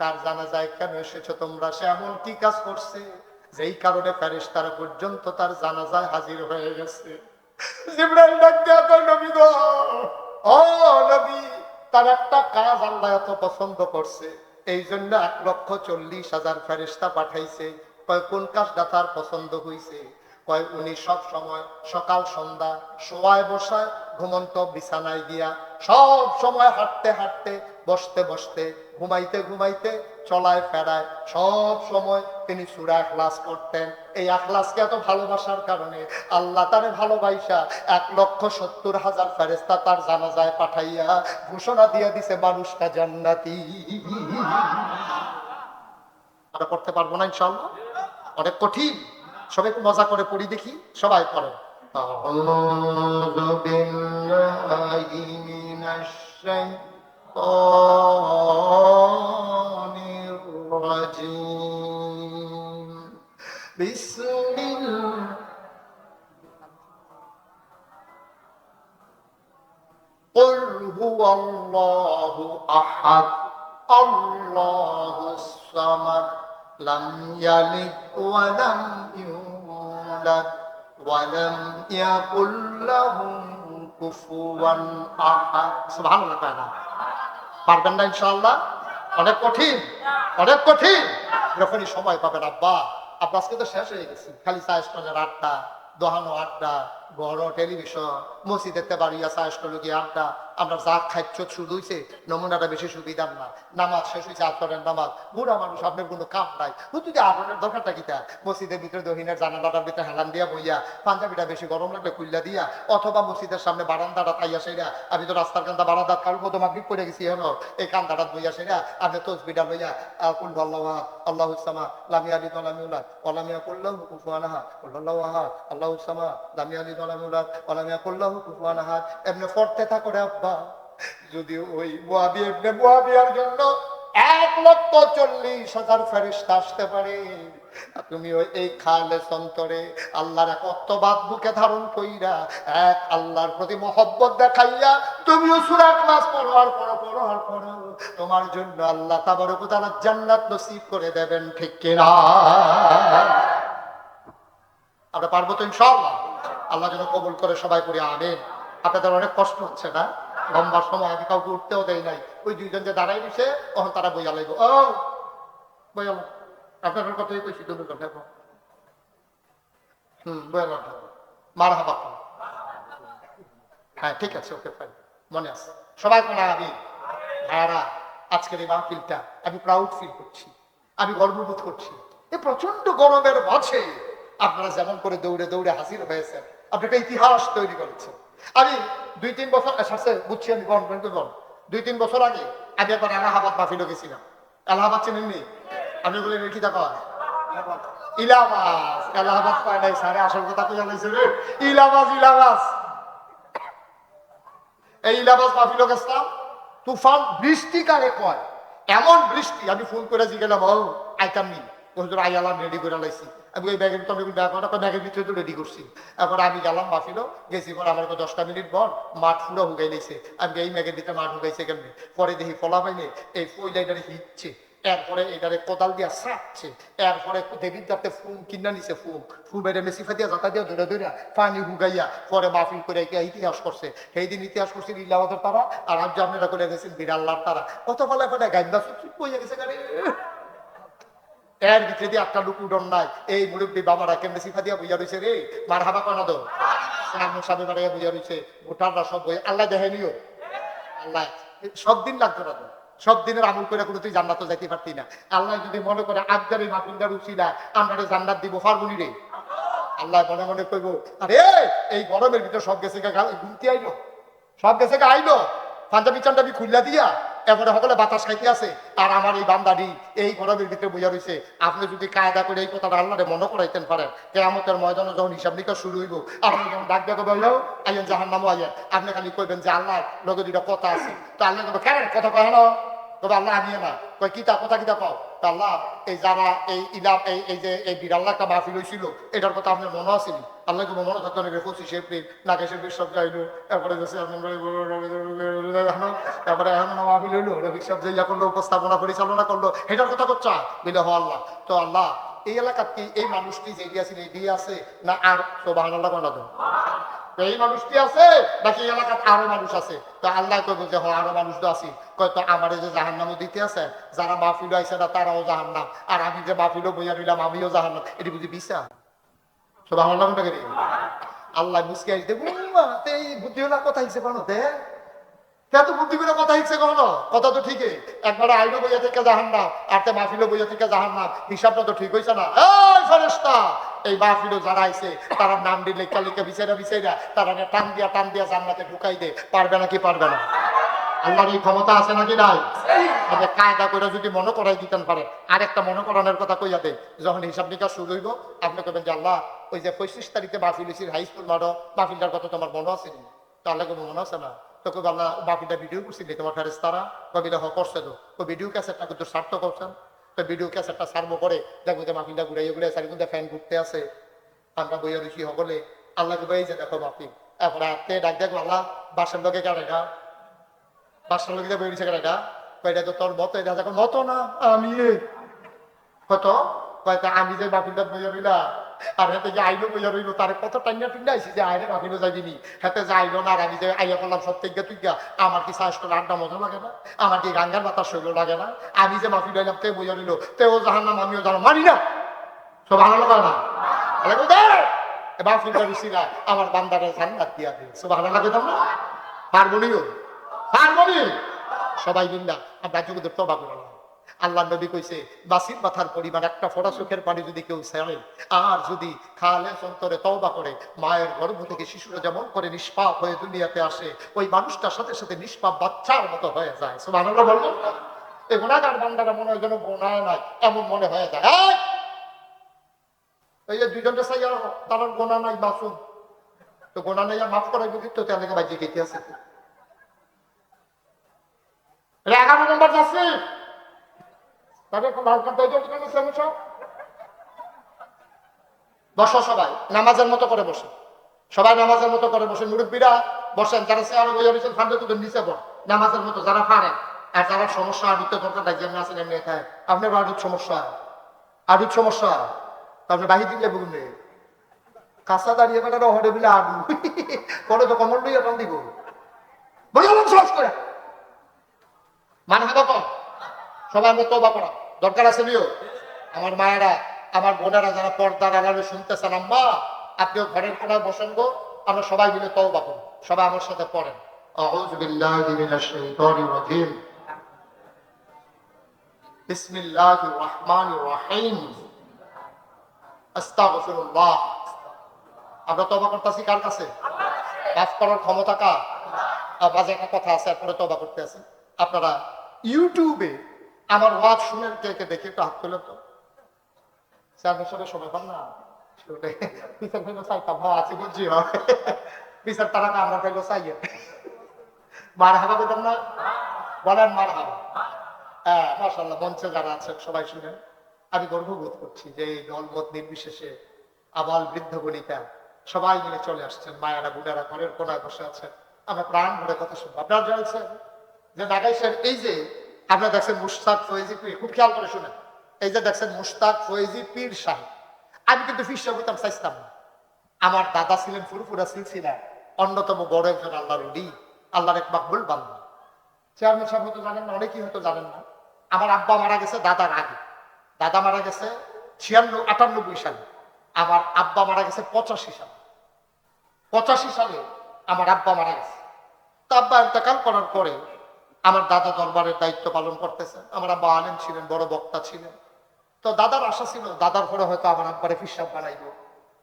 তার জানাজায় কেন এসেছো তোমরা? সে এমন কি কাজ করছে যেই কারণে ফেরেশতারা পর্যন্ত তার জানাজায় হাজির হয়ে গেছে? জিবরাইল ডাক দেয়া কয় নবী গো, ও নবী তার একটা কাজ আল্লাহ এত পছন্দ করছে এই জন্য 1,40,000 ফেরেশতা পাঠাইছে। কয় কোন কাজটা তার পছন্দ হইছে? কয় উনি সব সময় সকাল সন্ধ্যা শোয়ায় বসায় ঘুমন্ত বিছানায় গিয়া সব সময় হাঁটতে হাঁটতে বসতে বসতে ঘুমাইতে ঘুমাইতে চলায় ফেরায় সব সময় তিনি সূরা ইখলাস করতেন। এই ইখলাসকে এত ভালোবাসার কারণে আল্লাহ তারে ভালোবাসা 1,70,000 ফেরেশতা তার জানাজায় পাঠাইয়া ঘোষণা দিয়ে দিছে মানুষটা জান্নাতি। আমরা করতে পারবো না ইনশাআল্লাহ, অনেক কঠিন। সবাই একটু মজা করে পড়ি দেখি, সবাই পড়েন। আউযু বিল্লাহি মিনাশ শাইতানির রাজীম। বিসমিল্লাহ কুল হুয়াল্লাহু আহাদ আল্লাহুস সামাদ লাম ইয়ালিদ ওয়া লাম ইউলাদ ওয়া লাম ইয়াকুল লাহু কুফুয়ান আহাদ। সুবহানাল্লাহ। পারবেন না ইনশাআল্লাহ? অনেক কঠিন, অনেক কঠিন। যখনই সময় পাবেন আব্বা, আব্বা আজকে তো শেষ হয়ে গেছে, খালি চা স্টলের আড্ডা, দোহানো আড্ডা, বড় টেলিভিশন, মসজিদেতে বাড়িয়া চা স্টলে গিয়ে আড্ডা। আমরা যা খাচ্ছ শুরু হয়েছে, নমুনাটা বেশি সুবিধার না। নামাজ শেষ হয়েছে, আতরের নামাজ। বুড়া মানুষ, আপনার কোনো কাম নাই, যদি আতরের দরকারটা কি? মসজিদের ভিতরে দহিনের জানালাটার ভিতরে হেলান দিয়া বইয়া, পাঞ্জাবিটা বেশি গরম লাগলে কুল্লা দিয়া, অথবা মসজিদের সামনে বারান্দাটা তাইয়া সেরা, আমি তো রাস্তার কান্দা বারান্দার কালকে তো মাগরিব পড়ে গেছি, হেন এই কান্দাটা বইয়া সেরা আপনি তসবিটা লইয়া কুল আল্লাহ আল্লাহুস সামাদ লাম ইয়ালিদ ওয়া লাম ইউলাদ ওয়া লাম ইয়াকুল লাহু কুফুয়ান আহাদ, কুল আল্লাহু আহাদ আল্লাহুস সামাদ লাম ইয়ালিদ ওয়া লাম ইউলাদ ওয়া লাম ইয়াকুল লাহু কুফুয়ান আহাদ। এমনি পড়তে থাকো রে আব্বা। যদি ওই মুআবিয়ার জন্য 1,40,000 ফেরেশতা আসতে পারে, তুমি ওই এই খালেস অন্তরে আল্লাহর একত্ববাদ বুকে ধারণ কইরা এক আল্লাহর প্রতি মহব্বত দেখাইয়া তুমিও সূরা ইখলাস পড়ার পর তোমার জন্য আল্লাহ তাবারক ওয়া তাআলা জান্নাত নসিব করে দেবেন, ঠিক কিনা? আমরা পারবো তো ইনশাআল্লাহ? আল্লাহ যেন কবুল করে, সবাই করি আমিন। আপনাদের অনেক কষ্ট হচ্ছে না? লম্বা সময় আমি কাউকে উঠতেও দেয় নাই, ওই দুইজন যে দাঁড়াই দিছে তখন তারা বইয়া লাগবো। ও বইয়া আপনার কথাই কইছি, তুমি কথা বইয়া মার হাবা। হ্যাঁ ঠিক আছে, ওকে ফাইন, মনে আছে সবাই কোনা। আমি ভাইয়ারা আজকের এই মাহফিলটা আমি প্রাউড ফিল করছি, আমি গর্ববোধ করছি। এই প্রচন্ড গরমের মাঝে আপনারা যেমন করে দৌড়ে দৌড়ে হাজির হয়েছেন, আপনি একটা ইতিহাস তৈরি করেছেন। আমি 2-3 বছর বুঝছি, আমি গভর্নমেন্ট 2-3 বছর আগে আমি একবার এলাহাবাদ মাহফিলে গেছিলাম। এলাহাবাদ চেনেননি? আমি বলি রেখি দেখো ইলাহাবাদ, এলাহাবাদ পায় নাই স্যারে, আসল কথা কি জানাইছে রে, ইলাহাবাদ। এই ইলাহাবাদ মাহফিলে গেছিলাম, তুফান বৃষ্টি কারে কয়, এমন বৃষ্টি। আমি ফোন করে জিগেলাম, ও আইতাম নি? আইয়ালাম, রেডি করে লাইছি। আমি ওই ব্যাগের তো ব্যাগের ভিতরে তো রেডি করছি। এখন আমি গেলাম মাহফিলও গেছি, পরে আমার 10টা মিনিট পর মাঠ পুরো হুগাই নিয়েছে। আমি এই ব্যাগের ভিতরে মাঠ হুগাইছে কেমনি, পরে দেখি ফলা পাইনি এই ফইলাইটারে হিচ্ছে, এরপরে এটারে কোদাল দিয়া সাপছে, এরপরে দেবীর যাতে ফুম কিনা নিছে, ফুম বেড়ে মেসিফা দিয়া যাতা দিয়া ধরে ধরে পানি হুগাইয়া পরে মাহফিল করে ইতিহাস করছে। সেই দিন ইতিহাস করছে ইল্লাবাদের তারা, আর আজ আপনারা করে গেছেন বিড়াল্লার তারা। কত ফলে ফলে গাইন্দা চুপ হইয়া গেছে গাড়ি। এর ভিতরে দিয়ে একটা লুক উডন নাই। এই মুরব্বী বাবারা কেমনে সিফা দিয়া বইয়া রয়েছে রে, মার হাবা কানা দো। চেয়ারম্যান সাহেব বাড়িয়ে বুঝে রয়েছে, ভোটাররা সব বই আল্লাহ দেখেনিও, আল্লাহ সব দিন লাগতো না, সব দিনের আমল করে কোনো তুই জান্নাত যাইতে পারতি না। আল্লাহ যদি মনে করে আজগারি মাহফিলদার উচিলা আমরা জান্নাত দিব ফারগুনি রে, আল্লাহ মনে মনে কইব আরে এই গরমের ভিতরে সব গেছে ঘুমতে আইলো, সব গেছে আইলো পাঞ্জাবি চান্ডাবি খুললা দিয়া এরপরে সকলে বাতাস খাইতে আছে, আর আমার এই বান্দারি এই গরমের ভিতরে বুঝা রয়েছে। আপনি যদি কায়দা করে এই কথাটা আল্লাহরে মনে করাইতেন পারেন, কেয়ামতের ময়দানে যখন হিসাব নিকাশ শুরু হইব, আপনি যখন ডাক ডাকে বললেও আইয়েন জাহান্নামও আইয়েন, আপনি খালি কইবেন যে আল্লাহ লগে দুইটা কথা আছে, তো আল্লাহ কবে কেন কথা কয় না, তবে আল্লাহ আনিয়ে না কয় কিতা কথা কিতা কও, তা আল্লাহ এই যারা এই ইলাম এই যে এই বিড়াল্লা একটা মাহফিল হয়েছিল এটার কথা আপনার মনে আসেনি, আল্লাহ কোনো মনে থাকতো না 25 এপ্রিল নাগেশের বিশ্বব যাইলো, তারপরে তারপরে এখন মাহফিল হইলো বিশ্বব যাইয়া করলো, উপস্থাপনা পরিচালনা করলো, এটার কথা করছা বলে হ আল্লাহ। তো আল্লাহ এই এলাকার কি এই মানুষটি যে আছে এই আছে না আর তো বাংলা বানাতো এই মানুষটি আছে নাকি এলাকার আরো মানুষ আছে, তো আল্লাহ কইব যে আরো মানুষ তো আছি, কয়তো আমার যে জাহান্নামও দিতে আছে, যারা মাহফিল আইছে না তারাও জাহান্নাম, আর আমি যে মাহফিলও বইয়া নিলাম আমিও জাহান্নাম, এটি বুঝি বিচার তো বাংলা আল্লাহ মুসকে আসতে এই বুদ্ধিওয়ালা কথা হিসেবে বানোতে এত বুদ্ধি করে কথা হিসেবে কখনো কথা তো ঠিকই, একবারে আইনও বইয়া থেকে জাহান্নাম আর তে মাহফিলও বইয়া থেকে জাহান্নাম, হিসাবটা তো ঠিক হয়েছে না। এই ফেরেশতা এই মাহফিলও যারা আইছে তারা নাম দিলে কালিকা বিচাইরা তারা টান দিয়া জান্নাতে ঢুকাই দে, পারবে নাকি পারবে না? আল্লাহর এই ক্ষমতা আছে নাকি নাই? তবে কায়দা করে যদি মনে করাই দিতেন পারে, আর একটা মনে করানোর কথা কইয়া দে, যখন হিসাব নিকাশ শুরু হইব আপনি কবেন যে আল্লাহ ওই যে 25 তারিখে মাহফিল হয়েছিল হাই স্কুল মারো মাহফিলটার কথা তোমার মনে আছে নি? তো আল্লাহ কবে মনে আছে না, তো কবে আল্লাহ মাহফিলটা ভিডিও করছিলি তোমার ফেরেশতারা, কবিলা করছে তো ওই ভিডিও ক্যাসেটটা কিন্তু সার্থ করছেন, তো ভিডিও ক্যাসেটটা সার্ভ করে দেখবো যে মাহফিলটা ঘুরাইয়া চারিদিকে ফ্যান ঘুরতে আছে, আমরা বইয়া রুচি সকলে আল্লাহকে বই যে দেখো মাহফিল, এখন আজকে ডাক দেখো আল্লাহ বাসার লোকে কেন এটা বাসার লোকে বেরিয়েছে কেন এটা, এটা তো তোর মতো, এটা দেখো মতো না আমি কত আমি যে মাহফিলটা বইয়া রইলা আর হাতে যে আইলো বইয়া রইল তার কত টাইনা টিন্ডা আইসি যে আইনে মাহফিলও যাইবিনি, হাতে যাইলো না, আর আমি যে আইয়া করলাম সব থেকে তুই আমার কি সাহস করে আড্ডা মজা লাগে না, আমার কি গাঙ্গার বাতাস শৈল লাগে না, আমি যে মাহফিল আইলাম তে বইয়া রইল তেও জাহান্নাম আমিও জানো মানি না, সব ভালো লাগে না মাহফিলটা বেশি না আমার বান্দারে জান্নাত দিয়া দিই, সব ভালো লাগে তোমরা হারমোনিয়াম সবাই মিল্লা আমরা যুগে তবা করলাম। আল্লাহ নবী কইছে বাসির মাথার পরিমাণ একটা ফোঁটা চোখের পানি যদি কেউ ছাড়ে আর যদি খালেস অন্তরে তওবা করে, মায়ের গর্ভ থেকে শিশুরা যেমন করে নিষ্পাপ হয়ে দুনিয়াতে আসে ওই মানুষটার সাথে সাথে নিষ্পাপ বাচ্চার মতো হয়ে যায়। সুবহানাল্লাহ বলবেন। এই গুনাহগার বান্দারা মনে হয় যেন গুনাহ নাই এমন মনে হয়ে যায়। এই যে দুইজনটা চাই তার গুনাহ নাই মাসুম, তো গুনাহ নাই আর মাফ করাই বুঝি তো তাহলে বাইজে খেতে আছে 11 নম্বর যাচ্ছে বসো সবাই নামাজের মতো করে বসে, সবাই নামাজের মতো করে বসে, মুরব্বীরা বসেন, যারা চেয়ারে বইয়া রয়েছেন ফান্ডে তুলে নিচে বল নামাজের মতো যারা পারেন, আর যারা সমস্যা আড়ুতে দরকার নাই যেমনি আছেন এমনি খায়, আপনার আড়ুত সমস্যা আপনি বাহির দিলে বলুন কাঁচা দাঁড়িয়ে বেড়ার হরে বিলে আড়ু পরে তো কমল লইয়া টান দিব বললাম সহজ করে মানে হবে কম সবাই আমরা তওবা করা দরকার আছে নিও। আমার মায়েরা আমার বোনেরা যারা পর্দার আড়ালে শুনতেছেন আম্মা আপনিও ঘরের কোনায় বসেন গো, আমরা সবাই মিলে তওবা করব, সবাই আমার সাথে পড়েন আউযু বিল্লাহি মিনাশ শাইতানির রাজিম বিসমিল্লাহির রহমানির রহিম আস্তাগফিরুল্লাহ। আমরা তওবা করতেছি কার কাছে? মাফ করার ক্ষমতা কার? বাজে একটা কথা আছে এরপরে তওবা করতে আছে। আপনারা ইউটিউবে আমার ওয়াজ শুনেন কে কে দেখে একটু হাত তুলে তো সাথে সময় পান না বিচার ফেলো চাইতাম আছে বুঝছি বিচার তারা আমরা ফেলো চাইয়ে মার হাবা পেতাম না বলেন মার হাবা। হ্যাঁ মাশাআল্লাহ মঞ্চে যারা আছেন সবাই শুনেন। আমি গর্ববোধ করছি যে এই দলমত নির্বিশেষে আবাল বৃদ্ধ বনিতা সবাই মিলে চলে আসছেন, মায়েরা বুড়ারা ঘরের কোনায় বসে আছেন, আমরা প্রাণ ভরে কথা শুনবো। আপনারা জানছেন যে নাগাইশের এই যে আপনারা দেখছেন মুশতাক ফয়েজি পীর, খুব খেয়াল করে শুনেন, এই যে দেখছেন মুশতাক ফয়েজি পীর সাহেব, আমি কিন্তু পীর সাহেব হইতাম চাইতাম না। আমার দাদা ছিলেন ফুরফুরা সিলসিলা অন্যতম বড় একজন আল্লাহর ওলি, আল্লাহর এক মাকবুল বান্দা। চেয়ারম্যান সাহেব হয়তো জানেন না, অনেকেই হয়তো জানেন না। আমার আব্বা মারা গেছে দাদার আগে, দাদা মারা গেছে 96-98 সালে, আমার আব্বা মারা গেছে 85 সালে। সালে আমার আব্বা মারা গেছে। তো আব্বা ইন্তেকাল করার পরে আমার দাদা দরবারের দায়িত্ব পালন করতেছেন। আমার আব্বা আলেম ছিলেন, বড় বক্তা ছিলেন। তো দাদার আশা ছিল দাদার পরে হয়তো আমার আব্বারে ফিরসাব বানাইবো।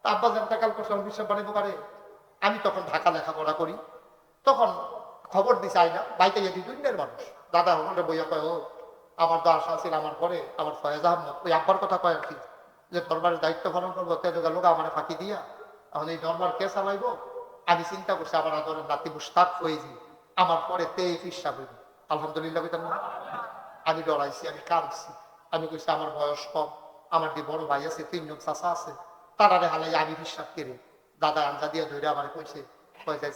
তো আব্বা ইন্তেকাল করছে, আমি ফিরসাব বানাইবো পারে। আমি তখন ঢাকা লেখাপড়া করি। তখন খবর দিছে আইনা বাইতে যদি দুনিয়ার মানুষ দাদা হলে বইয়া কয়, ও আমার তো আশা ছিল আমার পরে আমার ফয়েজ আহমদ, ওই আব্বার কথা কয় আর কি, যে দরবারের দায়িত্ব পালন করবো, লোক আমার ফাঁকি দিয়া এখন এই দরবার কে চালাইবো। আমি চিন্তা করছি আমার আদরের নাতি মুস্তাক হয়েছি, আমার পরে তে ফিরসাব হইব। আলহামদুলিল্লাহ। আমি ডরাইছি, আমি কাঁদছি। আমি কইছি আমার বয়স কম, আমার যে বড় ভাই আছে, 3 জন চাচা আছে, তারারে হালাই আমি ফিরসাব কেড়ে। দাদা আঞ্জা দিয়ে ধরে আমার কইছে,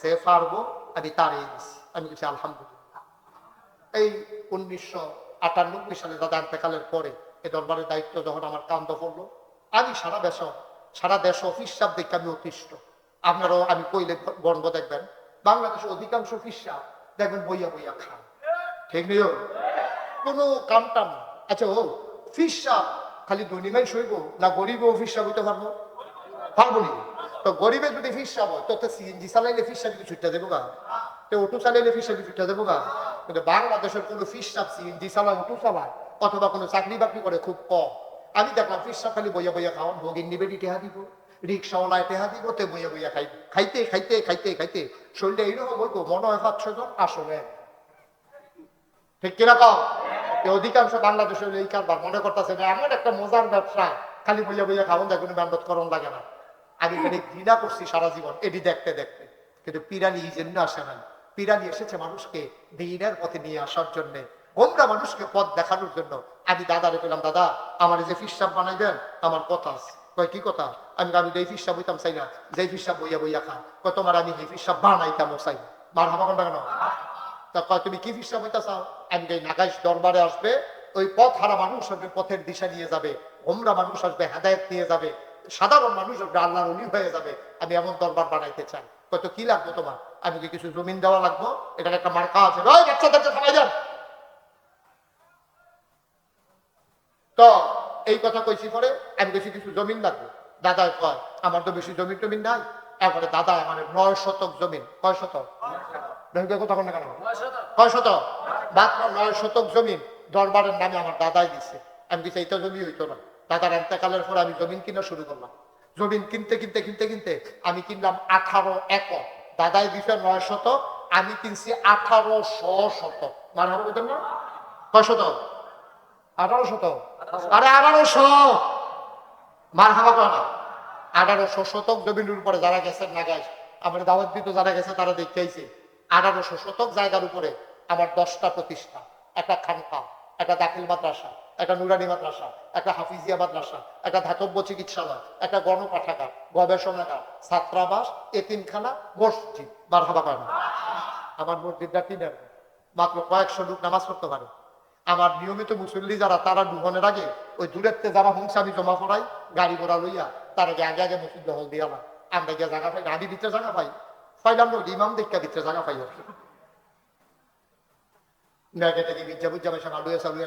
যে পারবো আমি তারই দিছি। আমি কইছি আলহামদুলিল্লাহ। এই 1998 সালে দাদা ইন্তেকালের পরে এই দরবারের দায়িত্ব যখন আমার কান্ধ পড়লো, আমি সারা দেশ ফিরসাব দেখে আমি অতিষ্ঠ। আপনারাও আমি কইলে গর্ব দেখবেন, বাংলাদেশের অধিকাংশ ফিরসাব দেখবেন বইয়া বইয়া খান, ঠিক নেই? কোনো কামটাম না। আচ্ছা, ও ফিরসাব খালি ধনীমাই সইব না গরিবও ফিরসাব হইতে পারবো? পারবো নি? তো গরিবের যদি ফিরসাব হয় তো সিএনজি চালাইলে ফিরসাবি ছুটতে দেবো গা, তো অটো চালাইলে ফিরসাবি ছুটতে দেবো গা। কিন্তু বাংলাদেশের কোনো ফিরসাব সিএনজি চালায়, অটো চালায় অথবা কোনো চাকরি বাকরি করে খুব কম। আমি দেখলাম ফিরসাব খালি বইয়া বইয়া খাওয়ান, ভোগিন নিবেদি টেহা দিব, রিক্সাওয়ালায় টেহা দিব, তে বইয়া বইয়া খাইতে খাইতে খাইতে খাইতে শরীরে এইরকম বলবো মনে হয় 5-6 জন আসলে, ঠিক কিনা কম? অধিকাংশ বাংলাদেশের এই কারবার মনে করতেছে যে এমন একটা মজার ব্যবসা, খালি বইয়া বইয়া খাওয়ান যায়, কোনো মেহনত করণ লাগে না। আমি মানে ঘৃণা করছি সারা জীবন এটি দেখতে দেখতে। কিন্তু পিরানি এই জন্য আসে নাই, পিরানি এসেছে মানুষকে দিনের পথে নিয়ে আসার জন্য, গোমরা মানুষকে পথ দেখানোর জন্য। আমি দাদারে পেলাম, দাদা আমার যে ফিরসাব বানাইবেন, আমার কথা আছে। কয় কি কথা? আমি এই ফিরসাব হইতাম চাই না, যে ফিরসাব বইয়া বইয়া খা। কয় তোমার আমি এই ফিরসাব বানাইতাম চাই। মার হাবা কোনটা কেন? তা কয় তুমি কি ফিরসাব হইতা চাও? আমি এই নাগাইশ দরবারে আসবে, ওই পথ হারা মানুষ আসবে, পথের দিশা নিয়ে যাবে, গোমরা মানুষ আসবে, হেদায়েত নিয়ে যাবে, সাধারণ মানুষ আল্লাহর ওলি হয়ে যাবে। আমি এমন দরবার বানাইতে চাই। কত কি লাগবে তোমার? আমি কি কিছু জমিন দেওয়া লাগবো? এটার একটা মার্কা আছে, বাচ্চাদেরকে থামাই যান। তো এই কথা কইছি পরে আমি বেশি কিছু জমিন লাগবে। দাদা কয় আমার তো বেশি জমিন টমিন নাই। এরপরে দাদা আমার 9 শতক জমিন। কয় শতক? কথা বল না কেন? কয় শতক? মাত্র 9 শতক জমিন দরবারের নামে আমার দাদাই দিচ্ছে। আমি কিছু এইটা জমি হইতো না। দাদার এতেকালের পর আমি জমিন কিনা শুরু করলাম। জমিন কিনতে কিনতে কিনতে কিনতে আমি কিনলাম 18 একর। দাদাই দিছে 9 শতক, আমি কিনছি 1800 শতক। মানে হবে না? কয় শতক? 18 শতক। আরে 1800 মার হাবা কয় না। 1800 শতক জমিনের উপরে যারা গেছেন নাগাইশ, আমার দাওয়াত দিত যারা গেছে তারা দেখতে আইছে। 1800 শতক জায়গার উপরে আমার 10টা প্রতিষ্ঠান, একটা খানকা, একটা দাখিল মাদ্রাসা, একটা নুরানি মাদ্রাসা, একটা হাফিজিয়া মাদ্রাসা, একটা ধাতব্য চিকিৎসালয়, একটা গণপাঠাগার, গবেষণাগার, ছাত্রাবাস, এতিমখানা, মসজিদ। মার হাবা কয় না। আমার মসজিদটা টিনের, মাত্র কয়েকশো লোক নামাজ পড়তে পারে। আমার নিয়মিত মুসল্লি যারা, তারা ডুবনের আগে ওই দূরের যারা হুংসা আমি জমা করাই গাড়ি ঘোড়া লইয়া, তার আগে আগে আগে মসজিদ দখল দিয়ে আমার আমরা গিয়ে জায়গা পাই, গাড়ি ভিতরে জায়গা পাই, পাইলাম না ইমাম দেখা ভিতরে জায়গা পাই আর কি।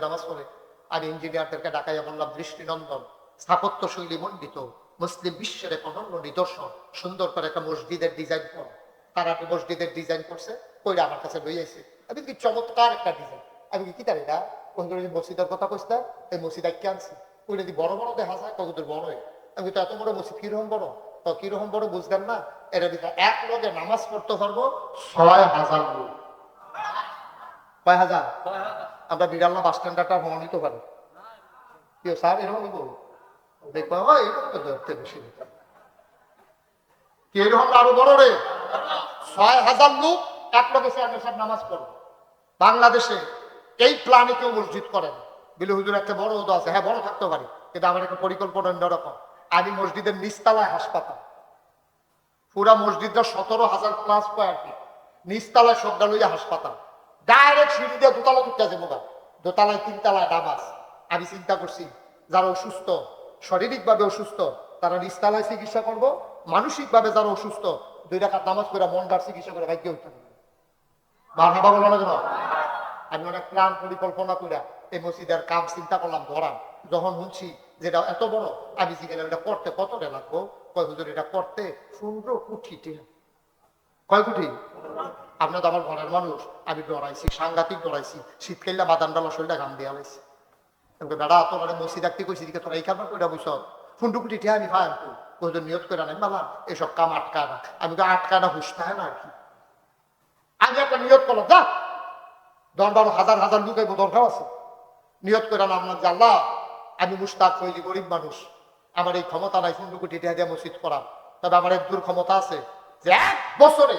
নামাজ পড়ে আর ইঞ্জিনিয়ারদেরকে ডাকাইয়া বললাম, দৃষ্টিনন্দন স্থাপত্য শৈলী মণ্ডিত মুসলিম বিশ্বের এক অনন্য নিদর্শন, সুন্দর করে একটা মসজিদের ডিজাইন করো। তারা মসজিদের ডিজাইন করছে, কইরা আমার কাছে লই আইছে। আমি কি চমৎকার একটা ডিজাইন। আমি কি তার এটা মসজিদের কথা কইছিলাম, এই মসজিদ আঁকে আনছি। ওই যদি বড় বড় দেখা যায় কতদূর বড়। আমি তো এত বড় মসজিদ কিরকম বড়? তো কিরকম বড় বুঝলেন না? এটা ভিতরে এক লগে নামাজ পড়তে পারবো 6000 লোক। কয় হাজার? আমরা বিড়াল্লা বাস স্ট্যান্ডারটা ভ্রমণ নিতে পারি। কেউ স্যার এরকম দেখবো এরকম তো ধরতে বেশি কি এরকম আরো বড় রে। 6000 লোক এক লগে নামাজ পড়বে। বাংলাদেশে এই প্ল্যানে কেউ মসজিদ করেন বিলে হুজুর একটা বড় উদয় আছে, হ্যাঁ বড় থাকতে পারি, কিন্তু আমার একটা পরিকল্পনা অন্যরকম। আমি মসজিদের নিচতলায় হাসপাতাল, পুরা মসজিদটা 17,000 প্লাস স্কয়ার ফিট, নিচতলায় সবটা লইয়া হাসপাতাল, ডাইরেক্ট সিঁড়ি দিয়ে দোতলা তুলতে যাবো গা, দোতলায় 3 তলায় নামাজ। আমি চিন্তা করছি যারা অসুস্থ, শারীরিকভাবে অসুস্থ, তারা নিচতলায় চিকিৎসা করবো, মানসিক ভাবে যারা অসুস্থ 2 রাকাত নামাজ করে মনটার চিকিৎসা করে ভাগ্য হইতে হবে। মারহাবা বলো না কেন? আমি অনেক প্ল্যান পরিকল্পনা করে এই মসজিদের কাম চিন্তা করলাম ধরাম। যখন শুনছি যেটা এত বড়, আমি জিজ্ঞাসা এটা করতে কত টাকা লাগবো? কয় হুজুর এটা করতে 15 কোটি টাকা। কয় কোটি? আপনি তো আমার ঘরের মানুষ, আমি ডরাইছি, সাংঘাতিক ডরাইছি, শীতকালে বাদাম ডালা শরীরটা ঘাম দিয়ে আলাইছি। বেড়া তোর মসি রাখতে কইছি দিকে তোরা এই খাবার কইরা বুঝছ ফুন্ডু কুটি ঠে আমি ভাই কোথাও নিয়ত করে নাই বাবা এসব কাম আটকা না, আমি তো আটকা না হুসতে হয় না আর কি। আমি একটা নিয়ত করলাম, যা 10-12 হাজার হাজার লুকাইবো, দরকার আছে। নিয়ত করে না আপনার যে আল্লাহ, আমি মুস্তাক হইলি, গরিব মানুষ, আমার এই ক্ষমতা নাই ফুন্ডু কুটি ঠে দিয়ে মসজিদ করার, তবে আমার এক দূর ক্ষমতা আছে যে 1 বছরে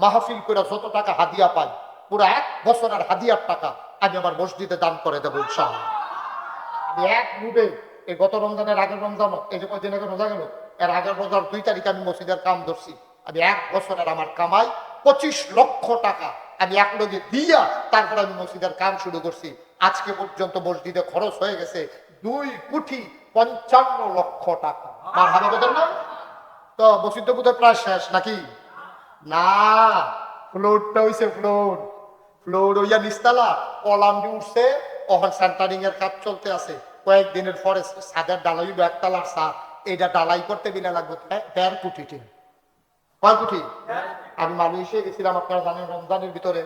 মাহফিল করে যত টাকা হাদিয়া পাই, পুরো 1 বছরের হাদিয়ার টাকা আমি আমার মসজিদে দান করে দেবো ইনশাআল্লাহ। আমি এক মুডে এই গত রমজানের আগের রমজান, এই যে কয়দিন আগে রোজা গেল, এর আগের রোজার 2 তারিখে আমি মসজিদের কাম ধরছি। আমি 1 বছরের আমার কামাই 25 লক্ষ টাকা আমি এক লগে দিয়া তারপর আমি মসজিদের কাম শুরু করছি। আজকে পর্যন্ত মসজিদে খরচ হয়ে গেছে 2,55,00,000 টাকা। মারহাবা বলেন না? তো মসজিদ বোধহয় প্রায় শেষ নাকি? না, ফ্লোরটা হইছে ফ্লোর, ফ্লোর হইয়া নিস্তালা কলাম দিয়ে উঠছে, ওখান সেন্টারিং এর কাজ চলতে আছে। কয়েকদিনের পরে ছাদের ডালাই, একতলার ছাদ, এইটা ডালাই করতে বিনা লাগবে 1.5 কোটি টাকা। কয় কোটি? আমি মালয়েশিয়া গেছিলাম, আপনারা জানেন রমজানের ভিতরে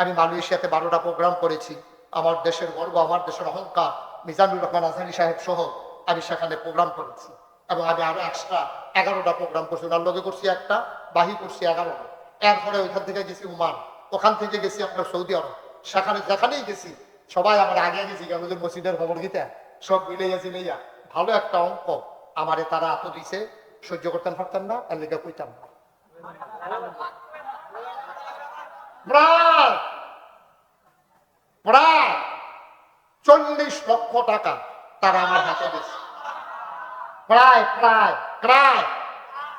আমি মালয়েশিয়াতে 12টা প্রোগ্রাম করেছি। আমার দেশের গর্ব, আমার দেশের অহংকার মিজানুর রহমান আজহারি সাহেব সহ আমি সেখানে প্রোগ্রাম করেছি। এবং আমি আরো এক্সট্রা 11টা প্রোগ্রাম করছি, ওনার লগে করছি একটা, বাহি করছি 11টা। এরপরে ওইখান থেকে গেছি ওমান, ওখান থেকে গেছি আপনার সৌদি আরব। সেখানে যেখানেই গেছি সবাই আমার আগে গেছি আমাদের মসজিদের খবর গীতা সব মিলে গেছি লইয়া। ভালো একটা অঙ্ক আমারে তারা এত দিছে, সহ্য করতেন পারতেন না, এর লেগে কইতাম না। প্রায় প্রায় 40 লক্ষ টাকা তারা আমার হাতে দিচ্ছে। প্রায় প্রায় প্রায়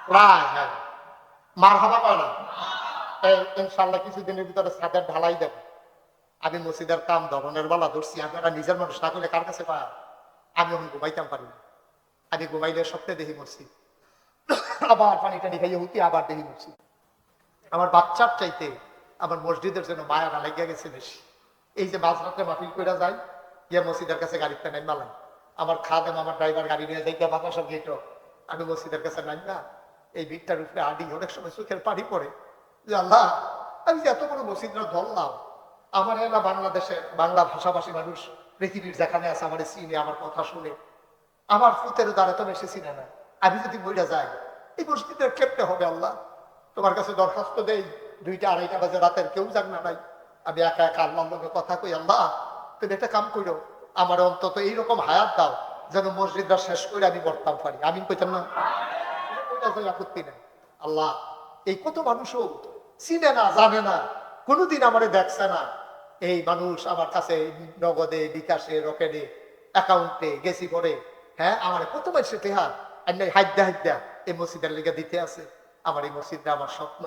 প্রায় হ্যাঁ, মারহাবা কয় না? ইনশাল্লাহ কিছুদিনের ভিতরে ছাদের ঢালাই দেব। আমি মসজিদের কাম ধরনের বেলা ধরছি, আপনারা নিজের মানুষ না করলে কার কাছে পায়? আমি এখন ঘুমাইতাম পারি না, আমি ঘুমাইলে সপ্তাহে দেখি মরছি, আবার পানি টানি খাইয়ে হুতি আবার দেখি মরছি। আমার বাচ্চার চাইতে আমার মসজিদের জন্য মায়া না লাগিয়া গেছে বেশি। এই যে মাঝরাতে মাহফিল কইরা যাই, গিয়া মসজিদের কাছে গাড়িতে নাই মালাম, আমার খাদেম আমার ড্রাইভার গাড়ি নিয়ে যাই গিয়া বাতাসের গেট, আমি মসজিদের কাছে নাই না, এই ভিড়টার উপরে আডি অনেক সময় চোখের পানি পড়ে যে আল্লাহ, আমি যে এত বড় মসজিদরা ধরলাম, আমার এলা বাংলাদেশের বাংলা ভাষাভাষী মানুষ পৃথিবীর যেখানে আছে আমার চিনে, আমার কথা শুনে, আমার ফুতের দ্বারা তো বেশি চিনে না, আমি যদি বইটা যাই এই মসজিদের কেমনে হবে? আল্লাহ, তোমার কাছে দরখাস্ত দেই, 2টা-2:30 বাজে রাতের কেউ যাক না নাই, আমি একা একা আল্লাহর লগে কথা কই, আল্লাহ তুমি একটা কাম করো, আমার অন্তত এইরকম হায়াত দাও যেন মসজিদটা শেষ করে আমি বর্তাম পারি। আমি কইতাম না, আপত্তি নেই। আল্লাহ, এই কত মানুষও চিনে না, জানে না, কোনোদিন আমারে দেখছে না, এই মানুষ আমার কাছে নগদে, বিকাশে, রকেটে, অ্যাকাউন্টে গেছি পরে, হ্যাঁ আমার কত মাসে টেহার হাইদ্যা হাইদ্যা এই মসজিদের লেগে দিতে আছে। আমার এই মসজিদটা আমার স্বপ্ন।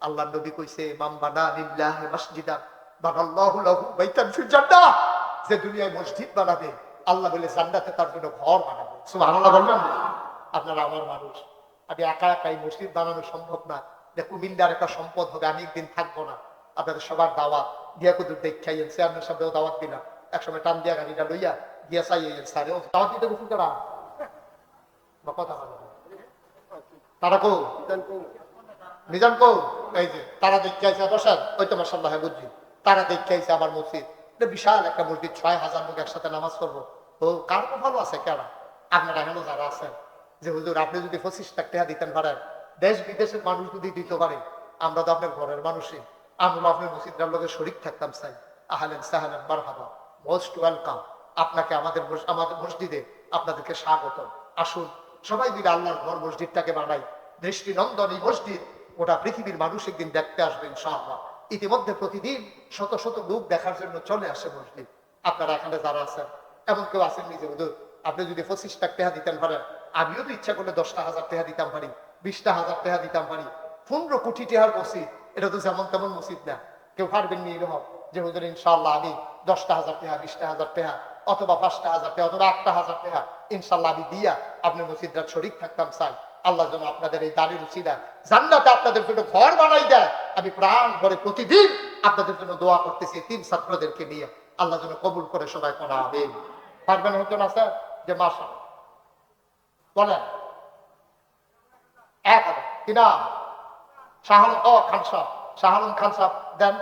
আল্লাহ নবী কইছে, মাম বানা লিল্লাহি মাসজিদান বানাল্লাহু লাহু বাইতান ফিল জান্নাহ, যে দুনিয়ায় মসজিদ বানাবে আল্লাহ বলে জান্নাতে তার জন্য ঘর বানাবে। সুবহানাল্লাহ বলবেন? আপনারা আমার মানুষ, আমি একা একা এই মসজিদ বানানো সম্ভব না, যে কুমিল্লার একটা সম্পদ হবে, আমি একদিন থাকবো না। আপনাদের সবার দাওয়াত দিয়া কুদুর দেখাইয়েন, চেয়ারম্যান সাহেবেও দাওয়াত দিলাম, একসময় টান দিয়া গাড়িটা লইয়া গিয়া চাইয়েন স্যারেও দাওয়াত দিতে গেছি। তারা বা কথা বলে তারা কো নিজাম কো, এই যে তারা দেখতে আইসা বসান, ওই তো মাশাআল্লাহ বুঝছি, তারা দেখতে আইসা আমার মসজিদ, এটা বিশাল একটা মসজিদ, 6,000 লোক একসাথে নামাজ পড়বো। ও কার তো ভালো আছে কেনা? আপনারা এখনো যারা আছেন যে হুজুর আপনি যদি 25 লাখ টাকা দিতেন পারেন, দেশ বিদেশের মানুষ যদি দিতে পারে, আমরা তো আপনার ঘরের মানুষই, আমরা আপনার মসজিদের লোকে শরীক থাকতাম চাই। আহলেন সাহলেন মারহাবা, মোস্ট ওয়েলকাম। আপনাকে আমাদের মসজিদে আপনাদেরকে স্বাগত। আসুন সবাই মিলে আল্লাহর ঘর মসজিদটাকে বানাই, দৃষ্টি নন্দন এই মসজিদ ওটা পৃথিবীর মানুষ একদিন দেখতে আসবে ইনশাআল্লাহ। ইতিমধ্যে প্রতিদিন শত শত লোক দেখার জন্য চলে আসে মসজিদ। আপনারা এখানে যারা আছেন, এমন কেউ আছেন নিজে হুজুর আপনি যদি 25 লাখ টাকা দিতেন পারেন, আমিও তো ইচ্ছা করলে 10,000 টাকা দিতাম পারি, 20,000 টাকা দিতাম পারি। 15 কোটি টাকার মসজিদ, এটা তো যেমন তেমন মসজিদ না। কেউ পারবেন নি এরকম যে হুজুর ইনশাআল্লাহ আমি 10,000 টাকা, 20,000 টাকা, অথবা 5,000 টাকা, অথবা 1,000 টাকা ইনশাআল্লাহ আমি দিয়া আপনার মসজিদটা শরীক থাকতাম চাই। আল্লাহ যেন আপনাদের এই দানের উচিলা জান্নাতে আপনাদের জন্য ঘর বানাই দেয়। আমি প্রাণ ভরে প্রতিদিন আপনাদের জন্য দোয়া করতেছি 3 ছাত্রদেরকে নিয়ে, আল্লাহ যেন কবুল করে সবাই করা হবে। পারবেন হতো না স্যার? যে মাসা বলেন 1,000 কিনা খান সাহেব, শাহ আলম খান সাহেব দেন,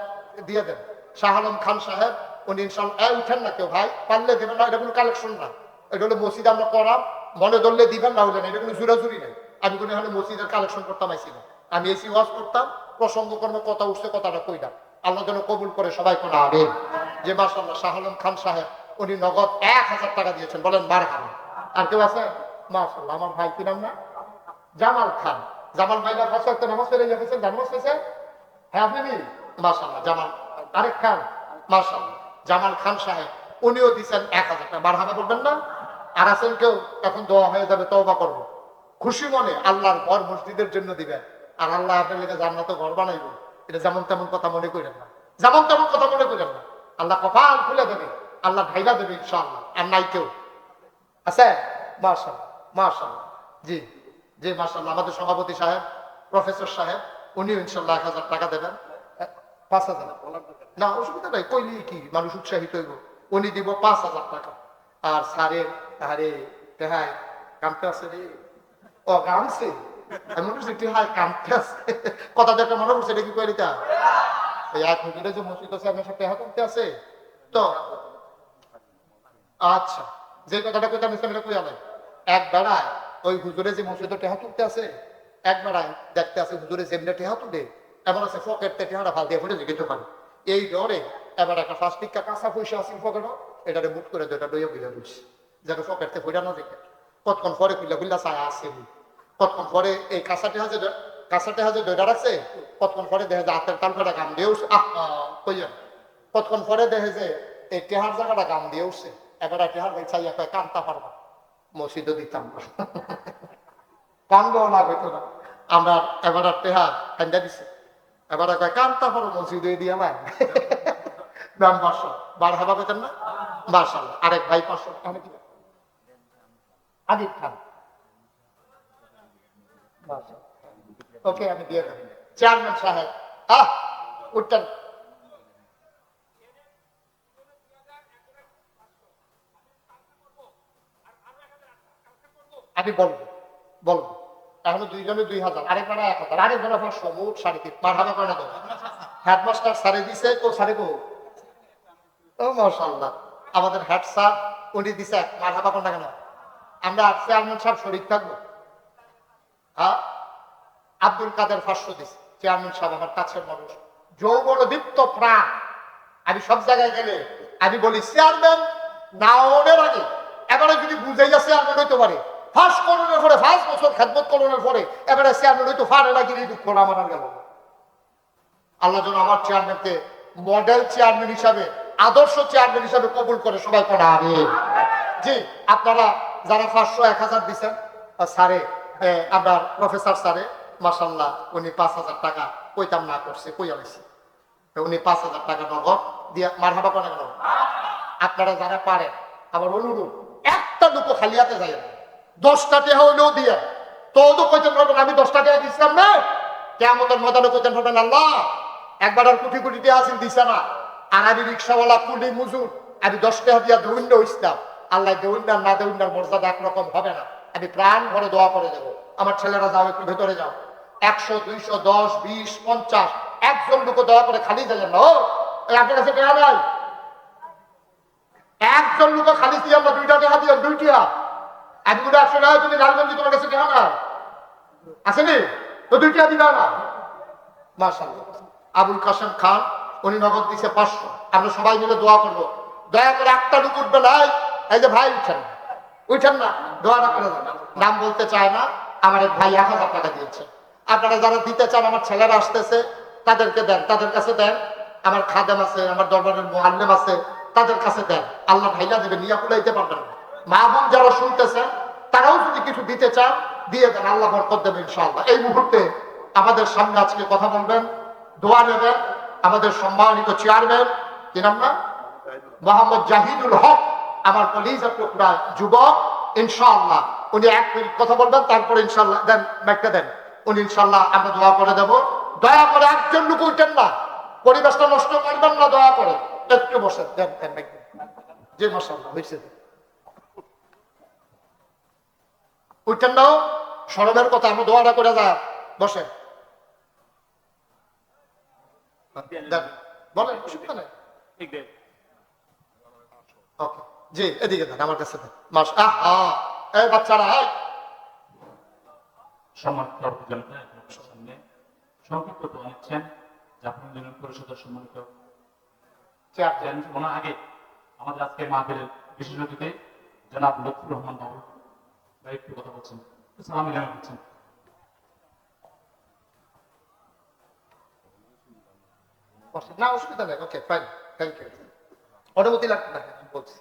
দিয়ে দেন। শাহ আলম খান সাহেব উনি ইনশাল্লাহ উঠেন না কেউ ভাই, পারলে দেবেন না, এটা কোনো কালেকশন না, এটা হলো মসজিদ আমরা করাম, মনে ধরলে দিবেন না হলে না, এটা কোনো জুরাজুরি নেই। আমি কোনো এখানে মসজিদের কালেকশন করতাম আইসি না, আমি এসি ওয়াজ করতাম, প্রসঙ্গ কর্মে কথা উঠছে কথাটা কইলাম, আল্লাহ যেন কবুল করে সবাই কোনো আমিন। যে মাশাআল্লাহ শাহ আলম খান সাহেব উনি নগদ 1000 টাকা দিয়েছেন, বলেন মারহাবা। আর কেউ আছে? মাশাআল্লাহ আমার ভাই কি নাম না? জামাল খান। জামাল ভাই না ফাঁসে একটা নামাজ পড়ে গেছেন, নামাজ পড়েছে? হ্যাঁ আপনি মাশাআল্লাহ জামাল আরেক খান, মাশাআল্লাহ জামাল খান সাহেব উনিও দিচ্ছেন 1000 টাকা, মারহাবা বলবেন না? আর আছেন কেউ? এখন দোয়া হয়ে যাবে, তওবা করবো খুশি মনে, আল্লাহর ঘর মসজিদের জন্য দিবেন, আর আল্লাহ আপনার লেগে জান্নাতে ঘর বানাইব, এটা যেমন তেমন কথা মনে করেন না, যেমন তেমন কথা মনে করেন না, আল্লাহ কপাল খুলে দেবে, আল্লাহ ঢাইলা দেবে ইনশাআল্লাহ। আর নাই কেউ আছে? মাশাআল্লাহ মাশাআল্লাহ, জি জি মাশাআল্লাহ। আমাদের সভাপতি সাহেব, প্রফেসর সাহেব উনি ইনশাআল্লাহ 1000 টাকা দেবেন। 5000 না অসুবিধা নাই, কইলি কি মানুষ উৎসাহিত হইব, উনি দিব 5000 টাকা। আর স্যারের আরে তেহাই কামতে আছে রে, ও কামছে এমন টেহাই কামতে আছে, কথা দেখে মনে পড়ছে, এটা কি কইলি তা এই এক হুজুরে যে মসজিদ আছে আপনার সাথে টেহা কামতে আছে তো। আচ্ছা, যে কথাটা কইতাম এটা কইয়া নাই, এক বেড়ায় ওই হুজুরে যে মসজিদে টেহা তুলতে আছে, এক বেড়ায় দেখতে আছে হুজুরে যেমনি টেহা তুলে, এমন আছে পকেটতে টেহাটা ফাল দিয়ে ফুটে যেতে পারে, এই ডরে এবার একটা প্লাস্টিকটা কাঁচা পয়সা আছে পকেটও, এটারে মুট করে দুইটা দইয়া বুঝা বুঝছি, যেন পকেটতে ফুটা না দেখে। কতক্ষণ পরে খুললা খুললা চায় আসে, কতক্ষণ পরে এই কাঁচা টেহা যে দইটা রাখছে, কতক্ষণ পরে দেখে যে হাতের তালকাটা গাম দিয়ে উঠছে, কইয়া কতক্ষণ পরে দেখে যে এই টেহার জায়গাটা গাম দিয়ে উঠছে, এবার টেহার ভাই চাইয়া কয় কানতা পারবা, মসজিদও দিতাম না, কান্দও না হইতো না, আমরা এবার টেহা কান্দা দিছে, এবার কয় কানতা পারো মসজিদে দিয়ে নাই দাম 500, বার হাবা পেতেন না মাশাআল্লাহ। আরেক ভাই 500 টাকা দিবেন, আদিত খান, ওকে আমি দিয়ে দেব। চেয়ারম্যান সাহেব উঠতেন, আমি বলবো বলবো এখনো দুইজনে 2000, আরেকবার 1000, আরেকবার 500, মোট 3.5 মারহাবা করে দেবো। হেডমাস্টার সারে দিছে, ও সারে গো ও মাশাআল্লাহ, আমাদের হেড স্যার উনি দিছে, মারহাবা কোনটা কেন? আমরা চেয়ারম্যান সাহেব শরীর থাকবো। হ্যাঁ আব্দুল কাদের 500 দিছে, চেয়ারম্যান সাহেব আমার কাছের মানুষ, যৌবন দীপ্ত প্রাণ, আমি সব জায়গায় গেলে আমি বলি চেয়ারম্যান না ওনের আগে এবারে যদি বুঝাই যাচ্ছে চেয়ারম্যান হইতে পারে, ফার্স্ট করোনার পরে 5 বছর খেদমত করোনার পরে এবারে চেয়ারম্যান হইতো ফারে লাগিয়ে দুঃখ আমার আর গেল। আল্লাহ যেন আমার চেয়ারম্যানকে মডেল চেয়ারম্যান হিসাবে, আদর্শ চেয়ারম্যান হিসাবে কবুল করে সবাই করে আমিন। জি আপনারা যারা 500 1000 দিচ্ছেন, স্যারে আপনার প্রফেসর স্যারে মাশাআল্লাহ উনি 5000 টাকা কইতাম না করছে, কইয়া লাইছে, উনি 5000 টাকা নগদ দিয়ে মারহাবা করে গেল। আপনারা যারা পারেন আমার অনুরোধ, একটা দুটো খালি হাতে যায়, 10টা টাকা হইলেও দিয়ে তো কইতেন পারবেন আমি 10টা টাকা দিচ্ছিলাম না, কিয়ামতের ময়দানে কইতেন পারবেন আল্লাহ একবার আর কোটি কোটি টাকা আছেন দিছে না, আর আমি রিক্সাওয়ালা কুলি মজুর আমি 10 টাকা দিয়া দৌড় হইছিলাম, আল্লাহ দৌড়ার না দৌড়ার মর্যাদা একরকম হবে না, আমি প্রাণ ভরে দোয়া করে দেবো। আমার ছেলেরা যাও একটু ভেতরে যাও, 100 200 10 20 50 একজন লোক দোয়া করে খালি দিলেন না, ও আপনার কাছে টাকা নাই, একজন লোক খালি দিয়ে আমরা 2টা টাকা দিলাম, 2টা আমি গুলো 100 টাকা, তুমি লালগঞ্জি তোমার কাছে টাকা নাই আসেনি তো 2টা দিবা না। মাশাআল্লাহ আবুল কাসেম খান উনি নগদ দিছে 500, আমরা সবাই মিলে দোয়া করবো, দয়া করে একটা লোক উঠবে নাই, এই যে ভাই উঠেন না দোয়াটা করে দেন, নাম বলতে চায় না, আমার এক ভাই 1000 টাকা দিয়েছে, আপনারা যারা দিতে চান আমার ছেলেরা আসতেছে তাদেরকে দেন, তাদের কাছে দেন, আমার খাদেম আছে, আমার দরবারের মুআল্লিম আছে, তাদের কাছে দেন, আল্লাহ ভাইলা দেবে, নিয়া কুলাইতে পারবেন না। মা বোন যারা শুনতেছেন তারাও যদি কিছু দিতে চান দিয়ে দেন, আল্লাহ বরকত দেবে ইনশাআল্লাহ। এই মুহূর্তে আমাদের সামনে আজকে কথা বলবেন, দোয়া নেবেন আমাদের সম্মানিত চেয়ারম্যান, কি নাম না, মোহাম্মদ জাহিদুল হক, আমার কলিজার টুকরা যুবক, ইনশাআল্লাহ উনি 1 মিনিট কথা বলবেন, তারপরে ইনশাআল্লাহ দেন মাইকটা দেন, উনি ইনশাআল্লাহ আমরা দোয়া করে দেব। দয়া করে একজন লোক উঠেন না, পরিবেশটা নষ্ট করবেন না, দয়া করে একটু বসেন, দেন দেন মাইক দেন। জি মাশাআল্লাহ হইছে, উঠেন নাও, শরমের কথা আমরা দোয়াটা করে যা, বসেন দেন বলেন, অসুবিধা নেই। ওকে জি, এদিকে দেন, আমার কাছে দেন। মাস এই বাচ্চারা সম্মানিত জনতা, আপনাদের সামনে সংক্ষিপ্ত দোয়া নিচ্ছেন জাপান ইউনিয়ন পরিষদের সম্মানিত চেয়ারম্যান। ওনার আগে আমাদের আজকে মাহফিলের বিশেষ অতিথি জনাব লুৎফুর রহমান বাবু ভাই একটু কথা বলছেন, সালাম জানান করছেন। না অসুবিধা নেই, ওকে ফাইন, থ্যাংক ইউ। অনুমতি লাগবে না, আমি বলছি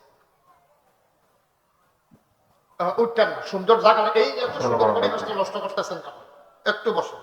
উঠতেন না, সুন্দর জায়গা, এই এত সুন্দর পরিবেশটা নষ্ট করতেছেন কেন? একটু বসুন।